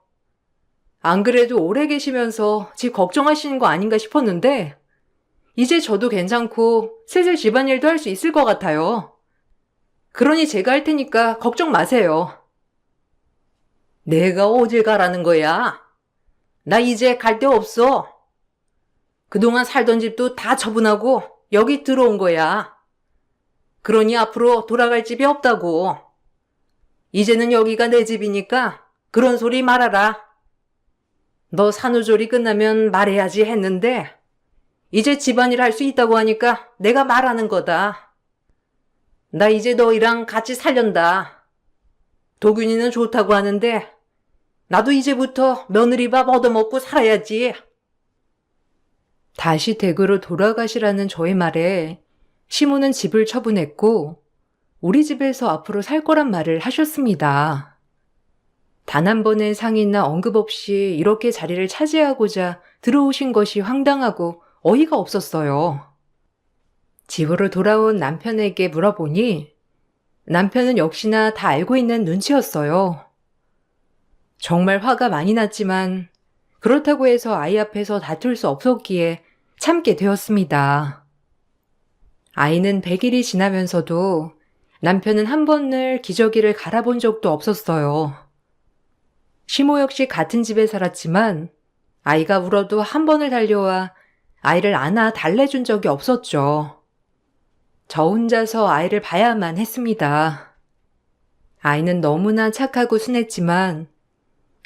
A: 안 그래도 오래 계시면서 집 걱정하시는 거 아닌가 싶었는데 이제 저도 괜찮고 슬슬 집안일도 할 수 있을 것 같아요. 그러니 제가 할 테니까 걱정 마세요. 내가 어딜 가라는 거야? 나 이제 갈 데 없어. 그동안 살던 집도 다 처분하고 여기 들어온 거야. 그러니 앞으로 돌아갈 집이 없다고. 이제는 여기가 내 집이니까 그런 소리 말아라. 너 산후조리 끝나면 말해야지 했는데 이제 집안일 할 수 있다고 하니까 내가 말하는 거다. 나 이제 너희랑 같이 살련다. 도균이는 좋다고 하는데 나도 이제부터 며느리 밥 얻어먹고 살아야지. 다시 댁으로 돌아가시라는 저의 말에 시모는 집을 처분했고 우리 집에서 앞으로 살 거란 말을 하셨습니다. 단 한 번의 상의나 언급 없이 이렇게 자리를 차지하고자 들어오신 것이 황당하고 어이가 없었어요. 집으로 돌아온 남편에게 물어보니 남편은 역시나 다 알고 있는 눈치였어요. 정말 화가 많이 났지만 그렇다고 해서 아이 앞에서 다툴 수 없었기에 참게 되었습니다. 아이는 100일이 지나면서도 남편은 한 번을 기저귀를 갈아본 적도 없었어요. 시모 역시 같은 집에 살았지만 아이가 울어도 한 번을 달려와 아이를 안아 달래준 적이 없었죠. 저 혼자서 아이를 봐야만 했습니다. 아이는 너무나 착하고 순했지만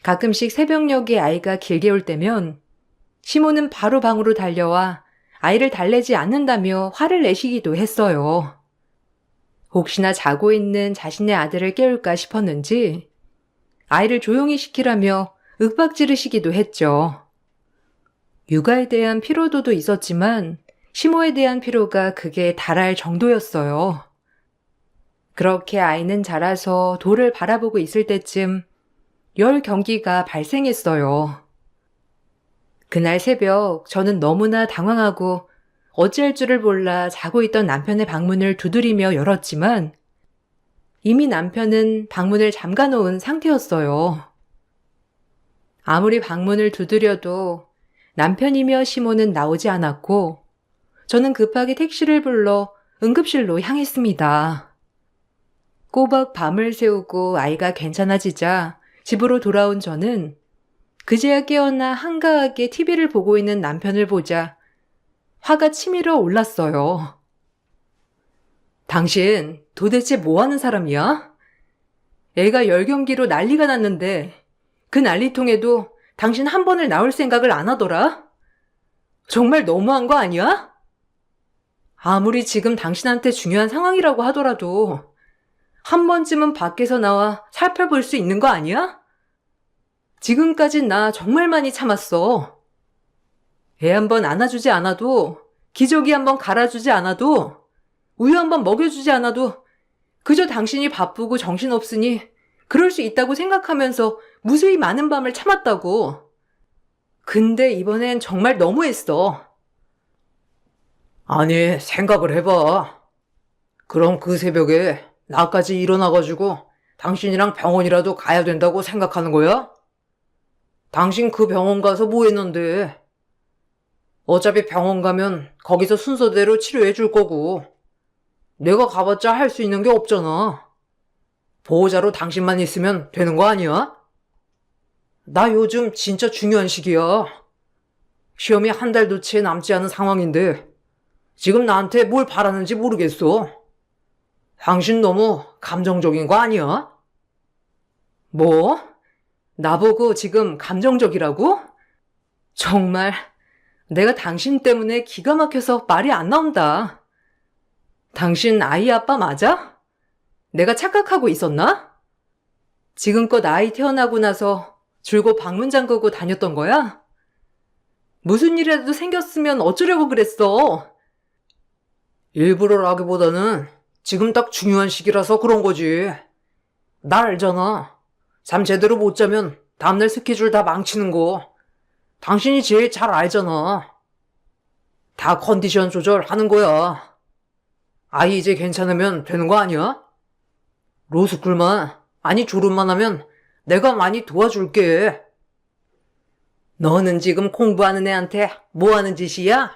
A: 가끔씩 새벽녘에 아이가 길게 올 때면 시모는 바로 방으로 달려와 아이를 달래지 않는다며 화를 내시기도 했어요. 혹시나 자고 있는 자신의 아들을 깨울까 싶었는지 아이를 조용히 시키라며 윽박지르시기도 했죠. 육아에 대한 피로도도 있었지만 시모에 대한 피로가 극에 달할 정도였어요. 그렇게 아이는 자라서 돌을 바라보고 있을 때쯤 열 경기가 발생했어요. 그날 새벽 저는 너무나 당황하고 어찌할 줄을 몰라 자고 있던 남편의 방문을 두드리며 열었지만 이미 남편은 방문을 잠가놓은 상태였어요. 아무리 방문을 두드려도 남편이며 시모는 나오지 않았고 저는 급하게 택시를 불러 응급실로 향했습니다. 꼬박 밤을 새우고 아이가 괜찮아지자 집으로 돌아온 저는 그제야 깨어나 한가하게 TV를 보고 있는 남편을 보자 화가 치밀어 올랐어요. 당신 도대체 뭐 하는 사람이야? 애가 열경기로 난리가 났는데 그 난리통에도 당신 한 번을 나올 생각을 안 하더라? 정말 너무한 거 아니야? 아무리 지금 당신한테 중요한 상황이라고 하더라도 한 번쯤은 밖에서 나와 살펴볼 수 있는 거 아니야? 지금까지 나 정말 많이 참았어. 애 한 번 안아주지 않아도, 기저귀 한 번 갈아주지 않아도, 우유 한 번 먹여주지 않아도 그저 당신이 바쁘고 정신없으니 그럴 수 있다고 생각하면서 무수히 많은 밤을 참았다고. 근데 이번엔 정말 너무했어. 아니, 생각을 해봐. 그럼 그 새벽에 나까지 일어나가지고 당신이랑 병원이라도 가야 된다고 생각하는 거야? 당신 그 병원 가서 뭐 했는데? 어차피 병원 가면 거기서 순서대로 치료해 줄 거고 내가 가봤자 할 수 있는 게 없잖아.
B: 보호자로 당신만 있으면 되는 거 아니야? 나 요즘 진짜 중요한 시기야. 시험이 한 달도 채 남지 않은 상황인데 지금 나한테 뭘 바라는지 모르겠어. 당신 너무 감정적인 거 아니야? 뭐? 나보고 지금 감정적이라고? 정말 내가 당신 때문에 기가 막혀서 말이 안 나온다. 당신 아이 아빠 맞아? 내가 착각하고 있었나? 지금껏 아이 태어나고 나서 줄곧 방문 잠그고 다녔던 거야? 무슨 일이라도 생겼으면 어쩌려고 그랬어? 일부러라기보다는 지금 딱 중요한 시기라서 그런 거지. 나 알잖아. 잠 제대로 못 자면 다음날 스케줄 다 망치는 거. 당신이 제일 잘 알잖아. 다 컨디션 조절하는 거야. 아이 이제 괜찮으면 되는 거 아니야? 로스쿨만, 아니 졸업만 하면 내가 많이 도와줄게. 너는 지금 공부하는 애한테 뭐 하는 짓이야?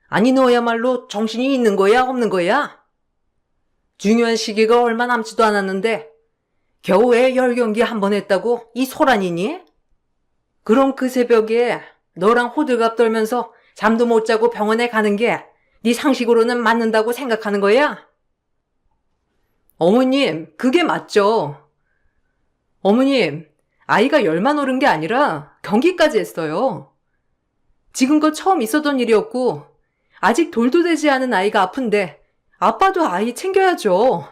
B: 아니 너야말로 정신이 있는 거야 없는 거야? 중요한 시기가 얼마 남지도 않았는데 겨우 애 10경기 한 번 했다고 이 소란이니? 그럼 그 새벽에 너랑 호들갑 떨면서 잠도 못 자고 병원에 가는 게 네 상식으로는 맞는다고 생각하는 거야? 어머님, 그게 맞죠? 어머님, 아이가 열만 오른 게 아니라 경기까지 했어요. 지금껏 처음 있었던 일이었고 아직 돌도 되지 않은 아이가 아픈데 아빠도 아이 챙겨야죠.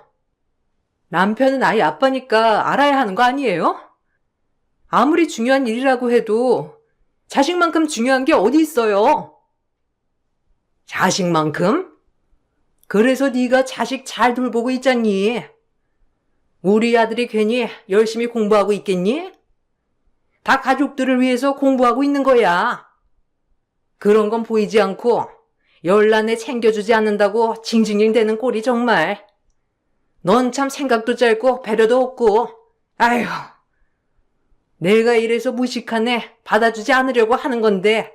B: 남편은 아이 아빠니까 알아야 하는 거 아니에요? 아무리 중요한 일이라고 해도 자식만큼 중요한 게 어디 있어요? 자식만큼? 그래서 네가 자식 잘 돌보고 있잖니. 우리 아들이 괜히 열심히 공부하고 있겠니? 다 가족들을 위해서 공부하고 있는 거야. 그런 건 보이지 않고 열란에 챙겨주지 않는다고 징징징 대는 꼴이 정말. 넌 참 생각도 짧고 배려도 없고. 아휴. 내가 이래서 무식한 애 받아주지 않으려고 하는 건데.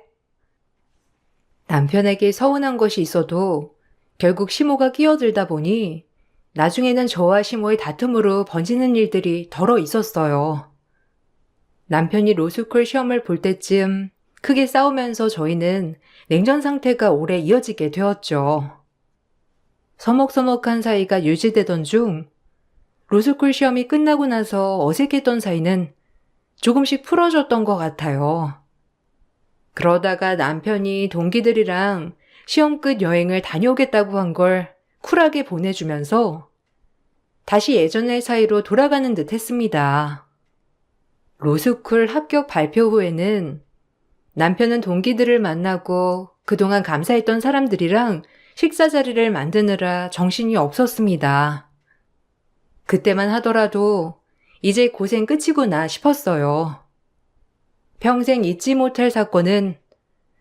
B: 남편에게 서운한 것이 있어도 결국 시모가 끼어들다 보니 나중에는 저와 시모의 다툼으로 번지는 일들이 덜어 있었어요. 남편이 로스쿨 시험을 볼 때쯤 크게 싸우면서 저희는 냉전 상태가 오래 이어지게 되었죠. 서먹서먹한 사이가 유지되던 중 로스쿨 시험이 끝나고 나서 어색했던 사이는 조금씩 풀어졌던 것 같아요. 그러다가 남편이 동기들이랑 시험 끝 여행을 다녀오겠다고 한 걸 쿨하게 보내주면서 다시 예전의 사이로 돌아가는 듯 했습니다. 로스쿨 합격 발표 후에는 남편은 동기들을 만나고 그동안 감사했던 사람들이랑 식사 자리를 만드느라 정신이 없었습니다. 그때만 하더라도 이제 고생 끝이구나 싶었어요. 평생 잊지 못할 사건은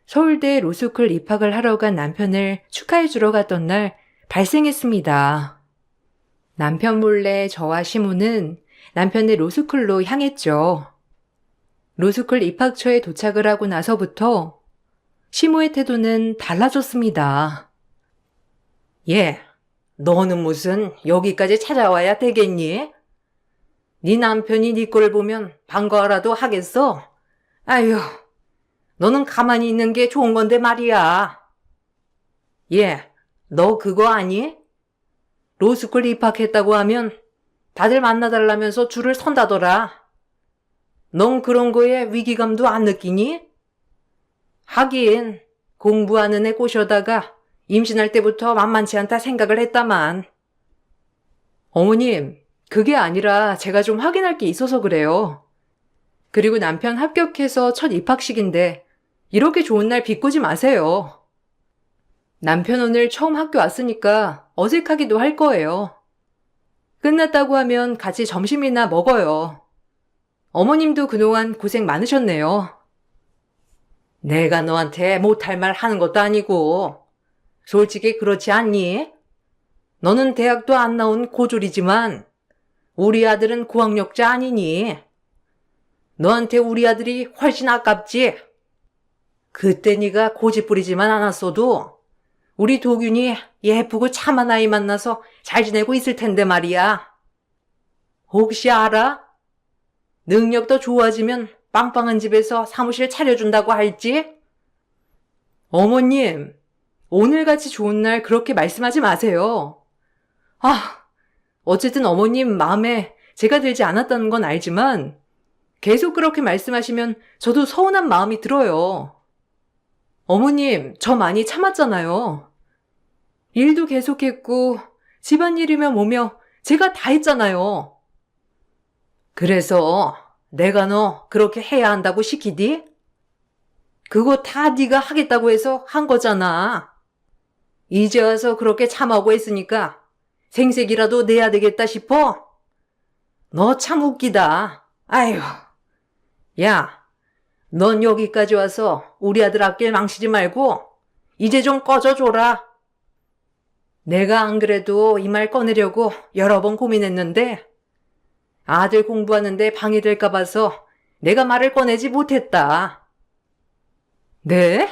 B: 서울대 로스쿨 입학을 하러 간 남편을 축하해주러 갔던 날 발생했습니다. 남편 몰래 저와 시모는 남편의 로스쿨로 향했죠. 로스쿨 입학처에 도착을 하고 나서부터 시모의 태도는 달라졌습니다. 너는 무슨 여기까지 찾아와야 되겠니? 네 남편이 네 꼴을 보면 반가워라도 하겠어? 아휴, 너는 가만히 있는 게 좋은 건데 말이야. 너 그거 아니? 로스쿨 입학했다고 하면 다들 만나달라면서 줄을 선다더라. 넌 그런 거에 위기감도 안 느끼니? 하긴 공부하는 애 꼬셔다가 임신할 때부터 만만치 않다 생각을 했다만. 어머님, 그게 아니라 제가 좀 확인할 게 있어서 그래요. 그리고 남편 합격해서 첫 입학식인데 이렇게 좋은 날 비꼬지 마세요. 남편 오늘 처음 학교 왔으니까 어색하기도 할 거예요. 끝났다고 하면 같이 점심이나 먹어요. 어머님도 그동안 고생 많으셨네요. 내가 너한테 못할 말 하는 것도 아니고 솔직히 그렇지 않니? 너는 대학도 안 나온 고졸이지만 우리 아들은 고학력자 아니니? 너한테 우리 아들이 훨씬 아깝지? 그때 네가 고집 부리지만 않았어도 우리 도균이 예쁘고 참한 아이 만나서 잘 지내고 있을 텐데 말이야.
A: 혹시 알아? 능력도 좋아지면 빵빵한 집에서 사무실 차려준다고 할지? 어머님, 오늘같이 좋은 날 그렇게 말씀하지 마세요. 아, 어쨌든 어머님 마음에 제가 들지 않았다는 건 알지만 계속 그렇게 말씀하시면 저도 서운한 마음이 들어요. 어머님, 저 많이 참았잖아요. 일도 계속했고 집안일이며 뭐며 제가 다 했잖아요. 그래서 내가 너 그렇게 해야 한다고 시키디? 그거 다 네가 하겠다고 해서 한 거잖아. 이제 와서 그렇게 참하고 했으니까 생색이라도 내야 되겠다 싶어? 너 참 웃기다. 아휴. 야, 넌 여기까지 와서 우리 아들 앞길 망치지 말고 이제 좀 꺼져줘라. 내가 안 그래도 이 말 꺼내려고 여러 번 고민했는데 아들 공부하는데 방해될까 봐서 내가 말을 꺼내지 못했다. 네?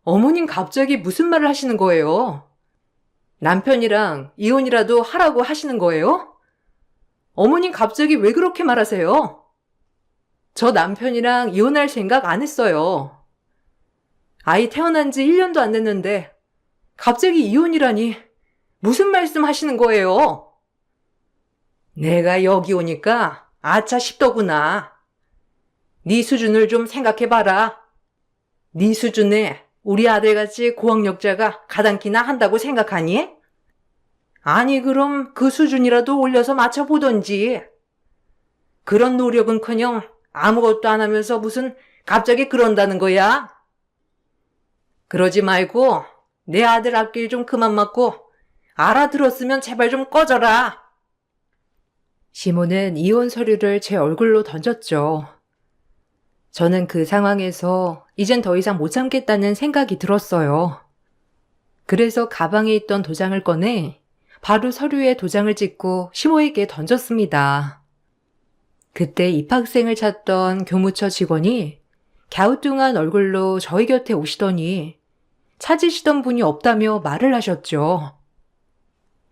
A: 어머님 갑자기 무슨 말을 하시는 거예요? 남편이랑 이혼이라도 하라고 하시는 거예요? 어머님 갑자기 왜 그렇게 말하세요? 저 남편이랑 이혼할 생각 안 했어요. 아이 태어난 지 1년도 안 됐는데 갑자기 이혼이라니 무슨 말씀 하시는 거예요? 내가 여기 오니까 아차 싶더구나. 네 수준을 좀 생각해봐라. 네 수준에 우리 아들같이 고학력자가 가당키나 한다고 생각하니? 아니 그럼 그 수준이라도 올려서 맞춰보던지. 그런 노력은커녕 아무것도 안 하면서 무슨 갑자기 그런다는 거야? 그러지 말고 내 아들 앞길 좀 그만 맞고 알아들었으면 제발 좀 꺼져라. 시모는 이혼 서류를 제 얼굴로 던졌죠. 저는 그 상황에서 이젠 더 이상 못 참겠다는 생각이 들었어요. 그래서 가방에 있던 도장을 꺼내 바로 서류에 도장을 찍고 시모에게 던졌습니다. 그때 입학생을 찾던 교무처 직원이 갸우뚱한 얼굴로 저희 곁에 오시더니 찾으시던 분이 없다며 말을 하셨죠.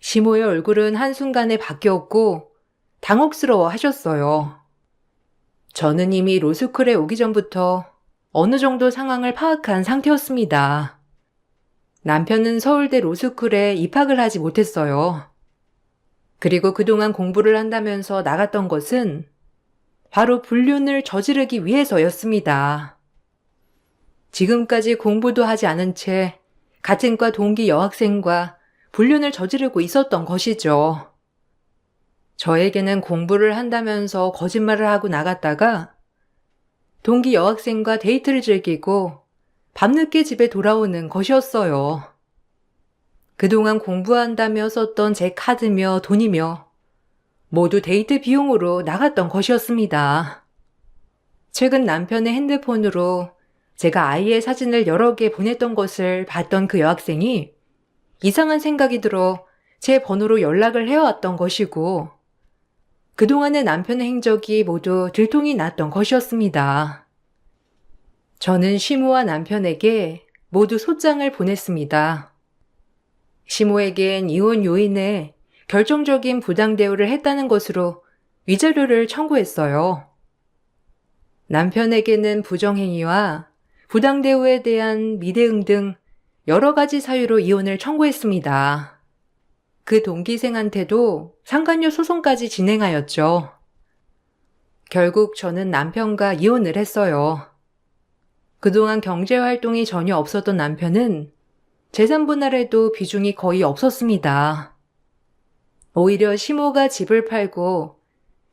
A: 시모의 얼굴은 한순간에 바뀌었고 당혹스러워 하셨어요. 저는 이미 로스쿨에 오기 전부터 어느 정도 상황을 파악한 상태였습니다. 남편은 서울대 로스쿨에 입학을 하지 못했어요. 그리고 그동안 공부를 한다면서 나갔던 것은 바로 불륜을 저지르기 위해서였습니다. 지금까지 공부도 하지 않은 채 같은 과 동기 여학생과 불륜을 저지르고 있었던 것이죠. 저에게는 공부를 한다면서 거짓말을 하고 나갔다가 동기 여학생과 데이트를 즐기고 밤늦게 집에 돌아오는 것이었어요. 그동안 공부한다며 썼던 제 카드며 돈이며 모두 데이트 비용으로 나갔던 것이었습니다. 최근 남편의 핸드폰으로 제가 아이의 사진을 여러 개 보냈던 것을 봤던 그 여학생이 이상한 생각이 들어 제 번호로 연락을 해왔던 것이고 그동안의 남편의 행적이 모두 들통이 났던 것이었습니다. 저는 시모와 남편에게 모두 소장을 보냈습니다. 시모에겐 이혼 요인에 결정적인 부당 대우를 했다는 것으로 위자료를 청구했어요. 남편에게는 부정행위와 부당 대우에 대한 미대응 등 여러 가지 사유로 이혼을 청구했습니다. 그 동기생한테도 상간녀 소송까지 진행하였죠. 결국 저는 남편과 이혼을 했어요. 그동안 경제활동이 전혀 없었던 남편은 재산 분할에도 비중이 거의 없었습니다. 오히려 시모가 집을 팔고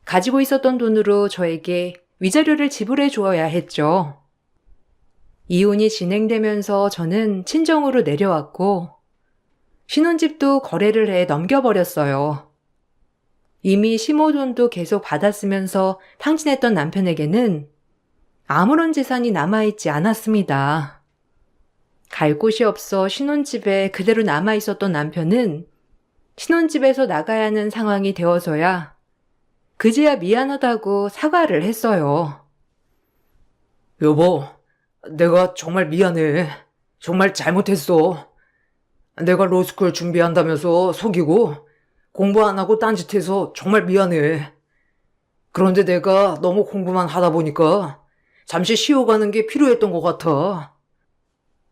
A: 가지고 있었던 돈으로 저에게 위자료를 지불해 주어야 했죠. 이혼이 진행되면서 저는 친정으로 내려왔고 신혼집도 거래를 해 넘겨버렸어요. 이미 시모 돈도 계속 받았으면서 탕진했던 남편에게는 아무런 재산이 남아있지 않았습니다. 갈 곳이 없어 신혼집에 그대로 남아있었던 남편은 신혼집에서 나가야 하는 상황이 되어서야 그제야 미안하다고 사과를 했어요.
B: 여보, 내가 정말 미안해. 정말 잘못했어. 내가 로스쿨 준비한다면서 속이고 공부 안 하고 딴짓해서 정말 미안해. 그런데 내가 너무 공부만 하다 보니까 잠시 쉬어가는 게 필요했던 것 같아.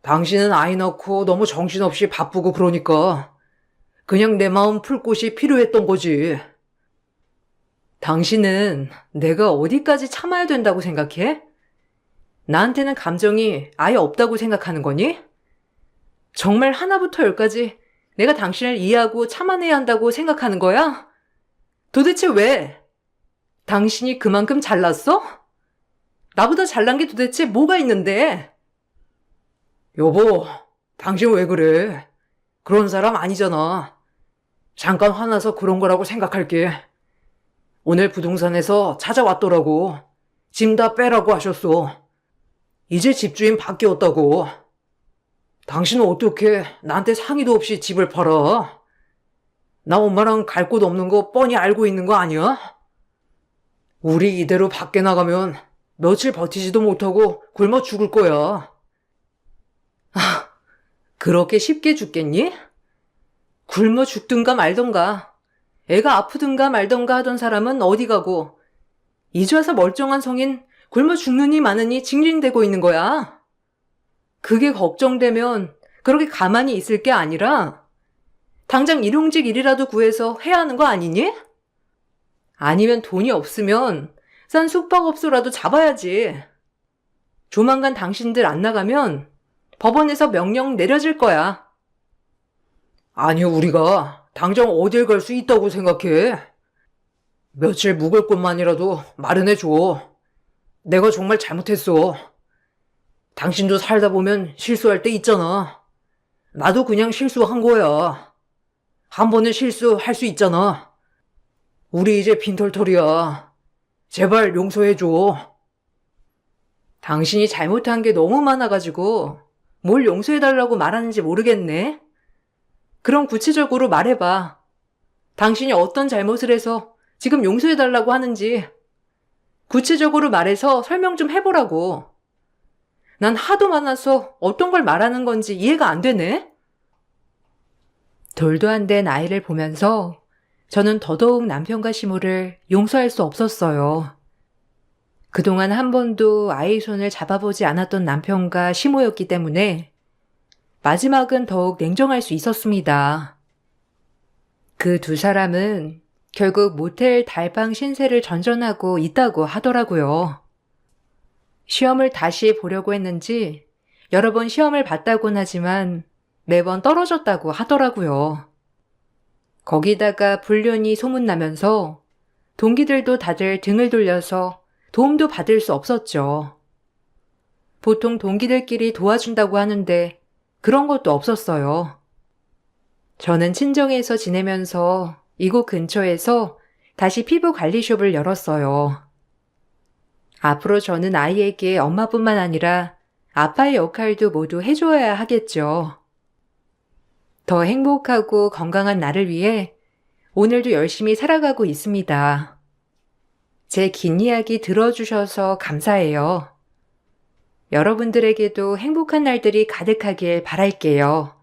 B: 당신은 아이 낳고 너무 정신없이 바쁘고 그러니까 그냥 내 마음 풀 곳이 필요했던 거지.
A: 당신은 내가 어디까지 참아야 된다고 생각해? 나한테는 감정이 아예 없다고 생각하는 거니? 정말 하나부터 열까지 내가 당신을 이해하고 참아내야 한다고 생각하는 거야? 도대체 왜? 당신이 그만큼 잘났어? 나보다 잘난 게 도대체 뭐가 있는데?
B: 여보, 당신 왜 그래? 그런 사람 아니잖아. 잠깐 화나서 그런 거라고 생각할게. 오늘 부동산에서 찾아왔더라고. 짐 다 빼라고 하셨어. 이제 집주인 바뀌었다고. 당신은 어떻게 나한테 상의도 없이 집을 팔아? 나 엄마랑 갈 곳 없는 거 뻔히 알고 있는 거 아니야? 우리 이대로 밖에 나가면 며칠 버티지도 못하고 굶어 죽을 거야.
A: 그렇게 쉽게 죽겠니? 굶어 죽든가 말던가. 애가 아프든가 말던가 하던 사람은 어디 가고 이제 와서 멀쩡한 성인 굶어 죽느니 마느니 징징대고 있는 거야. 그게 걱정되면 그렇게 가만히 있을 게 아니라 당장 일용직 일이라도 구해서 해야 하는 거 아니니? 아니면 돈이 없으면 싼 숙박업소라도 잡아야지. 조만간 당신들 안 나가면 법원에서 명령 내려질 거야.
B: 아니, 우리가 당장 어딜 갈 수 있다고 생각해? 며칠 묵을 곳만이라도 마련해줘. 내가 정말 잘못했어. 당신도 살다 보면 실수할 때 있잖아. 나도 그냥 실수한 거야. 한 번은 실수할 수 있잖아. 우리 이제 빈털털이야. 제발 용서해줘.
A: 당신이 잘못한 게 너무 많아가지고 뭘 용서해달라고 말하는지 모르겠네. 그럼 구체적으로 말해봐. 당신이 어떤 잘못을 해서 지금 용서해달라고 하는지 구체적으로 말해서 설명 좀 해보라고. 난 하도 많아서 어떤 걸 말하는 건지 이해가 안 되네. 돌도 안 된 아이를 보면서 저는 더더욱 남편과 시모를 용서할 수 없었어요. 그동안 한 번도 아이 손을 잡아보지 않았던 남편과 시모였기 때문에 마지막은 더욱 냉정할 수 있었습니다. 그 두 사람은 결국 모텔 달방 신세를 전전하고 있다고 하더라고요. 시험을 다시 보려고 했는지 여러 번 시험을 봤다곤 하지만 매번 떨어졌다고 하더라고요. 거기다가 불륜이 소문나면서 동기들도 다들 등을 돌려서 도움도 받을 수 없었죠. 보통 동기들끼리 도와준다고 하는데 그런 것도 없었어요. 저는 친정에서 지내면서 이곳 근처에서 다시 피부 관리숍을 열었어요. 앞으로 저는 아이에게 엄마뿐만 아니라 아빠의 역할도 모두 해줘야 하겠죠. 더 행복하고 건강한 나를 위해 오늘도 열심히 살아가고 있습니다. 제 긴 이야기 들어주셔서 감사해요. 여러분들에게도 행복한 날들이 가득하길 바랄게요.